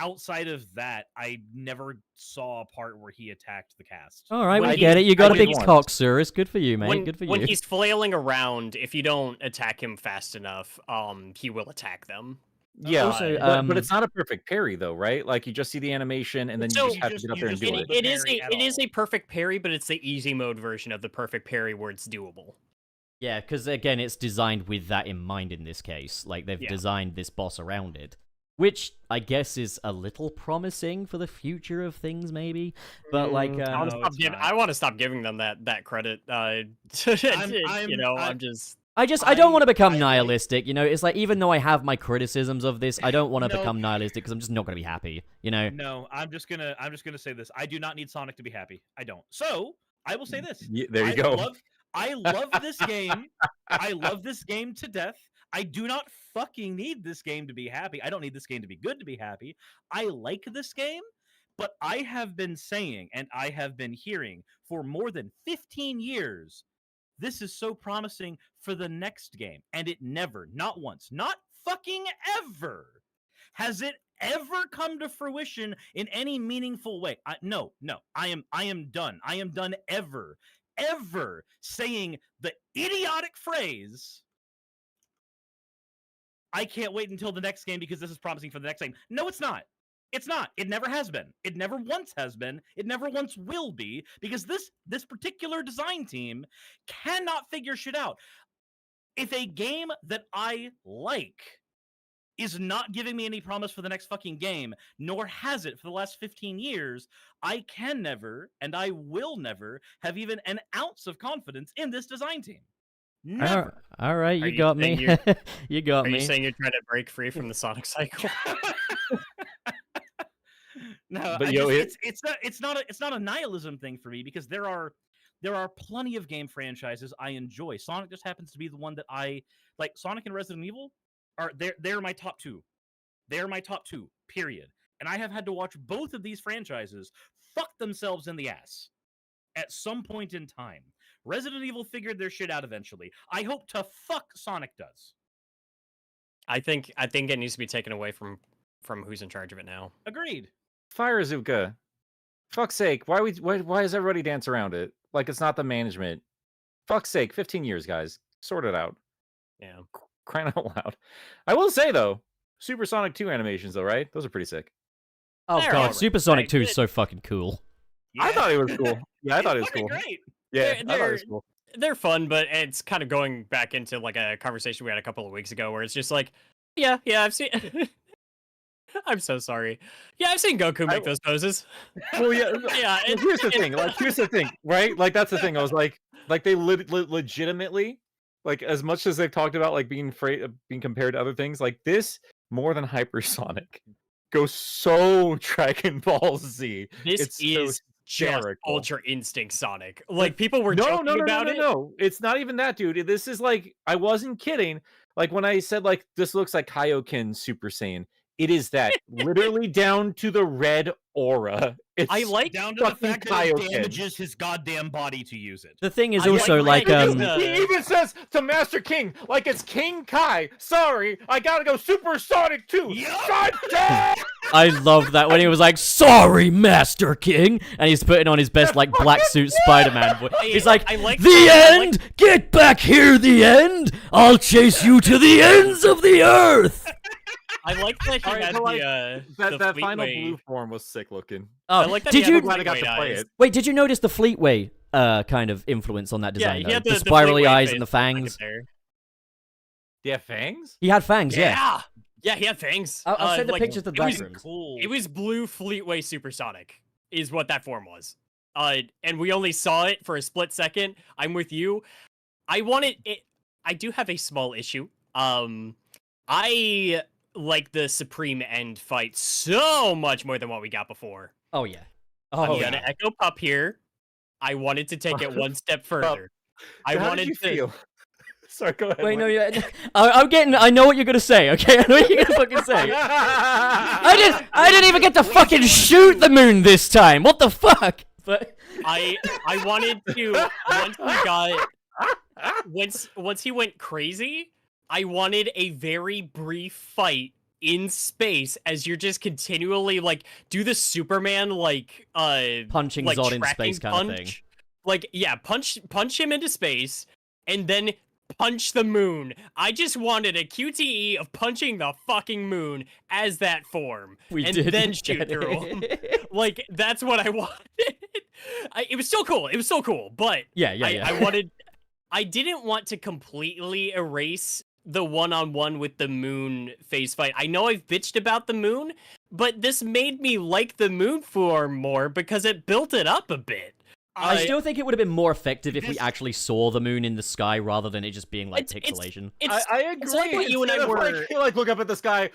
Outside of that, I never saw a part where he attacked the cast. All right, When we he- get it. You got a I big did cock, Suris. Good for you, mate. When, Good for when you. he's flailing around, if you don't attack him fast enough, he will attack them. Yeah, Also, but it's not a perfect parry though, right? Like you just see the animation, and then So- you just have to get up there and do don't it. the It is parry at it is all. a perfect parry, but it's the easy mode version of the perfect parry where it's doable. Yeah, because again, it's designed with that in mind in this case. Like, they've Yeah. designed this boss around it. Which, I guess, is a little promising for the future of things, maybe. But, like, I want No, to it's stop, not. I want to stop giving them that credit. I'm- I'm just... I don't want to become I like- nihilistic, you know? It's like, even though I have my criticisms of this, I don't want to No. become nihilistic because I'm just not going to be happy, you know? No, I'm just gonna say this. I do not need Sonic to be happy. I don't. So I will say this. There you go. I love this game. I love this game to death. I do not fucking need this game to be happy. I don't need this game to be good to be happy. I like this game, but I have been saying and I have been hearing for more than 15 years, this is so promising for the next game. And it never, not once, not fucking ever, has it ever come to fruition in any meaningful way. No, I am done. I am done ever saying the idiotic phrase, I can't wait until the next game because this is promising for the next game. No, it's not. It's not. It never has been. It never once has been. It never once will be, because this particular design team cannot figure shit out. If a game that I like is not giving me any promise for the next fucking game, nor has it for the last 15 years, I can never, and I will never, have even an ounce of confidence in this design team. Never. All right, Are you you got saying me. you're- You got Are me. you saying you're trying to break free from the Sonic cycle? No, But yo, it's not a nihilism thing for me, because there are plenty of game franchises I enjoy. Sonic just happens to be the one that I like. Sonic and Resident Evil are they're my top two. They are my top two, period. And I have had to watch both of these franchises fuck themselves in the ass at some point in time. Resident Evil figured their shit out eventually. I hope to fuck Sonic does. I think it needs to be taken away from who's in charge of it now. Agreed. Fire Azuka. Fuck's sake, why does everybody dance around it? Like it's not the management. Fuck's sake, 15 years, guys. Sort it out. Yeah. Crying out loud. I will say though, Super Sonic 2 animations though, right? Those are pretty sick. Oh They're god, alright. Super Sonic Right, 2 is good. so fucking cool. I thought it was cool. Yeah, I It's thought it was fucking cool. great. Yeah, I thought it was They're- cool. They're fun, but it's kind of going back into like a conversation we had a couple of weeks ago where it's just like, yeah, I've seen. I'm so sorry. Yeah, I've seen Goku make those poses. Well, yeah. Yeah, Well, here's the thing. Like, here's the thing, right? Like, that's the thing. I was like they legitimately, like, as much as they've talked about like being being compared to other things, like this more than Hypersonic goes so Dragon Ball Z. This It's so is just hysterical. Ultra Instinct Sonic. Like people were No, joking about it. no. It's not even that, dude. This is like, I wasn't kidding. Like when I said like this looks like Kaioken Super Saiyan, it is that literally down to the red aura. It's I like Down to the fucking fact that it Kaioken. damages his goddamn body to use it. The thing is I also like like that He even says to Master King, like it's King Kai. Sorry, I gotta go Super Sonic 2. God damn! I love that when he was like, "Sorry, Master King," and he's putting on his best like black suit Spider-Man voice. He's like, I like "The end! Get back here, the end! I'll chase you to the ends of the earth." I like that he Alright, had so, like, the That final Fleetway- blue form was sick looking. Oh, I like that did he had you the Glad I got to Fleetway play eyes. it. wait? Did you notice the Fleetway kind of influence on that Yeah, design? he though? had the the spirally Fleetway eyes face and the for a second fangs. there. Do you have fangs? He had fangs, yeah. Yeah, yeah, he had fangs. I'll send the like, pictures to the it was background. Cool. It was blue Fleetway Supersonic, is what that form was. And we only saw it for a split second. I'm with you. I wanted it. I do have a small issue. I like the Supreme End fight so much more than what we got before. Oh yeah. I'm Oh gonna yeah. echo Pup here. I wanted to take it one step further. I How wanted did you to. feel? Sorry, go ahead. Wait, no, Mike. yeah. I know what you're gonna say. Okay, I know what you're gonna fucking say. I didn't even get to fucking shoot the moon this time. What the fuck? But I wanted to once he went crazy, I wanted a very brief fight in space as you're just continually like do the Superman like punching like Zod in tracking space kind of thing. Like yeah, punch him into space and then punch the moon. I just wanted a QTE of punching the fucking moon as that form We and didn't then shoot get through him. it. Like that's what I wanted. It was still cool. It was still cool, but Yeah. I didn't want to completely erase the one-on-one with the moon phase fight. I know I've bitched about the moon, but this made me like the moon form more because it built it up a bit. I still think it would have been more effective if we This- actually saw the moon in the sky rather than it just being like It's- pixelation. I agree. It's like what you and I Instead of, were. like look up at the sky.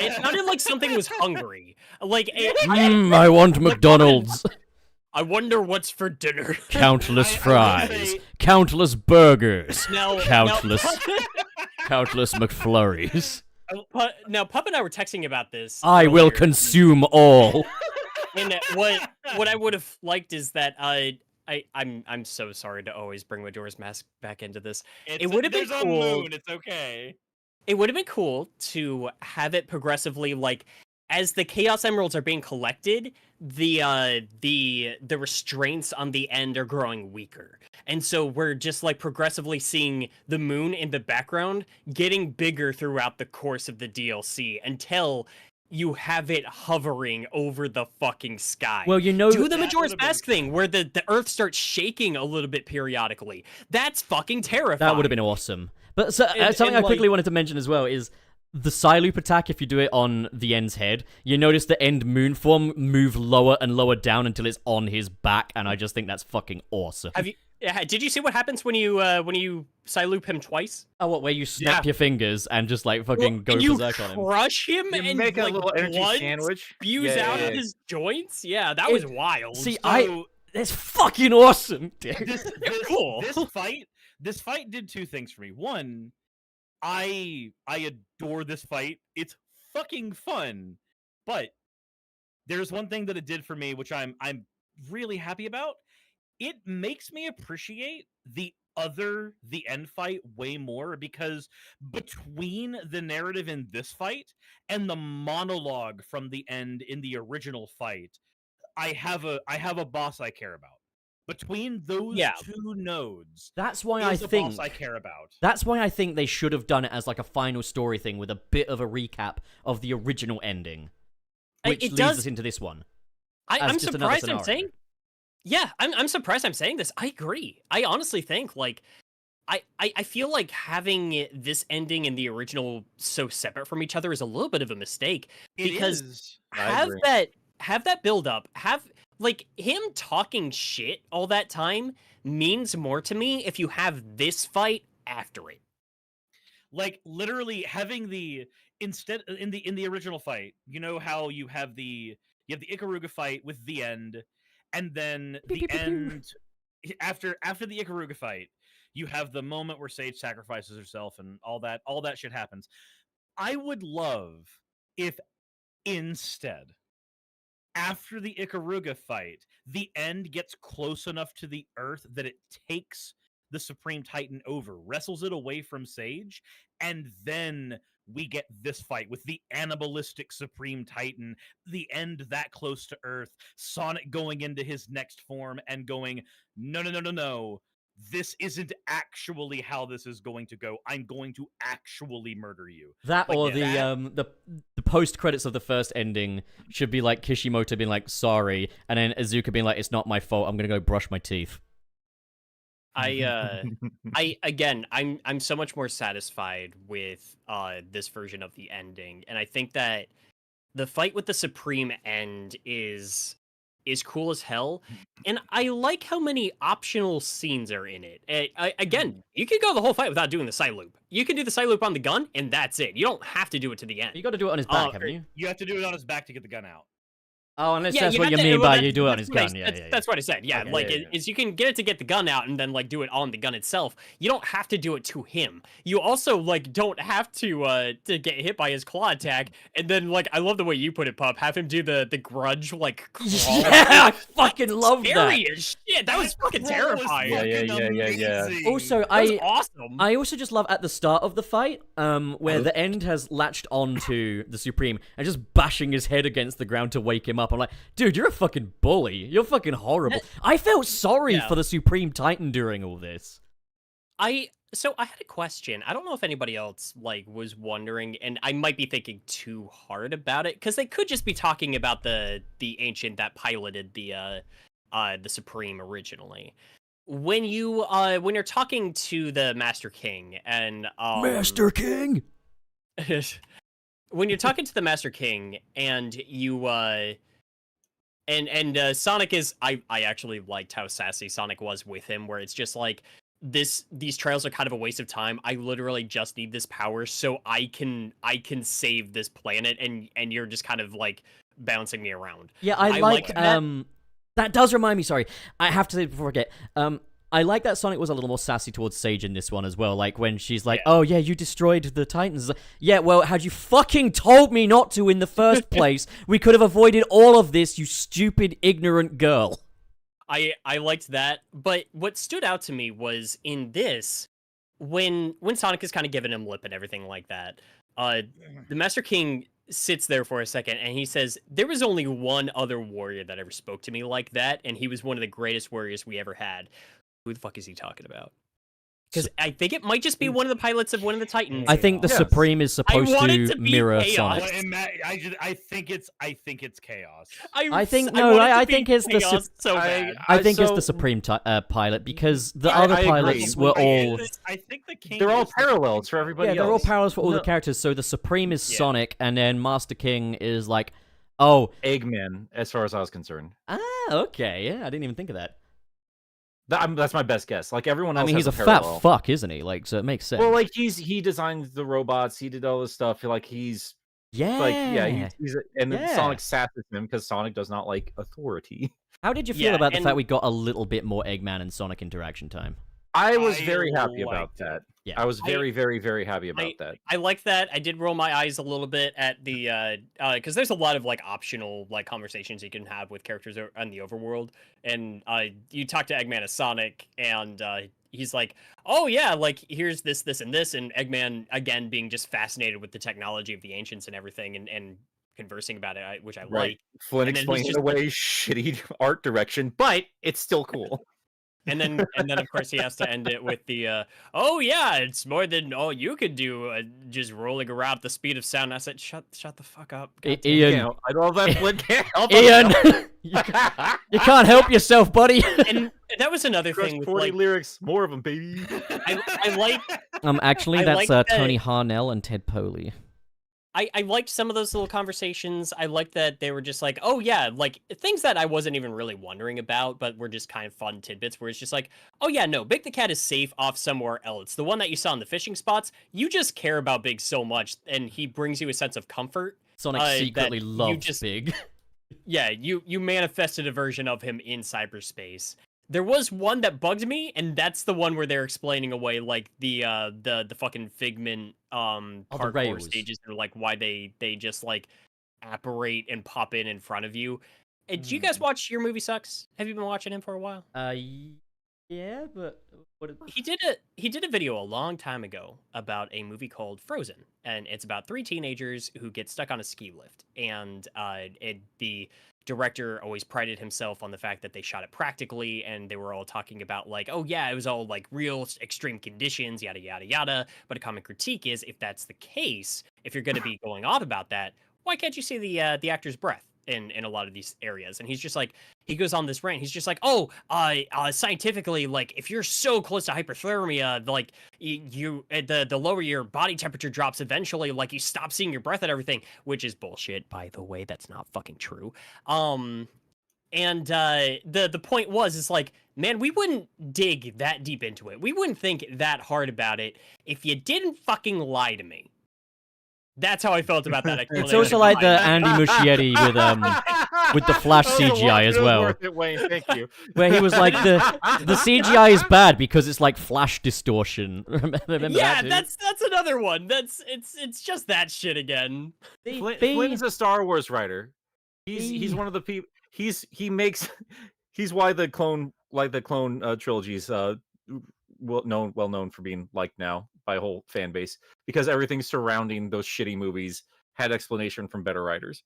It sounded like something was hungry. Like, I want McDonald's. I wonder what's for dinner. Countless I will fries, say- countless burgers, Now, countless McFlurries. Now, Pup and I were texting about this. I will earlier, consume all. And what I would have liked is that I'm so sorry to always bring Majora's Mask back into this. It would have been There's a cool. moon. It's okay. It would have been cool to have it progressively like as the Chaos Emeralds are being collected, the restraints on the end are growing weaker. And so we're just like progressively seeing the moon in the background getting bigger throughout the course of the DLC until you have it hovering over the fucking sky. Well, you know, Do the That Majora's would've been Mask thing where the earth starts shaking a little bit periodically. That's fucking terrifying. that would have been awesome. But so, something and, I quickly wanted to mention as well is the Psyloop attack. If you do it on the End's head, you notice the End moon form move lower and lower down until it's on his back, and I just think that's fucking awesome. Did you see what happens when you Psyloop him twice? Oh, what? Where you snap your fingers and just like fucking go and you berserk on him? crush him You and make a like, little energy blood sandwich. spews out of his joints. Yeah, that was wild. See, So- that's fucking awesome. Cool. This fight did two things for me. One, I adore this fight. It's fucking fun. But there's one thing that it did for me, which I'm really happy about. It makes me appreciate the end fight way more, because between the narrative in this fight and the monologue from the end in the original fight, I have a boss I care about. Between those two nodes, That's why is I a think boss I care about. That's why I think they should have done it as like a final story thing with a bit of a recap of the original ending, which leads us into this one. I'm just another surprised I'm scenario. saying. Yeah, I'm surprised I'm saying this. I agree. I honestly think like I feel like having this ending and the original so separate from each other is a little bit of a mistake, because have that build up, have like him talking shit all that time means more to me if you have this fight after it. Like literally having the instead in the original fight, you know how you have the Ikaruga fight with the End, and then the end after the Ikaruga fight, you have the moment where Sage sacrifices herself and all that shit happens. I would love if instead, after the Ikaruga fight, the End gets close enough to the Earth that it takes the Supreme Titan over, wrestles it away from Sage, and then we get this fight with the animalistic Supreme Titan, the End that close to Earth, Sonic going into his next form and going, no. This isn't actually how this is going to go. I'm going to actually murder you. That Like or that. the post credits of the first ending should be like Kishimoto being like sorry, and then Izuka being like it's not my fault. I'm gonna go brush my teeth. I'm so much more satisfied with this version of the ending, and I think that the fight with the Supreme End is cool as hell, and I like how many optional scenes are in it. Again, you can go the whole fight without doing the Psyloop. You can do the Psyloop on the gun, and that's it. You don't have to do it to the end. You got to do it on his back, haven't you? You have to do it on his back to get the gun out. Oh, unless that's what you mean by you do it on his gun. That's what I said. Yeah, Okay, is you can get it to get the gun out and then like do it on the gun itself. You don't have to do it to him. You also like don't have to get hit by his claw attack. And then like I love the way you put it, Pup. Have him do the grudge like crawl. Yeah, I fucking love that. Scary as shit. That was fucking terrifying. Yeah. Also, That was awesome. I also just love at the start of the fight, where the End has latched onto the Supreme and just bashing his head against the ground to wake him up. I'm like, dude, you're a fucking bully. You're fucking horrible. I felt sorry for the Supreme Titan during all this. So I had a question. I don't know if anybody else like was wondering, and I might be thinking too hard about it, because they could just be talking about the ancient that piloted the Supreme originally. When you're talking to the Master King and Master King. when you're talking to the Master King and you and Sonic is I actually liked how sassy Sonic was with him, where it's just like these trials are kind of a waste of time. I literally just need this power so I can save this planet, and you're just kind of like bouncing me around. Yeah, I like that. That does remind me, sorry. I have to say before I forget. I like that Sonic was a little more sassy towards Sage in this one as well. Like when she's like, "Oh yeah, you destroyed the Titans." Like, yeah, well, had you fucking told me not to in the first place, we could have avoided all of this, you stupid, ignorant girl. I liked that, but what stood out to me was in this, when Sonic is kind of giving him lip and everything like that, the Master King sits there for a second and he says, "There was only one other warrior that ever spoke to me like that, and he was one of the greatest warriors we ever had." Who the fuck is he talking about? Because I think it might just be one of the pilots of one of the Titans. I think the Yes. Supreme is supposed want it to to be mirror chaos. Sonic. I think it's chaos. I think want it to I be think it's the chaos so bad. I think it's so- the Supreme pilot because the I other agree. pilots were all I think the king. They're all is the parallels for Supreme everybody yeah, they're all else. parallels for all the No. characters. So the Supreme is Yeah. Sonic, and then Master King is like, oh, Eggman, as far as I was concerned. okay, yeah, I didn't even think of that. That's my best guess. Like everyone else, I mean, he's has a parallel. fat fuck, isn't he? Like, so it makes sense. Well, like he designed the robots, he did all this stuff. Like he's yeah, like he's and then Yeah. Sonic sasses him because Sonic does not like authority. How did you feel Yeah, about the and- fact we got a little bit more Eggman and Sonic interaction time? I was I very happy about liked it. that. Yeah. I was very, very, very happy about that. I like that. I did roll my eyes a little bit at the because there's a lot of like optional like conversations you can have with characters on the overworld, and you talk to Eggman as Sonic, and he's like, oh yeah, like here's this, and this, and Eggman again being just fascinated with the technology of the ancients and everything, and conversing about it, which I like. Flynn and then he's explained just in a way shitty art direction, but it's still cool. And then of course he has to end it with the oh yeah, it's more than all you could do, just rolling around at the speed of sound. And I said, shut the fuck up, God damn it." Ian, I love that Flynn can't help Ian, himself. you can't help yourself, buddy. And that was another Crush thing with 40 like lyrics, more of them, baby. I like Actually, I that's like that- Tony Harnell and Ted Poley. I liked some of those little conversations. I liked that they were just like, oh yeah, like things that I wasn't even really wondering about, but were just kind of fun tidbits where it's just like, oh yeah, no, Big the Cat is safe off somewhere else. The one that you saw in the fishing spots, you just care about Big so much, and he brings you a sense of comfort. Sonic that secretly you loves just- Big. Yeah, you manifested a version of him in cyberspace. There was one that bugged me, and that's the one where they're explaining away like the fucking Figment the parkour rails. stages and like why they just like apparate and pop in front of you. Did you guys watch Your Movie Sucks? Have you been watching him for a while? Yeah, but what? He did a video a long time ago about a movie called Frozen, and it's about three teenagers who get stuck on a ski lift, and the director always prided himself on the fact that they shot it practically, and they were all talking about like, oh yeah, it was all like real extreme conditions, yada yada yada. But a common critique is, if that's the case, if you're going to be going off about that, why can't you see the actor's breath in a lot of these areas? And he's just like, he goes on this rant. He's just like, oh, scientifically, like if you're so close to hyperthermia, like the lower your body temperature drops eventually, like you stop seeing your breath and everything, which is bullshit, by the way. That's not fucking true. And the point was, is like, man, we wouldn't dig that deep into it. We wouldn't think that hard about it if you didn't fucking lie to me. That's how I felt about that. It's also like the Andy Muschietti with the Flash CGI as well. Worth it, Wayne. Thank you. where he was like the CGI is bad because it's like Flash distortion. Remember yeah, that, that's another one. It's just that shit again. Flynn's a Star Wars writer. He's one of the people. He's why the clone trilogies well known for being liked now by a whole fan base, because everything surrounding those shitty movies had explanation from better writers.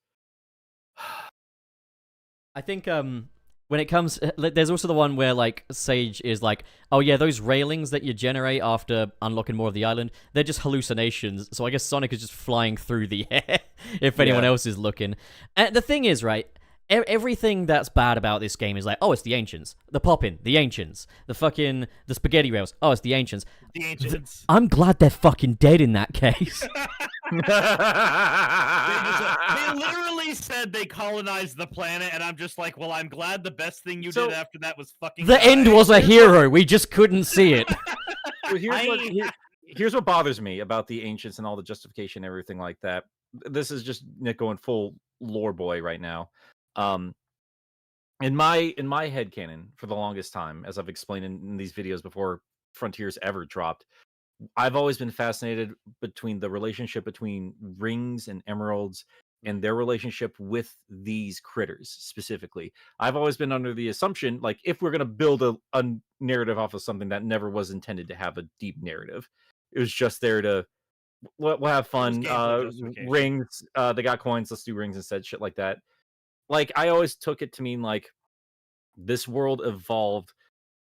I think when it comes, there's also the one where like Sage is like, oh yeah, those railings that you generate after unlocking more of the island, they're just hallucinations. So I guess Sonic is just flying through the air if anyone else is looking. And the thing is, right, everything that's bad about this game is like, oh, it's the Ancients. The popping, the Ancients. The spaghetti rails. Oh, it's the Ancients. The Ancients. I'm glad they're fucking dead in that case. They literally said they colonized the planet, and I'm just like, well, I'm glad the best thing you did after that was fucking The die. end was a hero. We just couldn't see it. Well, here's what bothers me about the Ancients and all the justification and everything like that. This is just Nick going full lore boy right now. In my headcanon, for the longest time, as I've explained in these videos before Frontiers ever dropped, I've always been fascinated between the relationship between rings and emeralds and their relationship with these critters specifically. I've always been under the assumption, like, if we're going to build a narrative off of something that never was intended to have a deep narrative, it was just there to we'll have fun. Rings, they got coins, let's do rings instead, shit like that. Like, I always took it to mean like this world evolved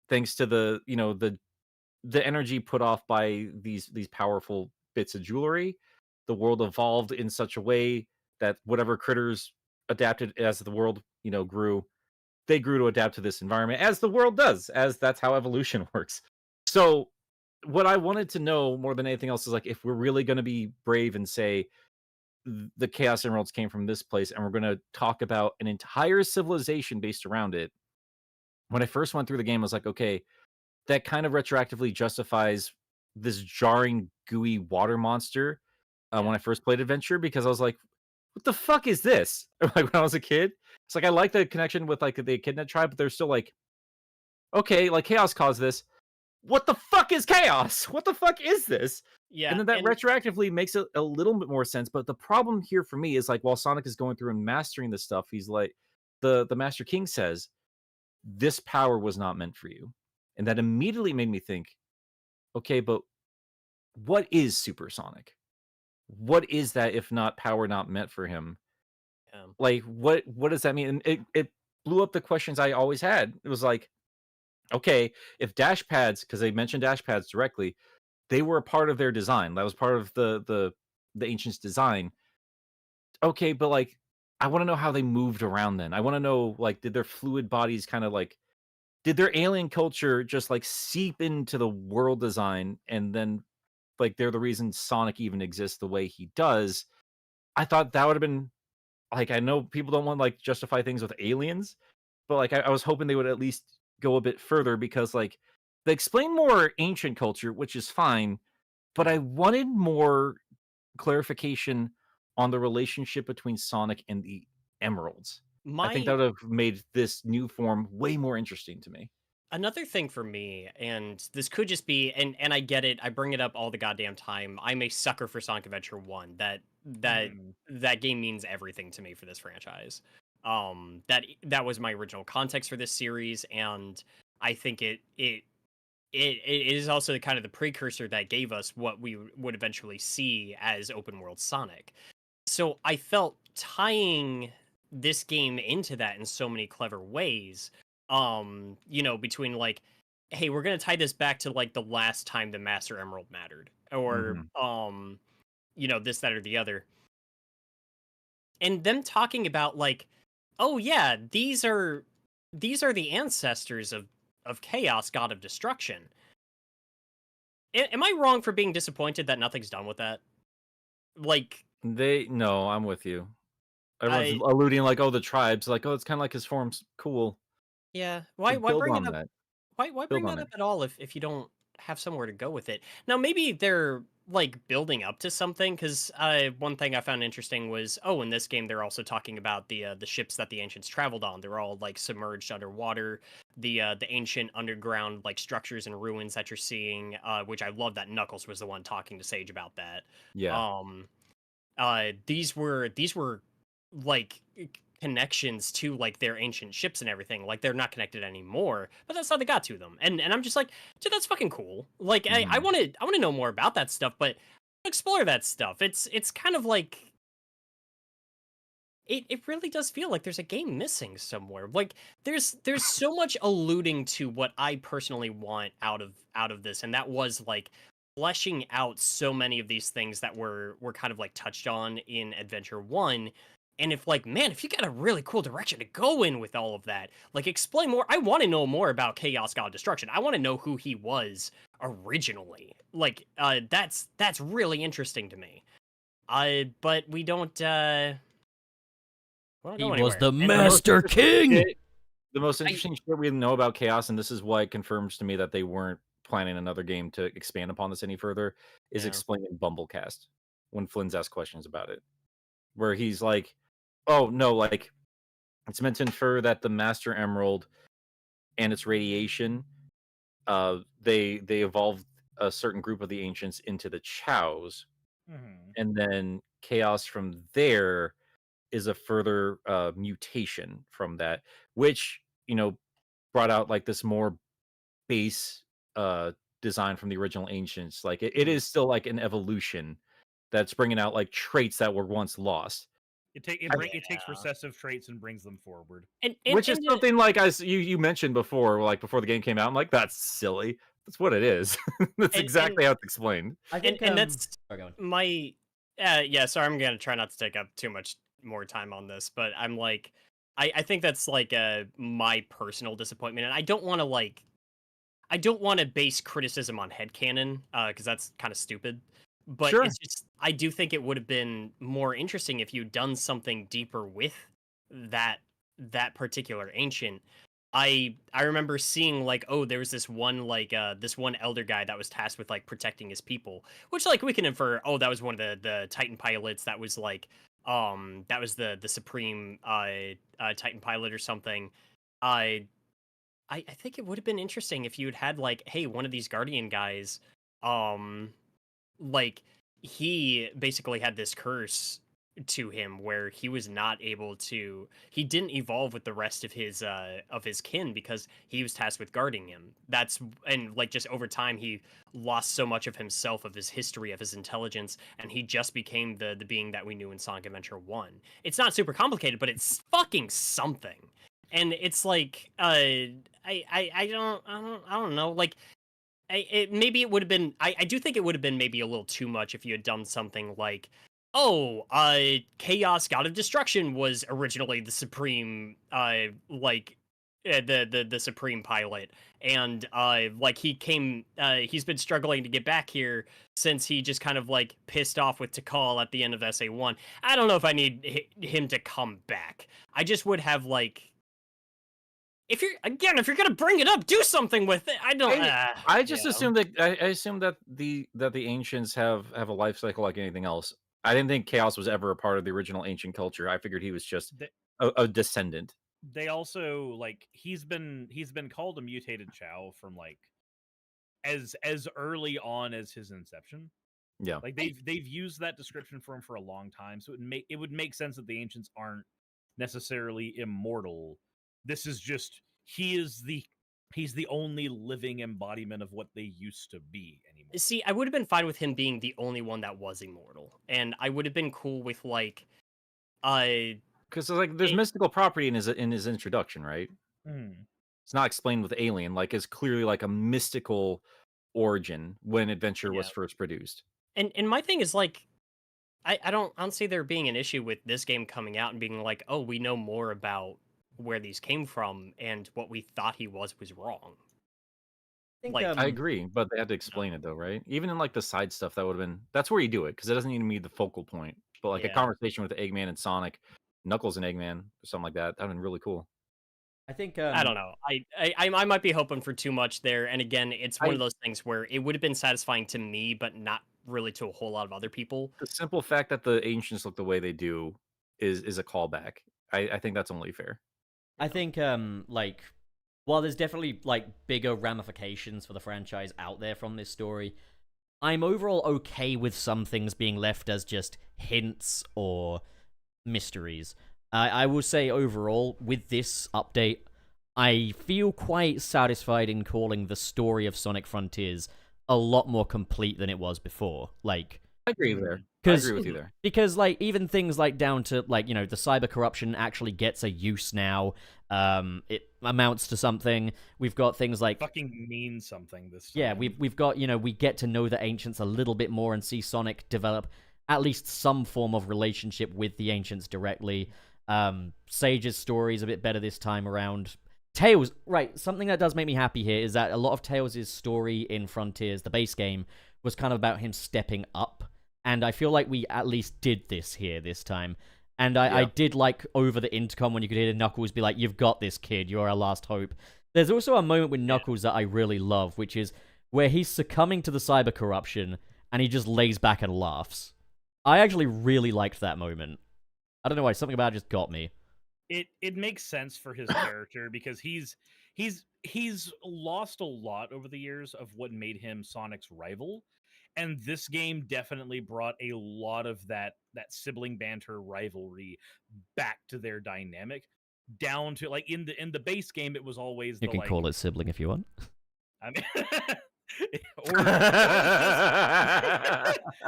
thanks to the the energy put off by these powerful bits of jewelry, the world evolved in such a way that whatever critters adapted as the world, grew, they grew to adapt to this environment, as the world does, as that's how evolution works. So what I wanted to know more than anything else is like, if we're really going to be brave and say the Chaos Emeralds came from this place, and we're going to talk about an entire civilization based around it. When I first went through the game, I was like, okay, that kind of retroactively justifies this jarring, gooey water monster when I first played Adventure, because I was like, what the fuck is this? Like, when I was a kid, it's like, I like the connection with like the Echidna tribe, but they're still like, okay, like Chaos caused this. What the fuck is Chaos? What the fuck is this? Yeah, And then that retroactively makes it a little bit more sense. But the problem here for me is like, while Sonic is going through and mastering this stuff, he's like, the Master King says, this power was not meant for you. And that immediately made me think, okay, but what is Supersonic? What is that if not power not meant for him? Yeah. Like, what does that mean? And it blew up the questions I always had. It was like, okay, if dash pads, because they mentioned dash pads directly, they were a part of their design. That was part of the Ancients' design. Okay, but like, I want to know how they moved around then. I want to know, like, did their fluid bodies kind of like, did their alien culture just like seep into the world design, and then like they're the reason Sonic even exists the way he does? I thought that would have been like, I know people don't want like justify things with aliens, but like I was hoping they would at least go a bit further, because like they explain more ancient culture, which is fine, but I wanted more clarification on the relationship between Sonic and the Emeralds. I think that would have made this new form way more interesting to me. Another thing for me, and this could just be, and I get it, I bring it up all the goddamn time. I'm a sucker for Sonic Adventure 1. That game means everything to me for this franchise. That was my original context for this series, and I think it is also the kind of the precursor that gave us what we would eventually see as open world Sonic. So I felt tying this game into that in so many clever ways. Between like, hey, we're gonna tie this back to like the last time the Master Emerald mattered, or this, that, or the other, and them talking about like, oh yeah, these are the ancestors of Chaos, God of Destruction. Am I wrong for being disappointed that nothing's done with that? Like, no, I'm with you. Everyone's alluding like, oh, the tribes, like, oh, it's kind of like his form's cool. Yeah. Why build bring on it up? that. Why bring Build on that up it. at all if you don't have somewhere to go with it? Now maybe they're like building up to something, because one thing I found interesting was, in this game they're also talking about the ships that the ancients traveled on. They're all like submerged underwater. The ancient underground like structures and ruins that you're seeing, which I love that Knuckles was the one talking to Sage about that. Yeah. These were like connections to like their ancient ships and everything. Like, they're not connected anymore, but that's how they got to them. And I'm just like, dude, that's fucking cool. Like, I want to know more about that stuff, but explore that stuff. It's kind of like, it really does feel like there's a game missing somewhere. Like, there's so much alluding to what I personally want out of this, and that was like fleshing out so many of these things that were kind of like touched on in Adventure 1. And if you got a really cool direction to go in with all of that, like, explain more. I want to know more about Chaos God Destruction. I want to know who he was originally. Like, that's really interesting to me. But we don't. He was the Master King. The most interesting shit we know about Chaos, and this is why it confirms to me that they weren't planning another game to expand upon this any further, is explaining Bumblecast when Flynn's asked questions about it, where he's like, oh no, like, it's meant to infer that the Master Emerald and its radiation, they evolved a certain group of the ancients into the Chows, and then Chaos from there is a further mutation from that, which brought out like this more base design from the original ancients. Like, it is still like an evolution that's bringing out like traits that were once lost. It takes recessive traits and brings them forward. Which is something like you mentioned before, like before the game came out. I'm like, that's silly. That's what it is. That's And- exactly how it's explained. I think, and that's sorry, go on. my yeah. Sorry, I'm gonna try not to take up too much more time on this, but I'm like, I think that's like my personal disappointment, and I don't want to base criticism on headcanon, because that's kind of stupid. But Sure. it's just, I do think it would have been more interesting if you'd done something deeper with that particular ancient. I remember seeing like, oh, there was this one this one elder guy that was tasked with like protecting his people, which like we can infer, oh, that was one of the Titan pilots that was like that was the supreme Titan pilot or something. I think it would have been interesting if you'd had like, hey, one of these Guardian guys, like he basically had this curse to him where he was not able to, he didn't evolve with the rest of his kin because he was tasked with guarding him. And like just over time he lost so much of himself, of his history, of his intelligence, and he just became the being that we knew in Sonic Adventure 1. It's not super complicated, but it's fucking something. And it's like I don't know, like maybe it would have been, I do think it would have been maybe a little too much if you had done something like, oh, Chaos God of Destruction was originally the supreme the supreme pilot, and like he's been struggling to get back here since he just kind of like pissed off with Tikal at the end of SA1. I don't know if I need him to come back. I just would have like, if you're gonna bring it up, do something with it. I don't. I just assume that I assume that the ancients have a life cycle like anything else. I didn't think Chaos was ever a part of the original ancient culture. I figured he was just a descendant. They also like he's been called a mutated Chow from like as early on as his inception. Yeah, Like they've used that description for him for a long time, so it would make sense that the ancients aren't necessarily immortal. This is just he's the only living embodiment of what they used to be anymore. See, I would have been fine with him being the only one that was immortal, and I would have been cool with like, because like there's mystical property in his introduction, right? It's not explained with Alien. Like it's clearly like a mystical origin when Adventure was first produced. And my thing is like, I don't see there being an issue with this game coming out and being like, oh, we know more about where these came from, and what we thought he was wrong. I agree, but they had to explain it though, right? Even in like the side stuff, that would have been, that's where you do it, because it doesn't need to be the focal point. But like a conversation with Eggman and Sonic, Knuckles and Eggman, or something like that, that'd been really cool. I think I don't know. I might be hoping for too much there, and again, it's one of those things where it would have been satisfying to me, but not really to a whole lot of other people. The simple fact that the ancients look the way they do is a callback. I think that's only fair. I think like while there's definitely like bigger ramifications for the franchise out there from this story, I'm overall okay with some things being left as just hints or mysteries. I will say overall with this update, I feel quite satisfied in calling the story of Sonic Frontiers a lot more complete than it was before. Like, I agree there. I agree with you there. Because, like, even things like down to, like, you know, the cyber corruption actually gets a use now. It amounts to something. We've got things like... fucking means something this time. Yeah, we've got, you know, we get to know the Ancients a little bit more and see Sonic develop at least some form of relationship with the Ancients directly. Sage's story is a bit better this time around. Tails, right, something that does make me happy here is that a lot of Tails' story in Frontiers, the base game, was kind of about him stepping up. And I feel like we at least did this here this time. And I did like over the intercom when you could hear Knuckles be like, "You've got this, kid. You're our last hope." There's also a moment with Knuckles that I really love, which is where he's succumbing to the cyber corruption and he just lays back and laughs. I actually really liked that moment. I don't know why, something about it just got me. It makes sense for his character because he's lost a lot over the years of what made him Sonic's rival. And this game definitely brought a lot of that sibling banter rivalry back to their dynamic, down to like in the base game it was always you can call it sibling if you want. I mean,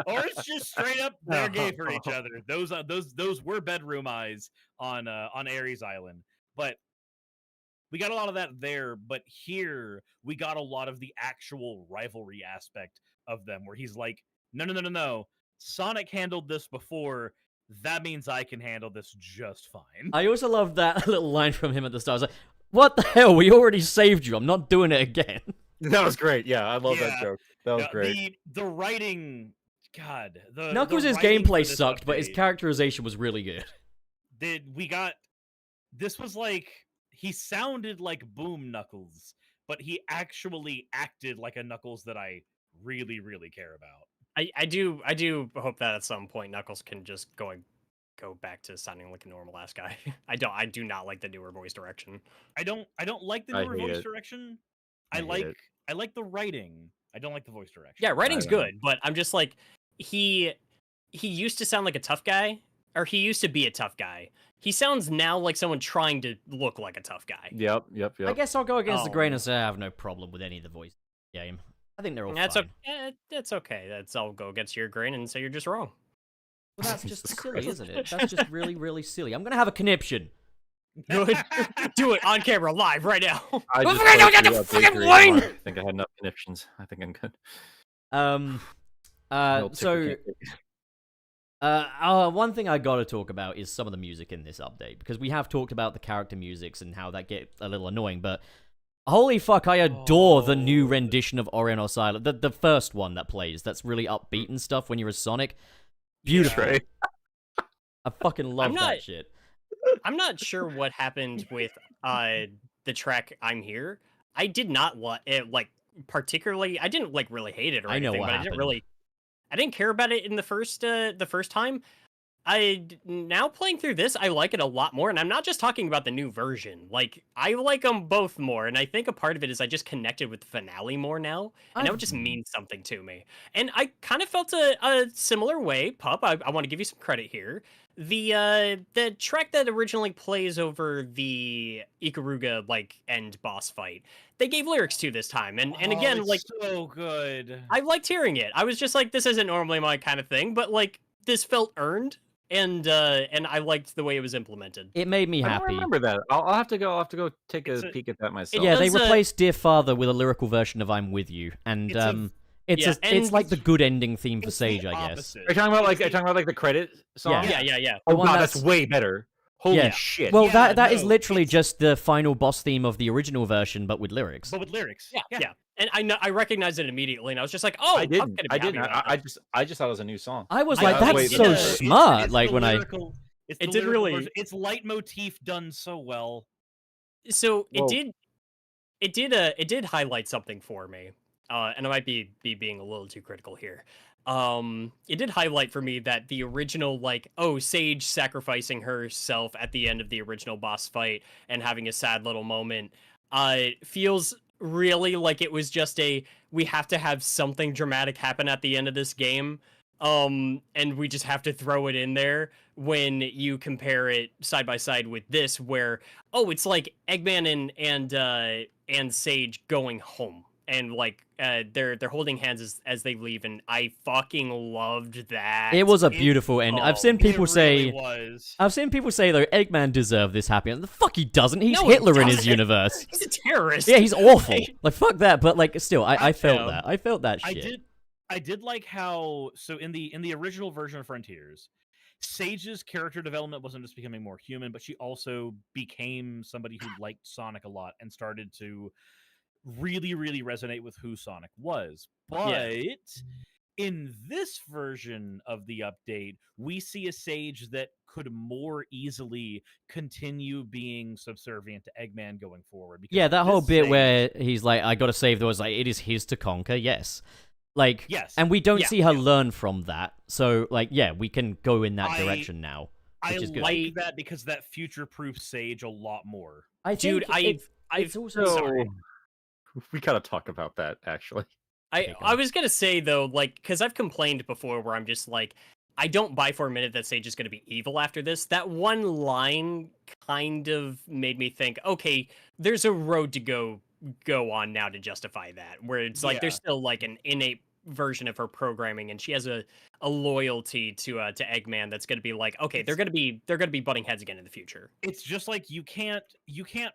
or it's just straight up they're gay for each other. Those were bedroom eyes on Ares Island, but We got a lot of that there, but here we got a lot of the actual rivalry aspect of them, where he's like, no. Sonic handled this before. That means I can handle this just fine. I also love that little line from him at the start. I was like, what the hell? We already saved you. I'm not doing it again. That was great. Yeah, I love that Yeah. joke. That was great. The writing, God. Knuckles' the writing gameplay for this sucked, but his update, characterization was really good. This was like, he sounded like Boom Knuckles, but he actually acted like a Knuckles that I really, really care about. I do hope that at some point Knuckles can just go back to sounding like a normal ass guy. I do not like the newer voice direction. I don't like the I newer hate voice it. direction. I hate it. I like the writing. I don't like the voice direction. Yeah, writing's don't know. good, but I'm just like, he used to sound like a tough guy, or he used to be a tough guy. He sounds now like someone trying to look like a tough guy. Yep. I guess I'll go against the grain Oh. and say I have no problem with any of the voice game. I think they're all That's fine. okay. That's okay. That's I'll go against your grain and say you're just wrong. Well, that's just Jesus silly, Christ. isn't it? That's just really, really silly. I'm gonna have a conniption. Good. Do it on camera live right now. I Well, just fucking played don't through get the update fucking 3 wine! tomorrow. I think I had enough conniptions. I think I'm good. Little So tickle kick. one thing I gotta talk about is some of the music in this update, because we have talked about the character musics and how that get a little annoying, but holy fuck, I adore the new rendition of Orion or Silent, the first one that plays, that's really upbeat and stuff when you're a Sonic. Beautiful. Trey. I fucking love not- that shit. I'm not sure what happened with the track "I'm Here." I did not like particularly. I didn't like really hate it or I know anything, what but happened. I didn't care about it in the first time. Now playing through this, I like it a lot more, and I'm not just talking about the new version. Like, I like them both more, and I think a part of it is I just connected with the finale more now, and that would just means something to me. And I kind of felt a similar way, Pup. I want to give you some credit here. The track that originally plays over the Ikaruga end boss fight, they gave lyrics to this time, and again, it's like, so good. I liked hearing it. I was just like, this isn't normally my kind of thing, but like this felt earned, and I liked the way it was implemented. It made me I don't happy. remember that. I'll have to go take It's a a- peek at that myself. Yeah, they does, replaced Dear Father with a lyrical version of I'm With You, and It's a- it's like the good ending theme for It's Sage, the I guess. opposite. Are you talking about It's the credit song? Yeah. Oh one god, that's that's- way better. Holy Yeah. shit. Well, Yeah, that is no, literally it's- just the final boss theme of the original version, but with lyrics. but with lyrics. Yeah. And I recognized it immediately, and I was just like, oh, I I'm didn't. gonna be I happy didn't. about I that. just thought it was a new song. I was I- like, I- that's it- so it's- smart. It's Like the when lyrical, it's the It did lyrical really- version. It's leitmotif done so well. So Whoa. it did highlight something for me, and I might be being a little too critical here. It did highlight for me that the original Sage sacrificing herself at the end of the original boss fight and having a sad little moment feels really like it was just we have to have something dramatic happen at the end of this game, and we just have to throw it in there. When you compare it side by side with this, where it's like Eggman and Sage going home, and they're holding hands as they leave, and I fucking loved that. it was a beautiful end. I've seen people It say, really was. I've seen people say though, Eggman deserved this happy end. The fuck he doesn't. He's No, he Hitler in his doesn't. universe. He's a terrorist. Yeah, he's awful. Like fuck that. But like still, I felt Yeah. that. I felt that shit. I did like how, so in the original version of Frontiers, Sage's character development wasn't just becoming more human, but she also became somebody who liked Sonic a lot and started to really, really resonate with who Sonic was. But in this version of the update, we see a Sage that could more easily continue being subservient to Eggman going forward. Because Yeah, that whole this bit Sage- where he's like, I gotta save those, like, it is his to conquer, yes. Like, Yes. and we don't Yeah, see her learn from that. So, like, yeah, we can go in that I- direction now. I which is good. like that because that future-proofs Sage a lot more. I Dude, think I've it's also... sorry. We gotta talk about that actually. I was gonna say though, because I've complained before where I'm just like, I don't buy for a minute that Sage is gonna be evil after this. That one line kind of made me think, okay, there's a road to go on now to justify that. Where it's like there's still like an innate version of her programming, and she has a loyalty to Eggman that's going to be like, okay, they're going to be butting heads again in the future. It's just like you can't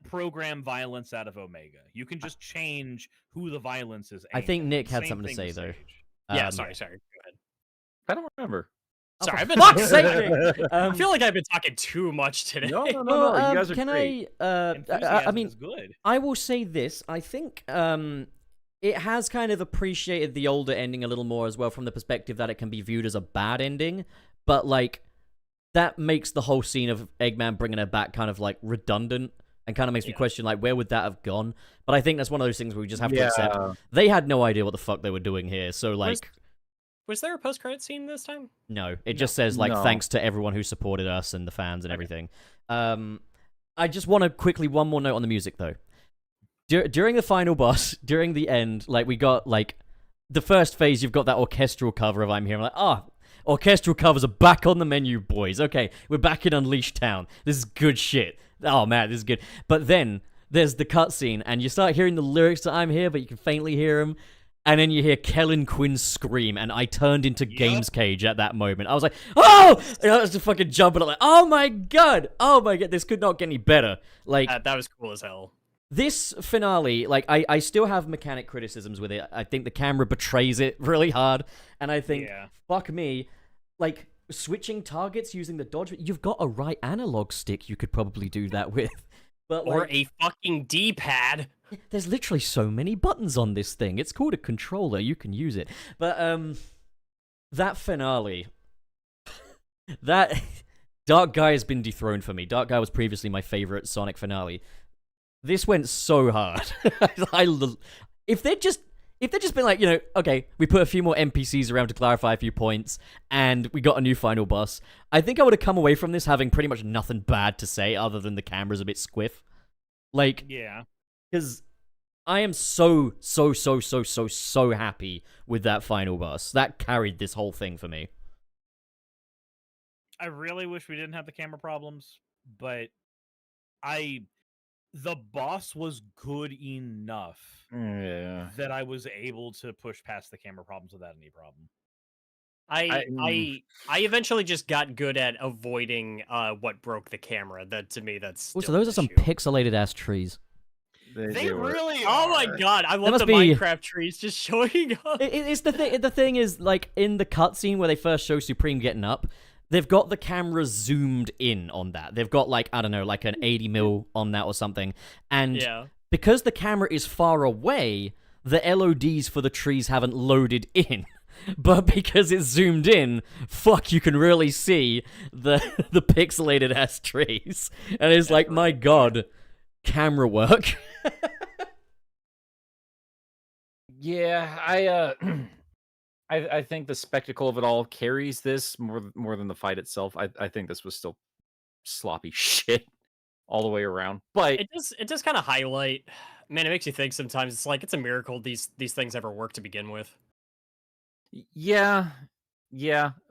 program violence out of Omega. You can just change who the violence is. I think Nick had Same something to thing say with though. Sage. Yeah, sorry. Go ahead. I don't remember. Sorry, for I've been. fuck's sake, Nick! I feel like I've been talking too much today. No. Well, You guys are can great. I Enthusiasm mean, is good. I will say this. I think it has kind of appreciated the older ending a little more as well, from the perspective that it can be viewed as a bad ending. But, like, that makes the whole scene of Eggman bringing her back kind of, like, redundant, and kind of makes me question, like, where would that have gone? But I think that's one of those things where we just have to accept they had no idea what the fuck they were doing here. So, like... Was there a post-credit scene this time? No, it just says, like, No. thanks to everyone who supported us and the fans and everything. I just want to quickly, one more note on the music, though. During the final boss, during the end, like, we got, like, the first phase, you've got that orchestral cover of I'm Here. I'm like, orchestral covers are back on the menu, boys. Okay, we're back in Unleashed Town. This is good shit. Oh, man, this is good. But then, there's the cutscene, and you start hearing the lyrics to I'm Here, but you can faintly hear them. And then you hear Kellen Quinn scream, and I turned into Games Cage at that moment. I was like, oh! And I was just fucking jumping up like, oh my god, this could not get any better. Like, that was cool as hell. This finale, like, I still have mechanic criticisms with it. I think the camera betrays it really hard, and I think, fuck me, like, switching targets using the dodge, you've got a right analog stick you could probably do that with. But, or like, a fucking D-pad. There's literally so many buttons on this thing. It's called a controller. You can use it. But, that finale... that... Dark Guy has been dethroned for me. Dark Guy was previously my favorite Sonic finale. This went so hard. If they'd just been like, okay, we put a few more NPCs around to clarify a few points, and we got a new final boss, I think I would have come away from this having pretty much nothing bad to say other than the camera's a bit squiff. Like, yeah. Because I am so happy with that final boss. That carried this whole thing for me. I really wish we didn't have the camera problems, but the boss was good enough that I was able to push past the camera problems without any problem. I eventually just got good at avoiding what broke the camera. That, to me, that's Also, those are some pixelated ass trees. They really are. Oh my god, I love the Minecraft trees just showing up. It's the thing. The thing is, like, in the cutscene where they first show Supreme getting up, they've got the camera zoomed in on that. They've got, like, I don't know, like an 80 mil on that or something. And because the camera is far away, the LODs for the trees haven't loaded in. But because it's zoomed in, you can really see the pixelated ass trees. And it's like, my god, camera work. Yeah, I think the spectacle of it all carries this more than the fight itself. I think this was still sloppy shit all the way around. But it does kind of highlight. Man, it makes you think sometimes. It's like it's a miracle these things ever work to begin with. Yeah.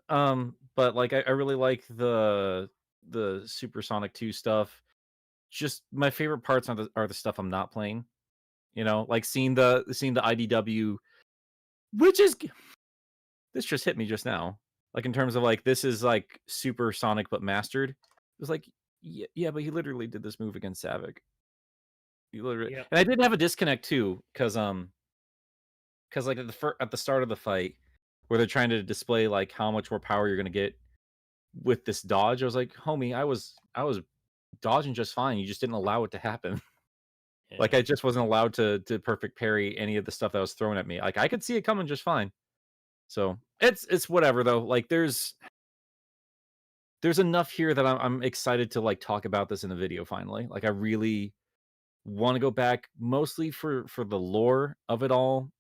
But like I really like the Supersonic 2 stuff. Just my favorite parts are the stuff I'm not playing. Like seeing the IDW, which is this just hit me just now. Like in terms of like this is like Supersonic but mastered. It was like yeah, but he literally did this move against Savik. He literally, and I did have a disconnect too, because like at the start of the fight, where they're trying to display like how much more power you're gonna get with this dodge. I was like, homie, I was dodging just fine. You just didn't allow it to happen. Yeah. Like I just wasn't allowed to perfect parry any of the stuff that was thrown at me. Like I could see it coming just fine. So it's whatever though. Like there's enough here that I'm excited to like talk about this in the video finally. Like I really want to go back mostly for the lore of it all.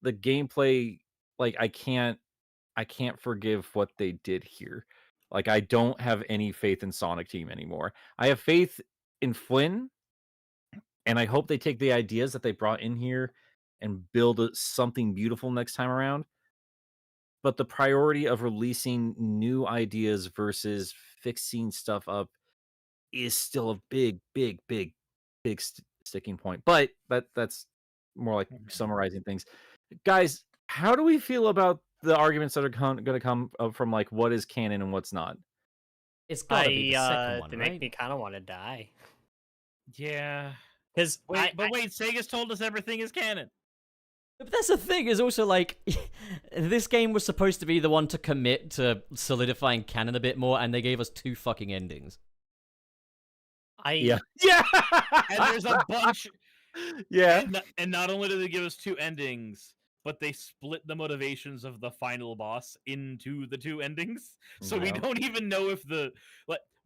The gameplay, like I can't forgive what they did here. Like I don't have any faith in Sonic Team anymore. I have faith in Flynn, and I hope they take the ideas that they brought in here and build something beautiful next time around. But the priority of releasing new ideas versus fixing stuff up is still a big sticking point. But that's more like summarizing things. Guys, How do we feel about the arguments that are going to come up from like what is canon and what's not? It's gotta be the second one, They right? make me kind of want to die. Yeah. Because Wait, Sega's told us everything is canon. But that's the thing, is also like, this game was supposed to be the one to commit to solidifying canon a bit more, and they gave us 2 fucking endings. Yeah. And there's a bunch. Yeah. And not only did they give us 2 endings, but they split the motivations of the final boss into the 2 endings. So we don't even know if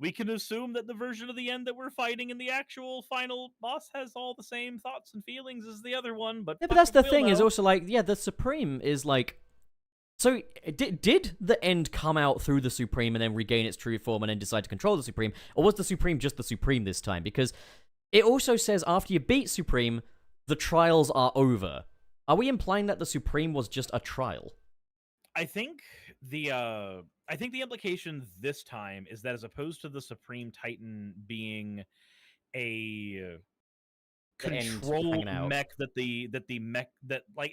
we can assume that the version of the end that we're fighting in the actual final boss has all the same thoughts and feelings as the other one. But Yeah, but that's the thing, is also like, yeah, the Supreme is like, so did the end come out through the Supreme and then regain its true form and then decide to control the Supreme, or was the Supreme just the Supreme this time? Because it also says after you beat Supreme, the trials are over. Are we implying that the Supreme was just a trial? I think the implication this time is that as opposed to the Supreme Titan being a control mech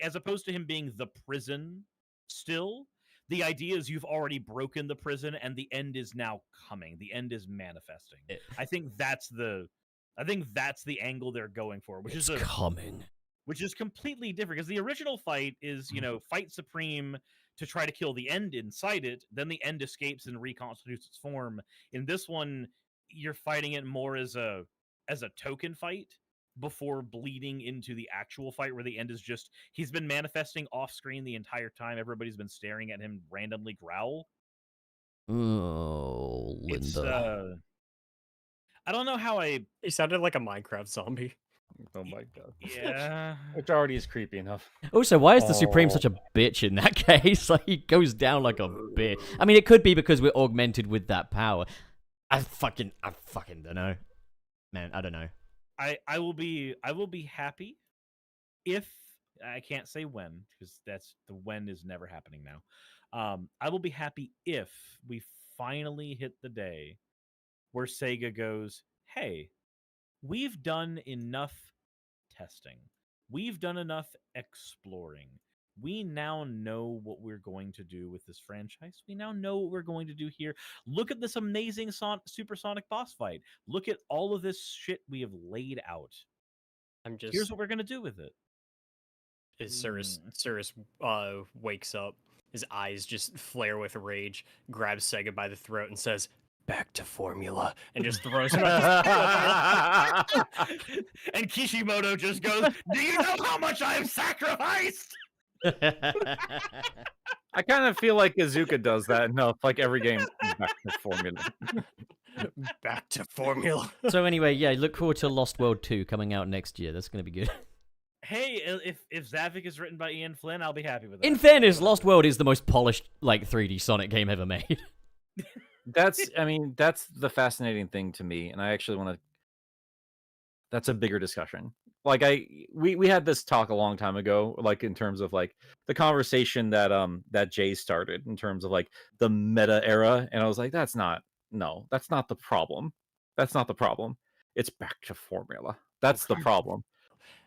as opposed to him being the prison still, the idea is you've already broken the prison and the end is now coming. The end is manifesting. I think that's the angle they're going for, which is coming. Which is completely different, because the original fight is, fight Supreme to try to kill the end inside it, then the end escapes and reconstitutes its form. In this one, you're fighting it more as a token fight before bleeding into the actual fight, where the end is just, he's been manifesting off screen the entire time. Everybody's been staring at him randomly growl. Oh, Linda. I don't know how He sounded like a Minecraft zombie. Oh my god. Yeah. Which already is creepy enough. Also, why is the Supreme such a bitch in that case? Like, he goes down like a bitch. I mean, it could be because we're augmented with that power. I fucking don't know. Man, I don't know. I will be happy if, I can't say when, because that's the when is never happening now. I will be happy if we finally hit the day where Sega goes, hey, we've done enough testing. We've done enough exploring. We now know what we're going to do with this franchise. We now know what we're going to do here. Look at this amazing supersonic boss fight. Look at all of this shit we have laid out. Here's what we're going to do with it. Suris wakes up. His eyes just flare with rage, grabs Sega by the throat and says, "Back to formula," and just throws him out. And Kishimoto just goes, "Do you know how much I have sacrificed?" I kind of feel like Izuka does that enough, like every game. Back to formula. Back to formula. So anyway, yeah, look forward to Lost World 2 coming out next year. That's going to be good. Hey, if Zavik is written by Ian Flynn, I'll be happy with that. In fairness, Lost World is the most polished, like, 3D Sonic game ever made. That's the fascinating thing to me, and I actually want to. That's a bigger discussion. Like we had this talk a long time ago, like in terms of like the conversation that Jay started in terms of like the meta era, and I was like, that's not the problem. That's not the problem. It's back to formula. That's the problem.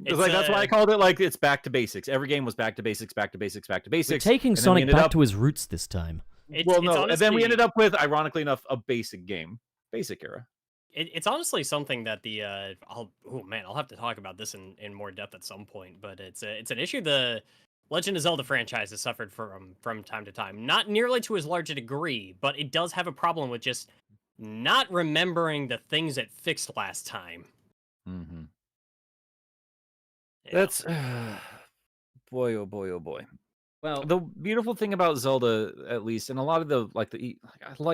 It's like that's why I called it like it's back to basics. Every game was back to basics, back to basics, back to basics. We're taking Sonic back to his roots this time. Honestly, and then we ended up with, ironically enough, a basic era. It's honestly something that I'll have to talk about this in more depth at some point. But it's an issue the Legend of Zelda franchise has suffered from time to time. Not nearly to as large a degree, but it does have a problem with just not remembering the things it fixed last time. Mm-hmm. Yeah. That's boy, oh boy, oh boy. Well, the beautiful thing about Zelda, at least, and a lot of the like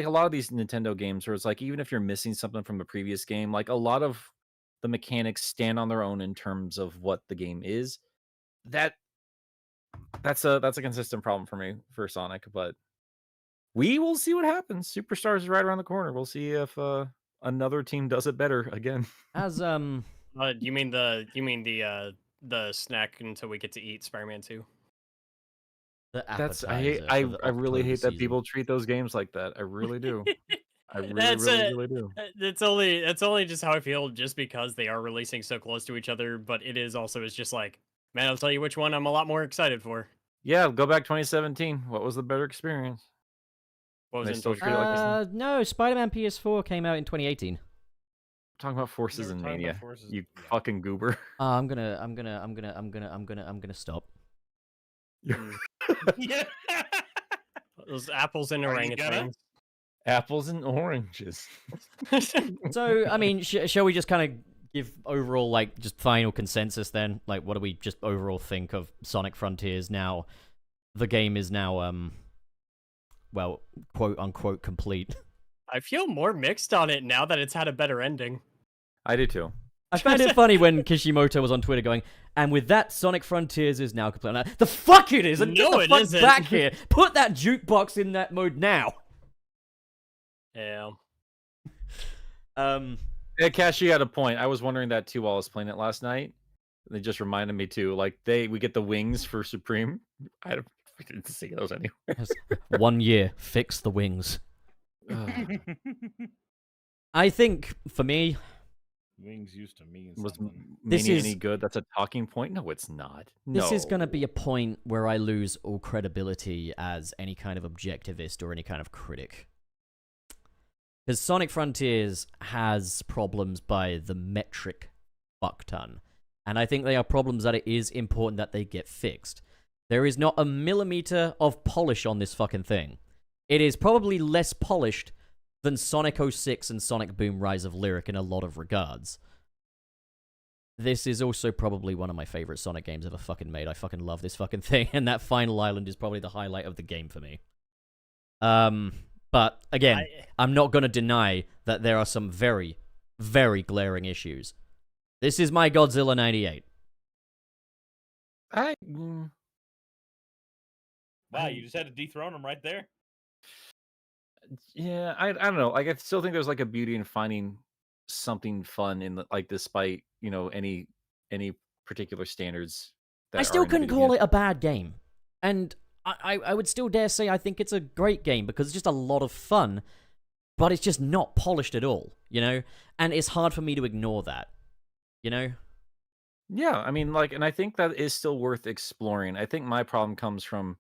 a lot of these Nintendo games, where it's like even if you're missing something from a previous game, like a lot of the mechanics stand on their own in terms of what the game is. That's a consistent problem for me for Sonic, but we will see what happens. Superstars is right around the corner. We'll see if another team does it better again. As you mean the snack until we get to eat Spider-Man 2? That's I really hate that people treat those games like that. I really do. I really do. That's only just how I feel, just because they are releasing so close to each other. But it is also, it's just like, man, I'll tell you which one I'm a lot more excited for. Yeah, go back 2017. What was the better experience? What was They in still treat it like this. No, Spider-Man PS4 came out in 2018. Talking about Forces Never and talking about Mania. Forces- You yeah. fucking goober. I'm gonna stop. Yeah. Those apples and Are you gonna? orangutans. Apples and oranges. So, I mean, shall we just kind of give overall, like, just final consensus then? Like, what do we just overall think of Sonic Frontiers now? The game is now, well, quote unquote complete. I feel more mixed on it now that it's had a better ending. I do too. I found it funny when Kishimoto was on Twitter going, and with that, Sonic Frontiers is now complete. I'm like, the fuck it is! And No, get the it fuck isn't. back here! Put that jukebox in that mode now! Yeah. Yeah, Cash, you had a point. I was wondering that too while I was playing it last night. They just reminded me too. Like we get the wings for Supreme. I didn't see those anywhere. 1 year, fix the wings. Ugh. I think, for me, Wings used to mean Was something. This Mania is- any good? That's a talking point. No, it's not. this is No. going to be a point where I lose all credibility as any kind of objectivist or any kind of critic. Because Sonic Frontiers has problems by the metric fuck ton. And I think they are problems that it is important that they get fixed. There is not a millimeter of polish on this fucking thing. It is probably less polished than Sonic 06 and Sonic Boom Rise of Lyric in a lot of regards. This is also probably one of my favorite Sonic games ever fucking made. I fucking love this fucking thing, and that final island is probably the highlight of the game for me. But again, I'm not going to deny that there are some very, very glaring issues. This is my Godzilla 98. Wow, you just had to dethrone him right there. Yeah, I don't know. Like I still think there's like a beauty in finding something fun in like despite, any particular standards that I still are in couldn't video call games. it a bad game. And I would still dare say I think it's a great game because it's just a lot of fun, but it's just not polished at all, And it's hard for me to ignore that, Yeah, I mean, and I think that is still worth exploring. I think my problem comes from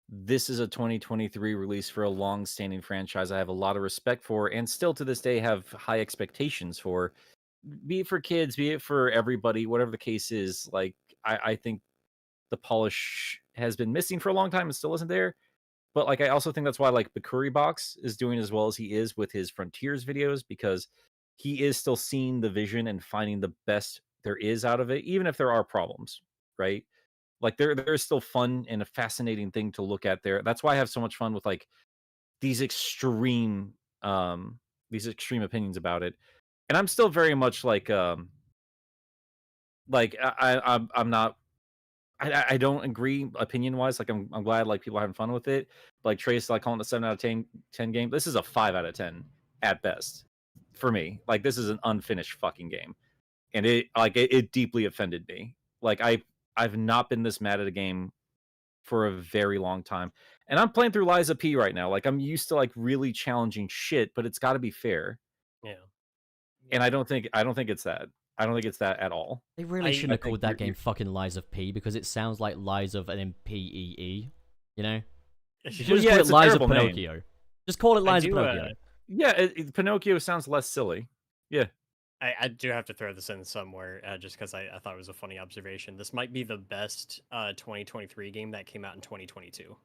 this is a 2023 release for a long-standing franchise I have a lot of respect for, and still to this day have high expectations for, be it for kids, be it for everybody, whatever the case is. Like, I think the polish has been missing for a long time and still isn't there. But like, I also think that's why like Bakuri Box is doing as well as he is with his Frontiers videos, because he is still seeing the vision and finding the best there is out of it, even if there are problems, right? Like there's still fun and a fascinating thing to look at there. That's why I have so much fun with like these extreme opinions about it. And I'm still very much like I'm not I don't agree opinion wise. Like I'm glad like people are having fun with it. Like Trace, like calling it a 7 out of 10 game. This is a 5 out of 10 at best for me. Like this is an unfinished fucking game, and it deeply offended me. Like I've not been this mad at a game for a very long time, and I'm playing through Liza P right now. Like I'm used to like really challenging shit, but it's got to be fair. Yeah. And I don't think it's that. I don't think it's that at all. They really I shouldn't have think called that you're- game fucking Lies of P because it sounds like Lies of an MPEE, You should just yeah, call it it's a Lies of terrible name. Pinocchio. Just call it Lies of do, Pinocchio. Yeah, Pinocchio sounds less silly. I do have to throw this in somewhere just because I thought it was a funny observation. This might be the best 2023 game that came out in 2022.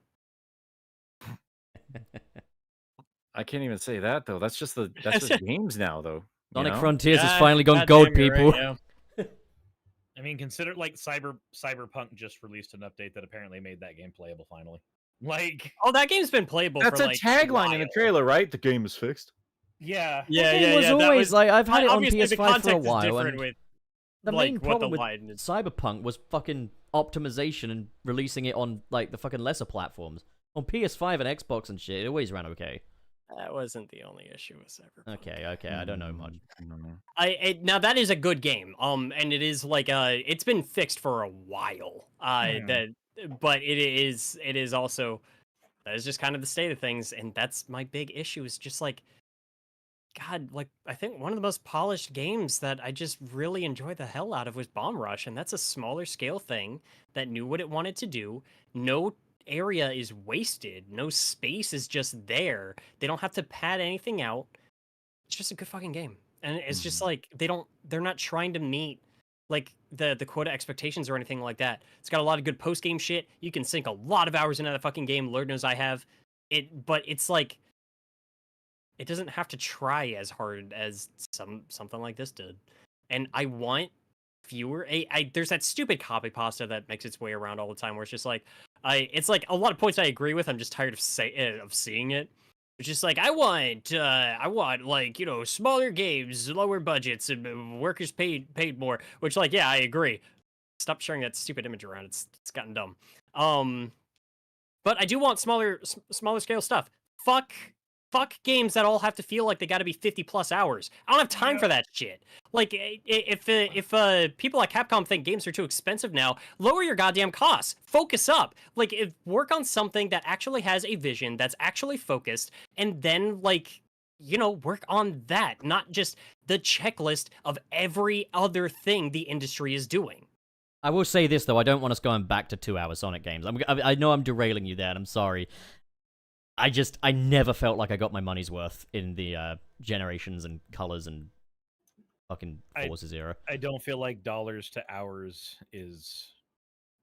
I can't even say that though. That's just games now though. Sonic know? Frontiers has Yeah, finally gone goddamn, gold, you're people. right, yeah. I mean, consider like Cyberpunk just released an update that apparently made that game playable finally. Like, Oh, that game's been playable. That's for, a like, tagline in the while. trailer, right? The game is fixed. yeah, Yeah, That yeah, game was yeah. that always was, like I've had it on obviously, the PS5 for a context is while, different and with the like main what the problem with line is. Cyberpunk was fucking optimization and releasing it on like the fucking lesser platforms. On PS5 and Xbox and shit, it always ran okay. That wasn't the only issue with Cyberpunk. Okay, I don't know much. Now that is a good game. And it is like it's been fixed for a while. But it is also that is just kind of the state of things, and that's my big issue. Is just like God, like I think one of the most polished games that I just really enjoyed the hell out of was Bomb Rush, and that's a smaller scale thing that knew what it wanted to do. No area is wasted. No space is just there. They don't have to pad anything out. It's just a good fucking game. And it's just like they're not trying to meet like the quota expectations or anything like that. It's got a lot of good post game shit. You can sink a lot of hours into that fucking game. Lord knows I have. But it's like it doesn't have to try as hard as something like this did. And I want fewer. There's that stupid copy pasta that makes its way around all the time, where it's just like it's like a lot of points I agree with. I'm just tired of seeing it. It's just like I want like smaller games, lower budgets, and workers paid more. Which like yeah, I agree. Stop sharing that stupid image around. It's gotten dumb. But I do want smaller scale stuff. Fuck games that all have to feel like they got to be 50 plus hours. I don't have time for that shit. Like if people like Capcom think games are too expensive now, lower your goddamn costs. Focus up. Like work on something that actually has a vision, that's actually focused, and then like work on that, not just the checklist of every other thing the industry is doing. I will say this though, I don't want us going back to 2-hour Sonic games. I know I'm derailing you there, and I'm sorry. I never felt like I got my money's worth in the generations and colors and fucking Forza era. I don't feel like dollars to hours is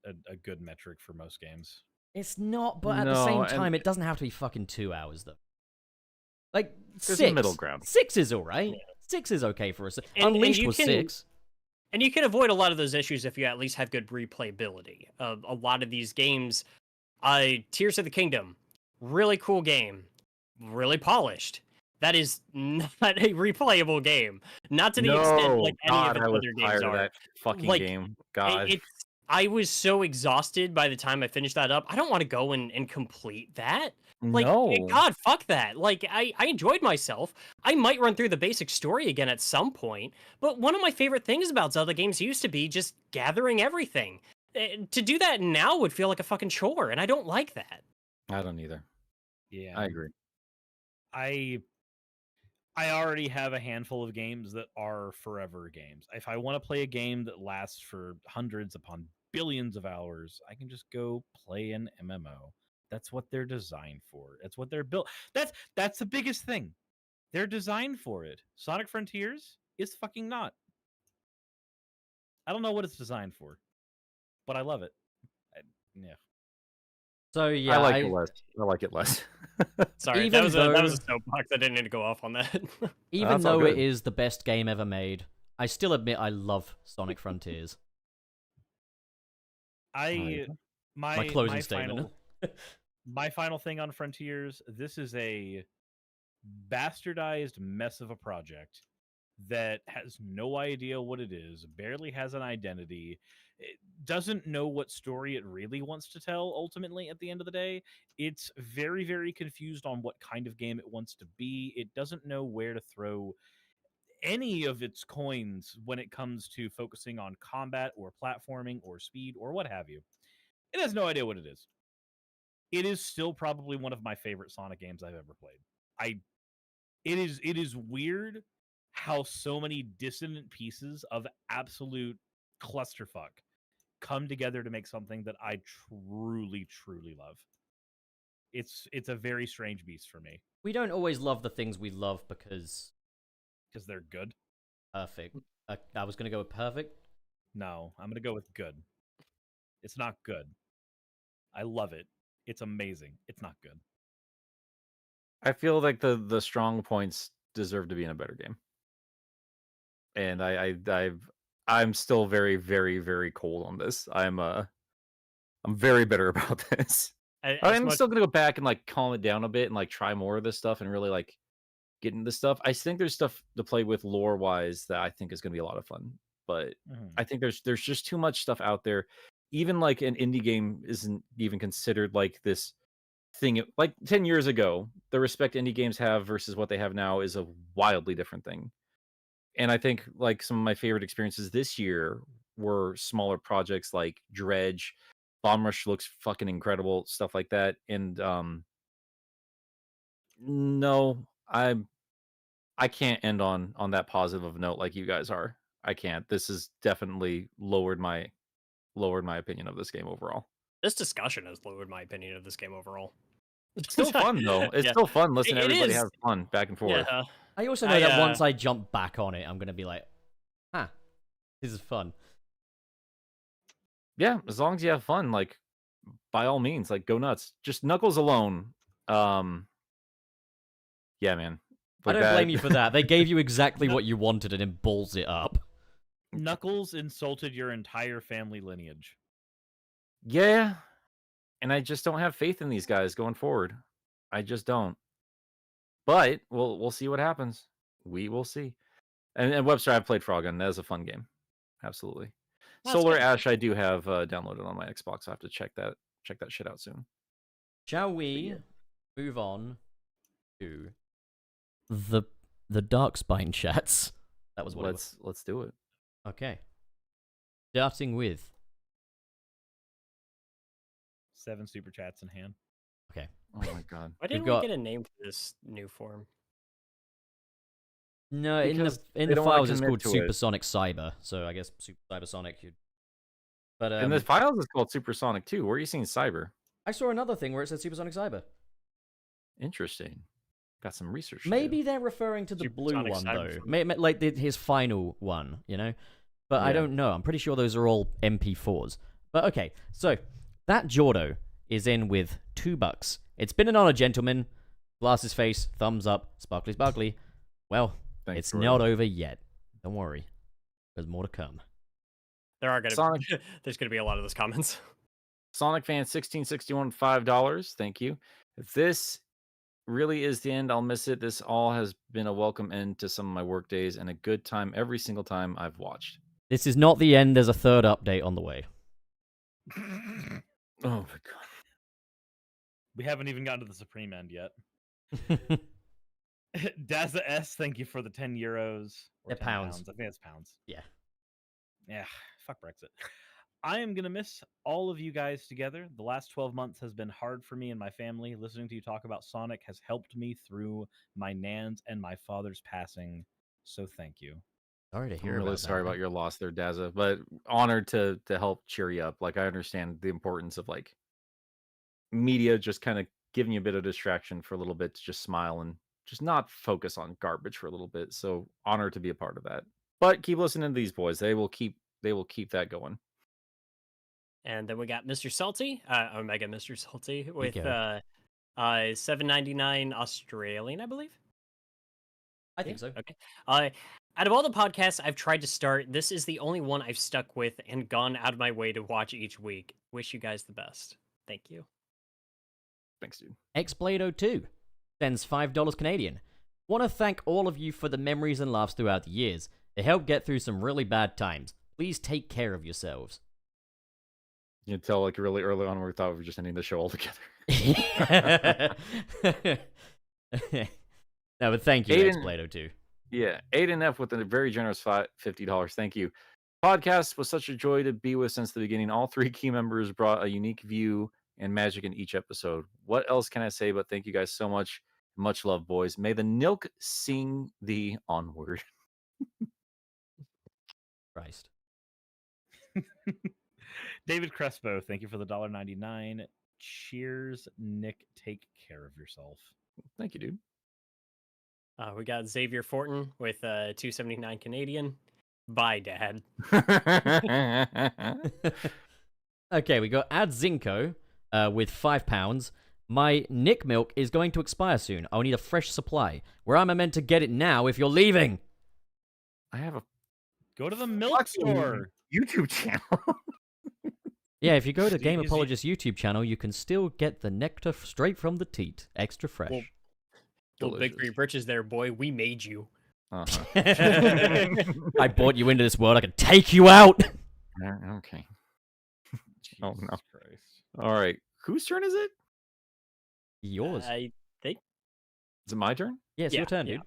a good metric for most games. It's not, but at the same time, it doesn't have to be fucking 2 hours though. Like There's 6, a middle ground. 6 is all right. Yeah. 6 is okay for us. Unleashed was 6. And you can avoid a lot of those issues if you at least have good replayability. A lot of these games, Tears of the Kingdom, really cool game, really polished. That is not a replayable game. Not to the extent like any of the other games are. That fucking game. God. I was so exhausted by the time I finished that up. I don't want to go and complete that. Like, God, fuck that. Like, I enjoyed myself. I might run through the basic story again at some point, but one of my favorite things about Zelda games used to be just gathering everything. To do that now would feel like a fucking chore, and I don't like that. I don't either. Yeah. I agree. I already have a handful of games that are forever games. If I want to play a game that lasts for hundreds upon billions of hours, I can just go play an MMO. That's what they're designed for. That's what they're built. That's the biggest thing. They're designed for it. Sonic Frontiers is fucking not. I don't know what it's designed for, but I love it. Yeah. So yeah, I like it less. Sorry, that was a soapbox. I didn't need to go off on that. Even though it is the best game ever made, I still admit I love Sonic Frontiers. My closing statement. My final thing on Frontiers, this is a bastardized mess of a project that has no idea what it is, barely has an identity, it doesn't know what story it really wants to tell ultimately at the end of the day. It's very, very confused on what kind of game it wants to be. It doesn't know where to throw any of its coins when it comes to focusing on combat or platforming or speed or what have you. It has no idea what it is. It is still probably one of my favorite Sonic games I've ever played. It is weird how so many dissonant pieces of absolute clusterfuck come together to make something that I truly, truly love. It's a very strange beast for me. We don't always love the things we love because they're good. Perfect. I was gonna go with perfect. No, I'm gonna go with good. It's not good. I love it. It's amazing. It's not good. I feel like the strong points deserve to be in a better game. And I'm still very, very, very cold on this. I'm very bitter about this. I'm still gonna go back and like calm it down a bit and like try more of this stuff and really like get into this stuff. I think there's stuff to play with lore wise that I think is gonna be a lot of fun. But I think there's just too much stuff out there. Even like an indie game isn't even considered like this thing. Like 10 years ago, the respect indie games have versus what they have now is a wildly different thing. And I think like some of my favorite experiences this year were smaller projects like Dredge, Bomb Rush looks fucking incredible, stuff like that. And no, I'm I can't end on that positive of note like you guys are. I can't. This has definitely lowered my opinion of this game overall. This discussion has lowered my opinion of this game overall. It's still fun though. It's Yeah. still fun listening to It everybody is. have fun back and forth. Yeah. I also know that once I jump back on it, I'm gonna be like, this is fun. Yeah, as long as you have fun, like by all means, like go nuts. Just Knuckles alone. Yeah, man. I don't blame you for that. They gave you exactly what you wanted and then balls it up. Knuckles insulted your entire family lineage. Yeah. And I just don't have faith in these guys going forward. I just don't. But we'll see what happens. We will see. And Webster, I've played Frog, and that is a fun game. Absolutely. That's Solar good. Ash, I do have downloaded on my Xbox. I have to check that shit out soon. Shall we move on to the Dark Spine chats? That was what it was. Let's do it. Okay. Starting with 7 super chats in hand. okay. Oh my god. Why didn't got- we get a name for this new form? No, Because in they the don't wanna files it's commit called to it. Supersonic Cyber, so I guess Super Cybersonic. But And the files is called Supersonic too. Where are you seeing Cyber? I saw another thing where it said Supersonic Cyber. Interesting. Got some research. to Maybe do. they're referring to the blue Supersonic one Cyber though, like his final one, you know. But I Yeah. don't know. I'm pretty sure those are all MP4s. But okay, so that Jordo is in with $2. It's been an honor, gentlemen. Glasses face, thumbs up, sparkly, sparkly. Well, Thanks, it's Jordan. not over yet. Don't worry. There's more to come. There are gonna Sonic- there's gonna be a lot of those comments. Sonic fan 1661 $5. Thank you. If this really is the end, I'll miss it. This all has been a welcome end to some of my work days and a good time every single time I've watched. This is not the end. There's a third update on the way. Oh my god. We haven't even gotten to the Supreme end yet. Daza S, thank you for the 10 euros. Or They're 10 pounds. I think it's pounds. Yeah. Yeah, fuck Brexit. I am going to miss all of you guys together. The last 12 months has been hard for me and my family. Listening to you talk about Sonic has helped me through my nan's and my father's passing. So thank you. Sorry to I'm hear really about sorry that. about your loss there, Daza, but honored to help cheer you up. Like I understand the importance of like media just kind of giving you a bit of distraction for a little bit to just smile and just not focus on garbage for a little bit. So honored to be a part of that. But keep listening to these boys. They will keep that going. And then we got Mr. Salty, Omega Mr. Salty with go. $7.99 Australian, I believe. I think so. Okay. Out of all the podcasts I've tried to start, this is the only one I've stuck with and gone out of my way to watch each week. Wish you guys the best. Thank you. Thanks, dude. Xblade02 sends $5 Canadian. Want to thank all of you for the memories and laughs throughout the years. It helped get through some really bad times. Please take care of yourselves. You can tell like really early on we thought we were just ending the show altogether. No, but thank you, Aiden- Xblade02. Yeah, Aiden F with a very generous $50. Thank you. Podcast was such a joy to be with since the beginning. All 3 key members brought a unique view and magic in each episode. What else can I say but thank you guys so much. Much love, boys. May the Nilk sing thee onward. Christ. David Crespo, thank you for the $1.99. Cheers, Nick. Take care of yourself. Thank you, dude. We got Xavier Fortin with $2.79 Canadian. Bye, Dad. Okay, we got Adzinko with £5. My Nick milk is going to expire soon. I'll need a fresh supply. Where am I meant to get it now if you're leaving? I have a Go to the milk fucking store. YouTube channel. Yeah, if you go to Game Easy. Apologist YouTube channel, you can still get the nectar straight from the teat, extra fresh. Well, Little big Delicious. for your britches there, boy. We made you. Uh-huh. I brought you into this world. I can take you out. Okay. Oh, no. Jesus Christ. All right. Whose turn is it? Yours. I think. Is it my turn? Yeah, it's yeah, your turn, yeah. dude.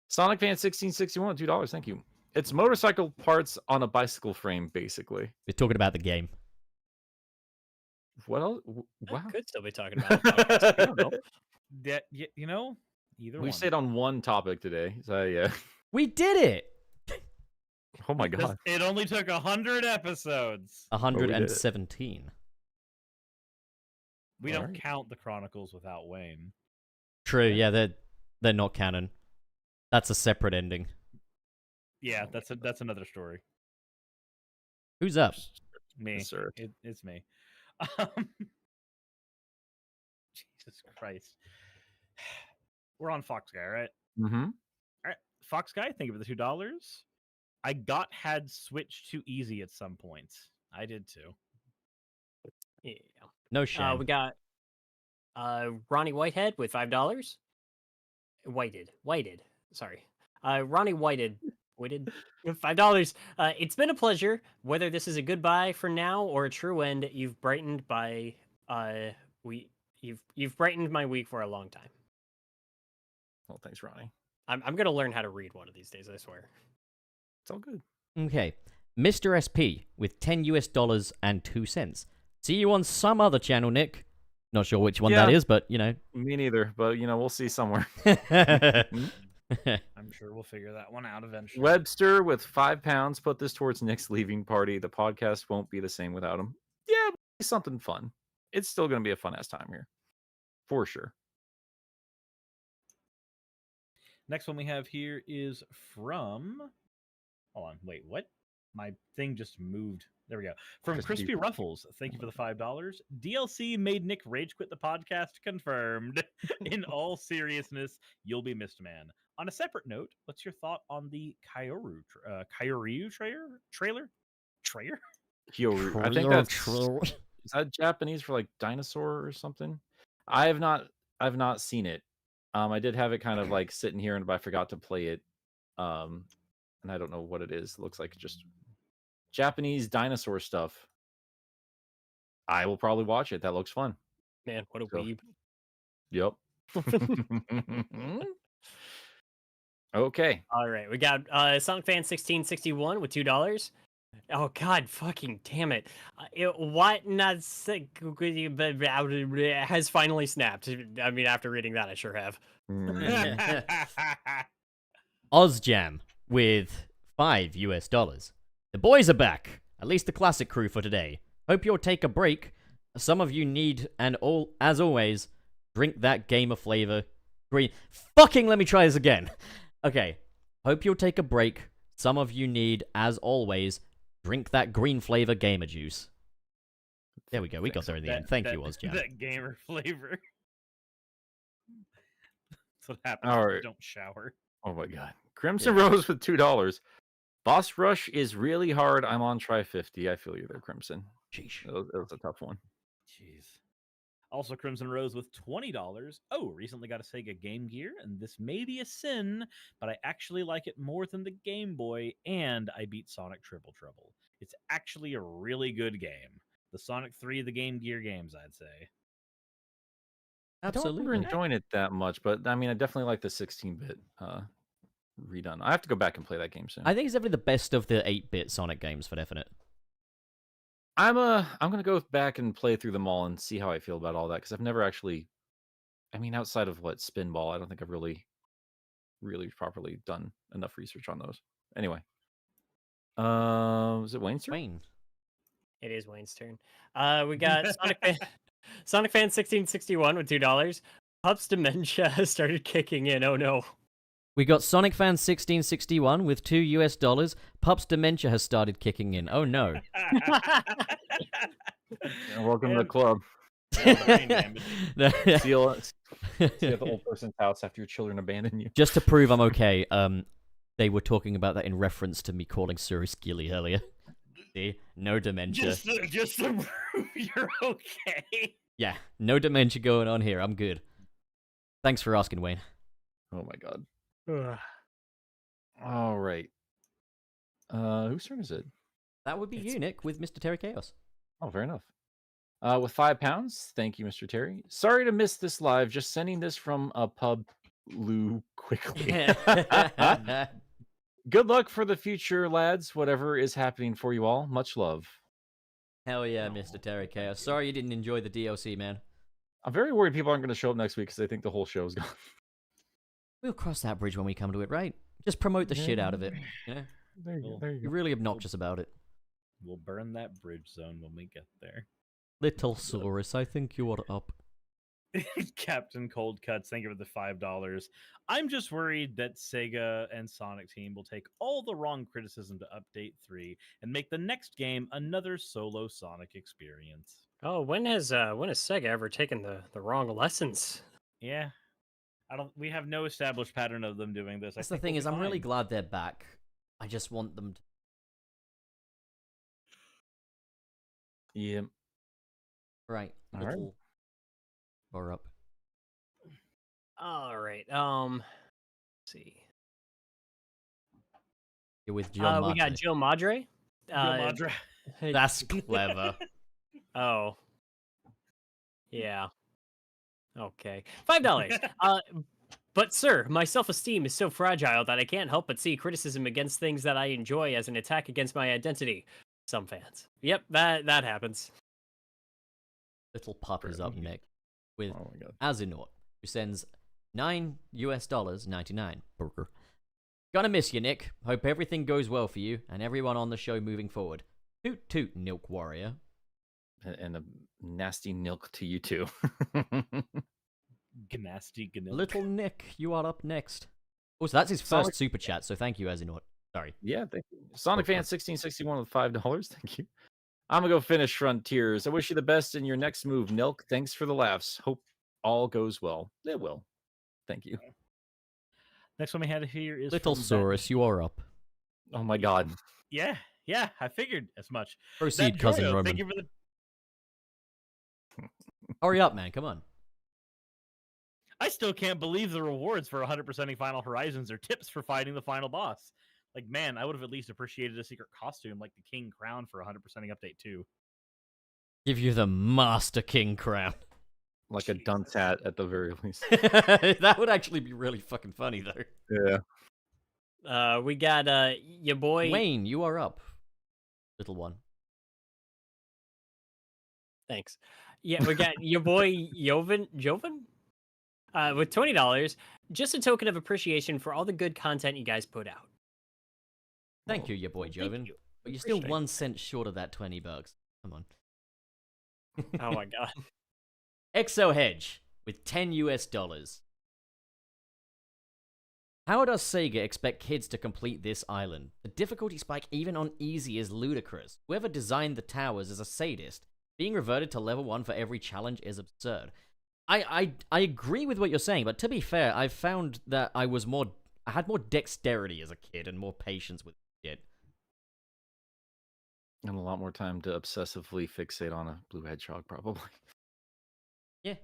Sonic Fan 1661, $2. Thank you. It's motorcycle parts on a bicycle frame, basically. We're talking about the game. What else? I Wow. could still be talking about it. I don't know. That you know, Either We one. stayed on one topic today. So yeah. We did it. Oh my This- god. It only took 100 episodes. 117. We don't Alright. count the Chronicles without Wayne. True. Yeah, they're not canon. That's a separate ending. Yeah, that's another story. Who's up? Me. Yes, sir. It's me. Um, Jesus Christ. We're on Fox Guy, right? Mm-hmm. All right, Fox Guy, thank you for the $2. I had switched to easy at some point. I did too. Yeah. No shame. We got Ronnie Whitehead with $5. Whited. Sorry. Ronnie Whited $5. It's been a pleasure. Whether this is a goodbye for now or a true end, you've brightened you've brightened my week for a long time. Well, thanks, Ronnie. I'm gonna learn how to read one of these days, I swear. It's all good. Okay. Mr. SP with $10 and 2 cents. See you on some other channel, Nick. Not sure which one that Yeah. is, but you know. Me neither, but we'll see somewhere. I'm sure we'll figure that one out eventually. Webster with £5. Put this towards Nick's leaving party. The podcast won't be the same without him. Yeah, it'll be something fun. It's still going to be a fun ass time here, for sure. Next one we have here is from. Hold on, wait, what? My thing just moved. There we go. From Crispy Crispy Ruffles. Thank you for the $5. DLC made Nick rage quit the podcast. Confirmed. In all seriousness, you'll be missed, man. On a separate note, what's your thought on the Kyoryu trailer? Kyoru. I think that's is that Japanese for like dinosaur or something? I've not seen it. I did have it kind of like sitting here, but I forgot to play it. And I don't know what it is. It looks like just Japanese dinosaur stuff. I will probably watch it. That looks fun. Man, what a So- weeb. Yep. Okay. All right, we got Sonic Fan 1661 with $2. Oh God, fucking damn it! What not has finally snapped. I mean, after reading that, I sure have. Ozjam with $5. The boys are back. At least the classic crew for today. Hope you'll take a break. Some of you need, and all as always, drink that gamer flavor. Green. Fucking let me try this again. Okay. Hope you'll take a break. Some of you need, as always, drink that green flavor gamer juice. There we go. We got there in the end. Thank you, Ozjam. That gamer flavor. That's what happens All when right. you don't shower. Oh my god. Crimson Rose with $2. Boss Rush is really hard. I'm on try 50. I feel you there, Crimson. Sheesh. That was a tough one. Jeez. Also, Crimson Rose with $20. Oh, recently got a Sega Game Gear, and this may be a sin, but I actually like it more than the Game Boy, and I beat Sonic Triple Trouble. It's actually a really good game. The Sonic 3 of the Game Gear games, I'd say. I don't remember enjoying it that much, but I mean, I definitely like the 16-bit redone. I have to go back and play that game soon. I think it's definitely the best of the 8-bit Sonic games for definite. I'm gonna go back and play through them all and see how I feel about all that because I've never actually, I mean, outside of what Spinball, I don't think I've really properly done enough research on those. Anyway, is it Wayne's turn? Wayne. It is Wayne's turn. We got Sonic Fan 1661 with $2. Pup's dementia has started kicking in. Oh no. We got Sonic Fan 1661 with $2. Pup's dementia has started kicking in. Oh no. Welcome to the club. Brain damage. See you at the old person's house after your children abandon you. Just to prove I'm okay, they were talking about that in reference to me calling Suris Gilly earlier. See? No dementia. Just to prove you're okay. Yeah, no dementia going on here. I'm good. Thanks for asking, Wayne. Oh my god. All right. Whose turn is it? That would be you, Nick, with Mr. Terry Chaos. Oh, fair enough. With £5, thank you, Mr. Terry. Sorry to miss this live. Just sending this from a pub loo quickly. Good luck for the future, lads. Whatever is happening for you all. Much love. Hell yeah, Mr. Terry Chaos. Sorry you didn't enjoy the DLC, man. I'm very worried people aren't going to show up next week because they think the whole show is gone. We'll cross that bridge when we come to it, right? Just promote the shit out of it, you know? There you go. There you You're go. really obnoxious about it. We'll burn that bridge zone when we get there. Little Suris, I think you are up. Captain Cold Cuts, thank you for the $5. I'm just worried that Sega and Sonic Team will take all the wrong criticism to Update 3 and make the next game another solo Sonic experience. Oh, when has Sega ever taken the wrong lessons? Yeah. We have no established pattern of them doing this. That's the thing is, I'm really glad they're back. I just want them to... Yeah. Right. All right. Or up. All right. Let's see. You're with Joe We got Joe Madre. Madre. That's clever. Oh. Yeah. Okay. $5. But sir, my self-esteem is so fragile that I can't help but see criticism against things that I enjoy as an attack against my identity. Some fans. Yep, that happens. Little Pup is up next with Oh my god. Azinaut, who sends $9.99 burger. Gonna miss you, Nick. Hope everything goes well for you and everyone on the show moving forward. Toot toot, Nilk Warrior. And a nasty nilk to you too. Gnasty Gnilk. Little Nick, you are up next. Oh, so that's his first super chat, so thank you, Azinaut. Sorry. Yeah, thank you. Sonic Fan 1661 with $5. Thank you. I'm gonna go finish Frontiers. I wish you the best in your next move, Nilk. Thanks for the laughs. Hope all goes well. It will. Thank you. Next one we had here is Little from Saurus, you are up. Oh my god. Yeah, I figured as much. Proceed, cousin Jordo, Roman. Thank you for the... Hurry up, man. Come on. I still can't believe the rewards for 100%ing Final Horizons are tips for fighting the final boss. Like, man, I would have at least appreciated a secret costume like the King Crown for 100%ing Update 2. Give you the Master King crown. Like a dunce hat at the very least. That would actually be really fucking funny, though. Yeah. We got your boy Wayne, you are up. Little one. Thanks. Yeah, we got your boy Joven with $20. Just a token of appreciation for all the good content you guys put out. Thank you, your boy Joven. you. But you're still Appreciate 1 cent short of that $20. Come on. Oh my god. Exo Hedge with $10. How does Sega expect kids to complete this island? The difficulty spike even on easy is ludicrous. Whoever designed the towers is a sadist. Being reverted to level 1 for every challenge is absurd. I agree with what you're saying, but to be fair, I've found that I had more dexterity as a kid and more patience with it. And a lot more time to obsessively fixate on a blue hedgehog, probably. Yeah.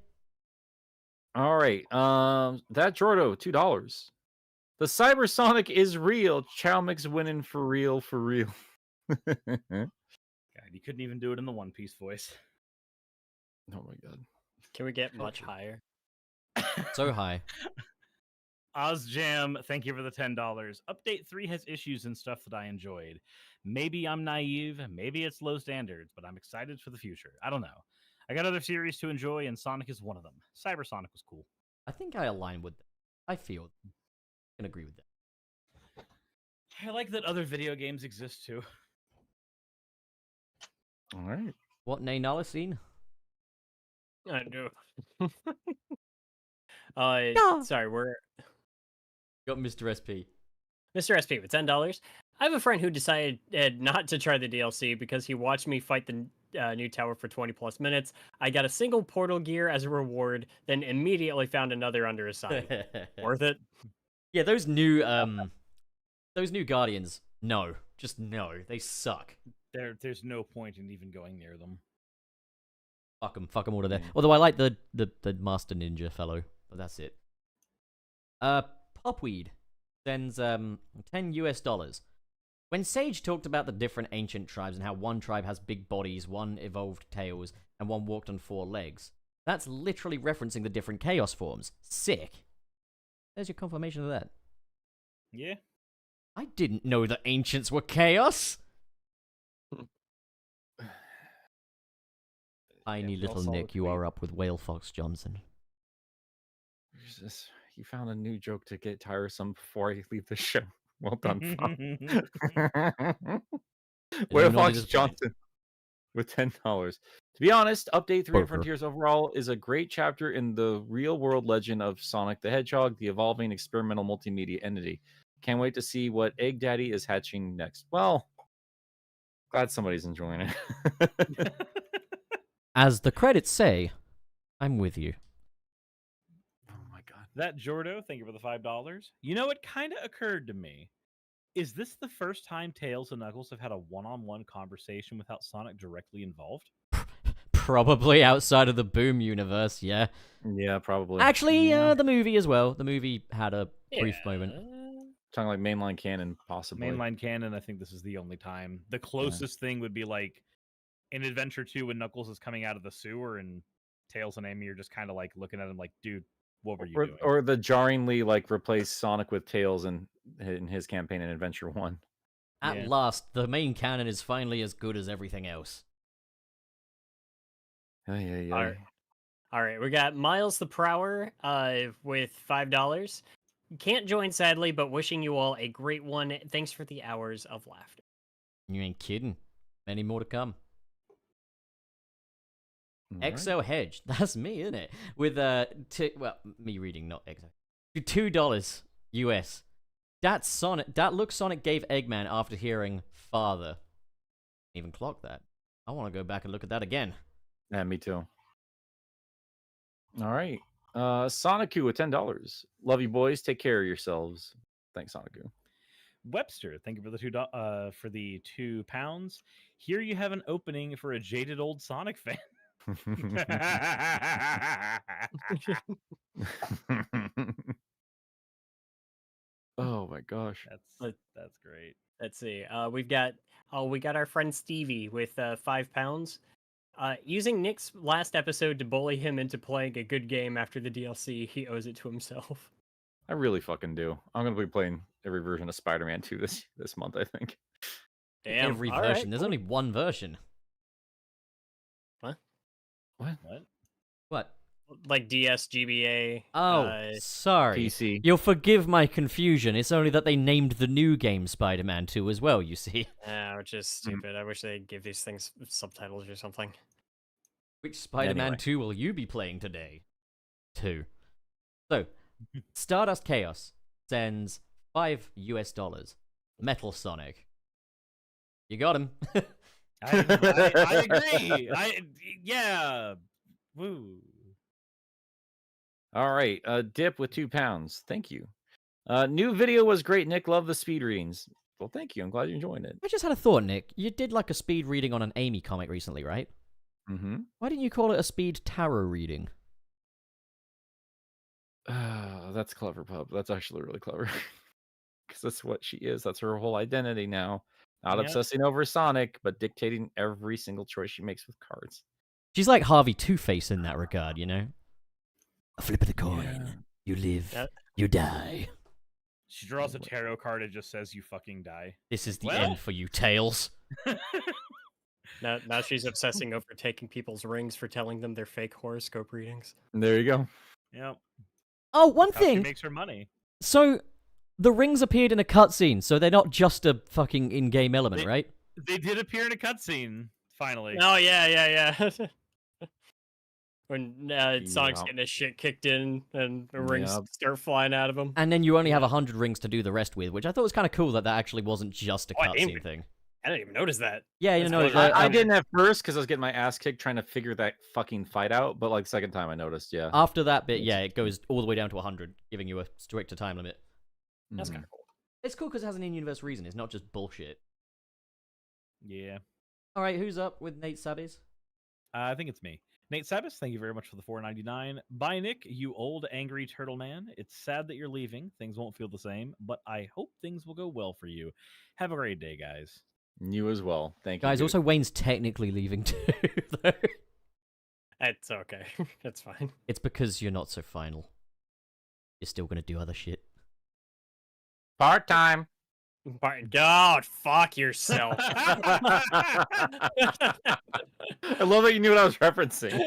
All right. That Jordo, $2. The Cybersonic is real. Chow Mix winning for real, for real. God, you couldn't even do it in the One Piece voice. Oh my god. Can we get much higher? So high. OzJam, thank you for the $10. Update 3 has issues and stuff that I enjoyed. Maybe I'm naive, maybe it's low standards, but I'm excited for the future. I don't know. I got other series to enjoy, and Sonic is one of them. Cybersonic was cool. I think I align with that. I feel I can agree with that. I like that other video games exist too. All right. What nay scene? I do. No. Sorry, we're Got Mr. SP. Mr. SP with $10. I have a friend who decided not to try the DLC because he watched me fight the new tower for 20 plus minutes. I got a single portal gear as a reward, then immediately found another under his sign. Worth it? Yeah, those new Guardians. No, just no. They suck. There's no point in even going near them. Fuck them all to there. Although I like the Master Ninja fellow, but that's it. Popweed sends $10. When Sage talked about the different ancient tribes and how one tribe has big bodies, one evolved tails, and one walked on 4 legs, that's literally referencing the different chaos forms. Sick. There's your confirmation of that. Yeah. I didn't know the ancients were chaos. Tiny little also Nick, you are up with Whale Fox Johnson. Where's this? you found a new joke to get tiresome before I leave the show. Well done, Fox. Where not Fox disappointed. Johnson with $10. To be honest, Update 3 and Burger. Frontiers overall is a great chapter in the real-world legend of Sonic the Hedgehog, the evolving experimental multimedia entity. Can't wait to see what Egg Daddy is hatching next. Well, glad somebody's enjoying it. As the credits say, I'm with you. Oh my god. That Jordo, thank you for the $5. You know, it kind of occurred to me. Is this the first time Tails and Knuckles have had a one-on-one conversation without Sonic directly involved? Probably outside of the Boom universe, yeah. Yeah, probably. Actually, Yeah. the movie as well. The movie had a brief moment. Talking like mainline canon, possibly. Mainline canon, I think this is the only time. The closest thing would be like in Adventure 2 when Knuckles is coming out of the sewer and Tails and Amy are just kind of like looking at him like, dude, what were you doing? Or the jarringly like replace Sonic with Tails in his campaign in Adventure 1. At last, the main canon is finally as good as everything else. Yeah. All right, we got Miles the Prower with $5. Can't join sadly, but wishing you all a great one. Thanks for the hours of laughter. You ain't kidding. Many more to come. All XO Hedge, that's me, isn't it? With me reading, not XO. $2 US. That look Sonic gave Eggman after hearing "Father." Even clock that. I want to go back and look at that again. Yeah, me too. All right. Sonicu with $10. Love you boys. Take care of yourselves. Thanks, Sonicu. Webster, thank you for the £2. Here you have an opening for a jaded old Sonic fan. Oh my gosh. That's great. Let's see. We got our friend Stevie with £5. Using Nick's last episode to bully him into playing a good game after the DLC, he owes it to himself. I really fucking do. I'm gonna be playing every version of Spider-Man 2 this month, I think. Damn. Every all version. right, There's cool. only one version. What? What? Like DS, GBA. Oh, sorry. PC. You'll forgive my confusion. It's only that they named the new game Spider-Man 2 as well, you see. Which is stupid. I wish they'd give these things subtitles or something. Which Spider-Man Anyway. 2 will you be playing today? 2. So, Stardust Chaos sends $5 Metal Sonic. You got him. I agree. Yeah. Woo. All right. Dip with £2. Thank you. New video was great, Nick. Love the speed readings. Well, thank you. I'm glad you're enjoying it. I just had a thought, Nick. You did like a speed reading on an Amy comic recently, right? Mm-hmm. Why didn't you call it a speed tarot reading? That's clever, Pup. That's actually really clever. Because that's what she is. That's her whole identity now. Not Yep. obsessing over Sonic, but dictating every single choice she makes with cards. She's like Harvey Two-Face in that regard, you know? A flip of the coin. You live, you die. She draws a tarot card. It just says, "You fucking die." This is the Well- end for you, Tails. Now she's obsessing over taking people's rings for telling them they're fake horoscope readings. There you go. Yep. Oh, one That's how she thing. makes her money. So, the rings appeared in a cutscene, so they're not just a fucking in-game element, right? They did appear in a cutscene. Finally. Oh yeah. When Sonic's Yeah. getting his shit kicked in and the rings Yep. start flying out of him. And then you only have 100 rings to do the rest with, which I thought was kind of cool that actually wasn't just a Oh, I didn't cutscene even- thing. I didn't even notice that. Yeah, you That's know, cool. I didn't at first because I was getting my ass kicked trying to figure that fucking fight out, but like the second time I noticed, yeah. after that bit, yeah, it goes all the way down to 100, giving you a stricter time limit. That's Mhm. kind of cool. It's cool because it has an in-universe reason. It's not just bullshit. Yeah. All right, who's up with Nate Sabbies? I think it's me. Nate Sabas, thank you very much for the $4.99. Bye, Nick, you old angry turtle man. It's sad that you're leaving. Things won't feel the same, but I hope things will go well for you. Have a great day, guys. You as well. Thank you. Guys, dude. also Wayne's technically leaving too, though. It's okay. That's fine. It's because you're not so final. You're still gonna do other shit. Part time. God, fuck yourself. I love that you knew what I was referencing.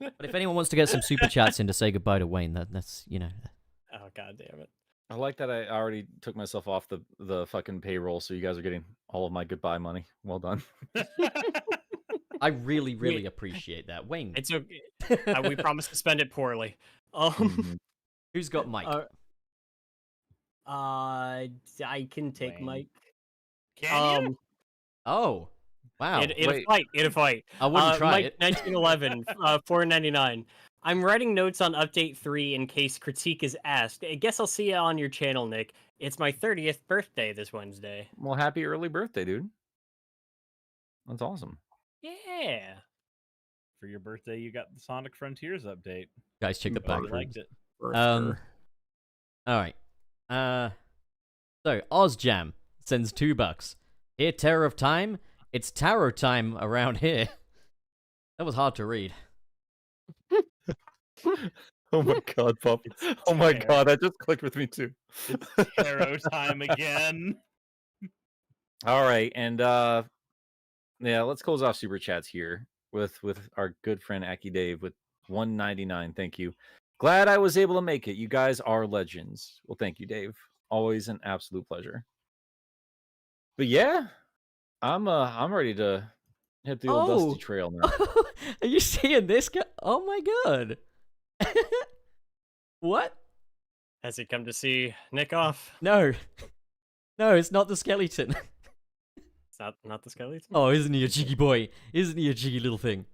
But if anyone wants to get some super chats in to say goodbye to Wayne, that's Oh god damn it. I like that I already took myself off the fucking payroll, so you guys are getting all of my goodbye money. Well done. I really appreciate that, Wayne. It's okay. We promise to spend it poorly. Mhm. Who's got Mike? I can take Wayne. Mike. Can you? Oh, wow. In a wait. fight. In a fight. I wouldn't try Mike, it. 1911, $4.99. I'm writing notes on update 3 in case critique is asked. I guess I'll see you on your channel, Nick. It's my 30th birthday this Wednesday. Well, happy early birthday, dude. That's awesome. Yeah. For your birthday, you got the Sonic Frontiers update. Guys, check the I back. liked it. All right. So Ozjam sends $2. Here, Terror of Time. It's tarot time around here. That was hard to read. Oh my god, Pup. Oh my god, that just clicked with me too. It's tarot time again. All right, and yeah, let's close off super chats here with our good friend Aki Dave with 199. Thank you. Glad I was able to make it. You guys are legends. Well, thank you, Dave. Always an absolute pleasure. But yeah, I'm ready to hit the old dusty trail now. Are you seeing this guy? Oh my god. What? Has he come to see Nick off? No. No, it's not the skeleton. It's not the skeleton? Oh, isn't he a cheeky boy? Isn't he a cheeky little thing?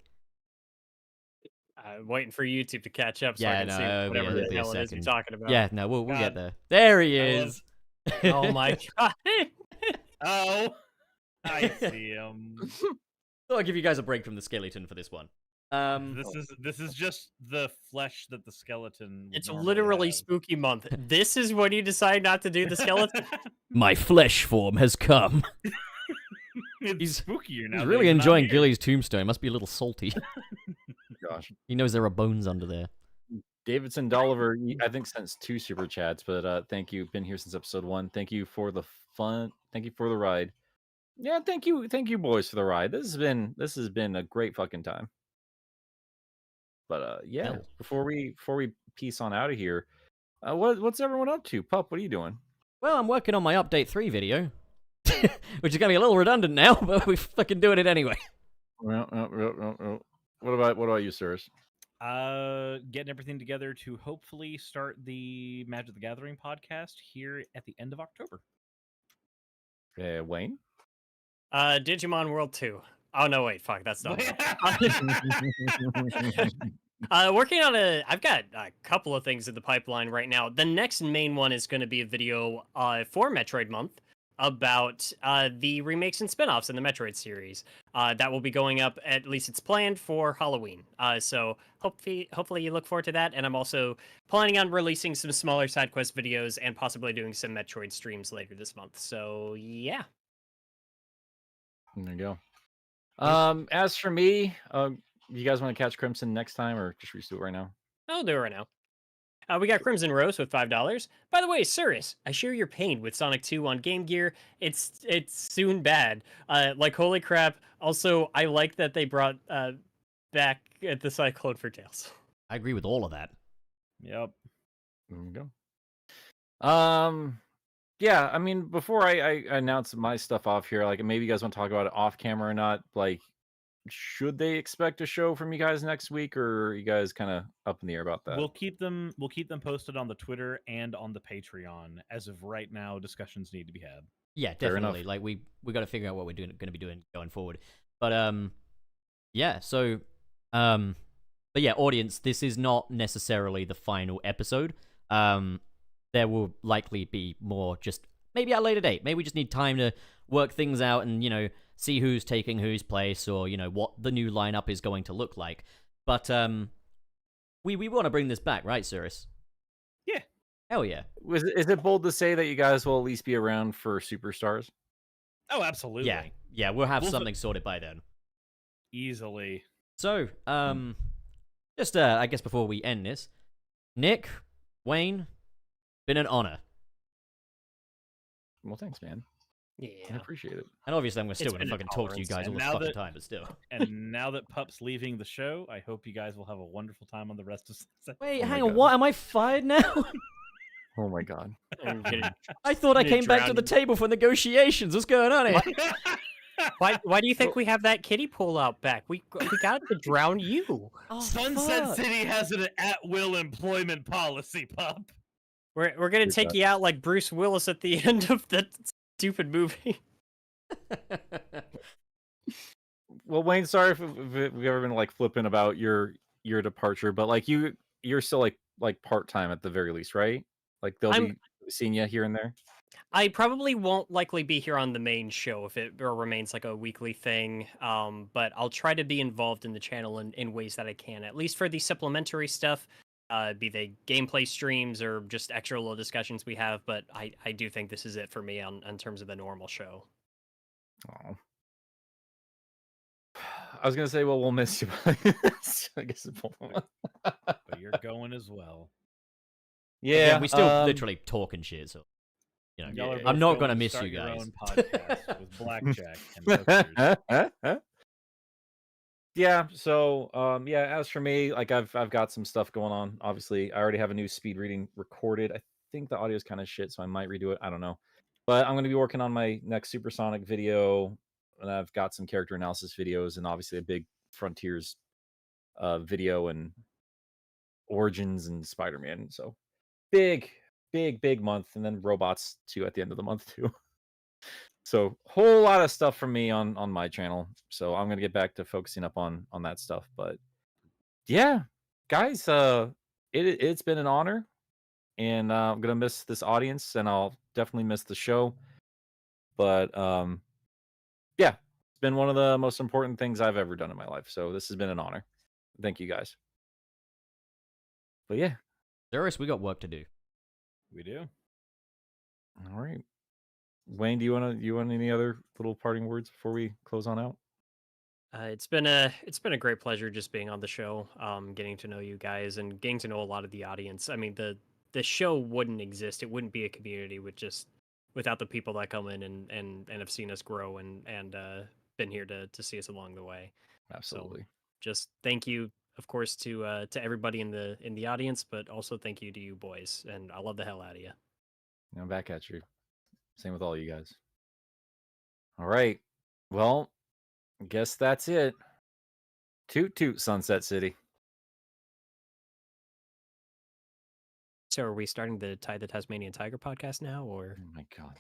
Waiting for YouTube to catch up so Yeah, I can no, see it'll whatever be the a hell it is you're second. talking about. Yeah, no, we'll God. get there. There he I is. Oh my god. Oh, I see him. Thought I'd give you guys a break from the skeleton for this one. This is just the flesh that the skeleton. would It's normally literally have. spooky month. This is when you decide not to do the skeleton? My flesh form has come. It's He's- spookier now. He's that really not enjoying here. Gilly's tombstone. Must be a little salty. Gosh. He knows there are bones under there. Davidson Dolliver, I think, sent 2 super chats, but thank you. Been here since episode 1. Thank you for the fun. Thank you for the ride. Yeah, thank you, boys, for the ride. This has been a great fucking time. But yeah, Hell. before we peace on out of here, what's everyone up to? Pup, what are you doing? Well, I'm working on my update 3 video, which is gonna be a little redundant now, but we're fucking doing it anyway. Well, what about you, Suris? Getting everything together to hopefully start the Magic the Gathering podcast here at the end of October. Wayne? Digimon World 2. Oh no, wait, fuck, that's not. Working on I've got a couple of things in the pipeline right now. The next main one is going to be a video for Metroid Month about the remakes and spin-offs in the Metroid series. That will be going up, at least it's planned, for Halloween. So hopefully you look forward to that. And I'm also planning on releasing some smaller side quest videos and possibly doing some Metroid streams later this month. So yeah. There you go. As for me, you guys want to catch Crimson next time, or just do it right now? I'll do it right now. We got Crimson Rose with $5. By the way, Suris, I share your pain with Sonic 2 on Game Gear. It's soon bad. Like, holy crap. Also, I like that they brought back the Cyclone for Tails. I agree with all of that. Yep. There we go. Yeah, I mean, before I announce my stuff off here, like maybe you guys want to talk about it off camera or not. Like, should they expect a show from you guys next week, or are you guys kind of up in the air about that? We'll keep them posted on the Twitter and on the Patreon. As of right now, discussions need to be had. Yeah, Fair definitely. enough. Like we got to figure out what we're going to be doing going forward. But yeah. So but yeah, audience, this is not necessarily the final episode. There will likely be more, just maybe at a later date. Maybe we just need time to work things out and see who's taking whose place, or what the new lineup is going to look like. But we want to bring this back, right, Suris? Yeah. Hell yeah. Is it bold to say that you guys will at least be around for Superstars? Oh, absolutely. Yeah, we'll have We'll something sorted by then. Easily. So, just I guess before we end this, Nick, Wayne, been an honor. Well, thanks, man. I Yeah. appreciate it. And obviously, I'm still It's going to been a fucking talk to you tolerance. guys all And the now fucking that- time, but still. And now that Pup's leaving the show, I hope you guys will have a wonderful time on the rest of Sunset. Wait, Oh my hang on. God. What? Am I fired now? Oh my god. I'm getting- I thought I You're came back to the drowning. table for negotiations. What's going on here? why do you think we have that kiddie pool out back? We got to drown you. Oh, Sunset fuck. City has an at-will employment policy, Pup. We're gonna Good take job. you out like Bruce Willis at the end of that stupid movie. Well, Wayne, sorry if we've ever been like flipping about your departure, but like you're still like part time at the very least, right? Like they'll I'm- be seeing you here and there. I probably won't likely be here on the main show if it remains like a weekly thing. But I'll try to be involved in the channel in ways that I can, at least for the supplementary stuff. Be they gameplay streams or just extra little discussions we have. But I do think this is it for me on terms of the normal show. Oh. I was gonna say, well, we'll miss you, but I guess it won't. But you're going as well. Yeah, we still literally talking shit, so you know, Y'all are Yeah. I'm both not going gonna to miss start you your guys. own podcast with Blackjack and hookers. Yeah, so yeah, as for me, like I've got some stuff going on. Obviously, I already have a new speed reading recorded. I think the audio is kind of shit, so I might redo it. I don't know. But I'm going to be working on my next Supersonic video, and I've got some character analysis videos, and obviously a big Frontiers video and Origins and Spider-Man. So big month, and then robots too at the end of the month too. So whole lot of stuff from me on my channel. So I'm gonna get back to focusing up on that stuff. But yeah, guys, it's been an honor, and I'm gonna miss this audience, and I'll definitely miss the show. But yeah, it's been one of the most important things I've ever done in my life. So this has been an honor. Thank you guys. But yeah, Suris, we got work to do. We do. all right. Wayne, do you want any other little parting words before we close on out? It's been a great pleasure just being on the show, getting to know you guys and getting to know a lot of the audience. I mean, the show wouldn't exist. It wouldn't be a community without the people that come in and have seen us grow and been here to see us along the way. Absolutely. Just thank you, of course, to everybody in the audience, but also thank you to you boys, and I love the hell out of you. I'm back at you. Same with all you guys. All right. Well, I guess that's it. Toot toot, Sunset City. So, are we starting the Ty the Tasmanian Tiger podcast now, or? Oh my god.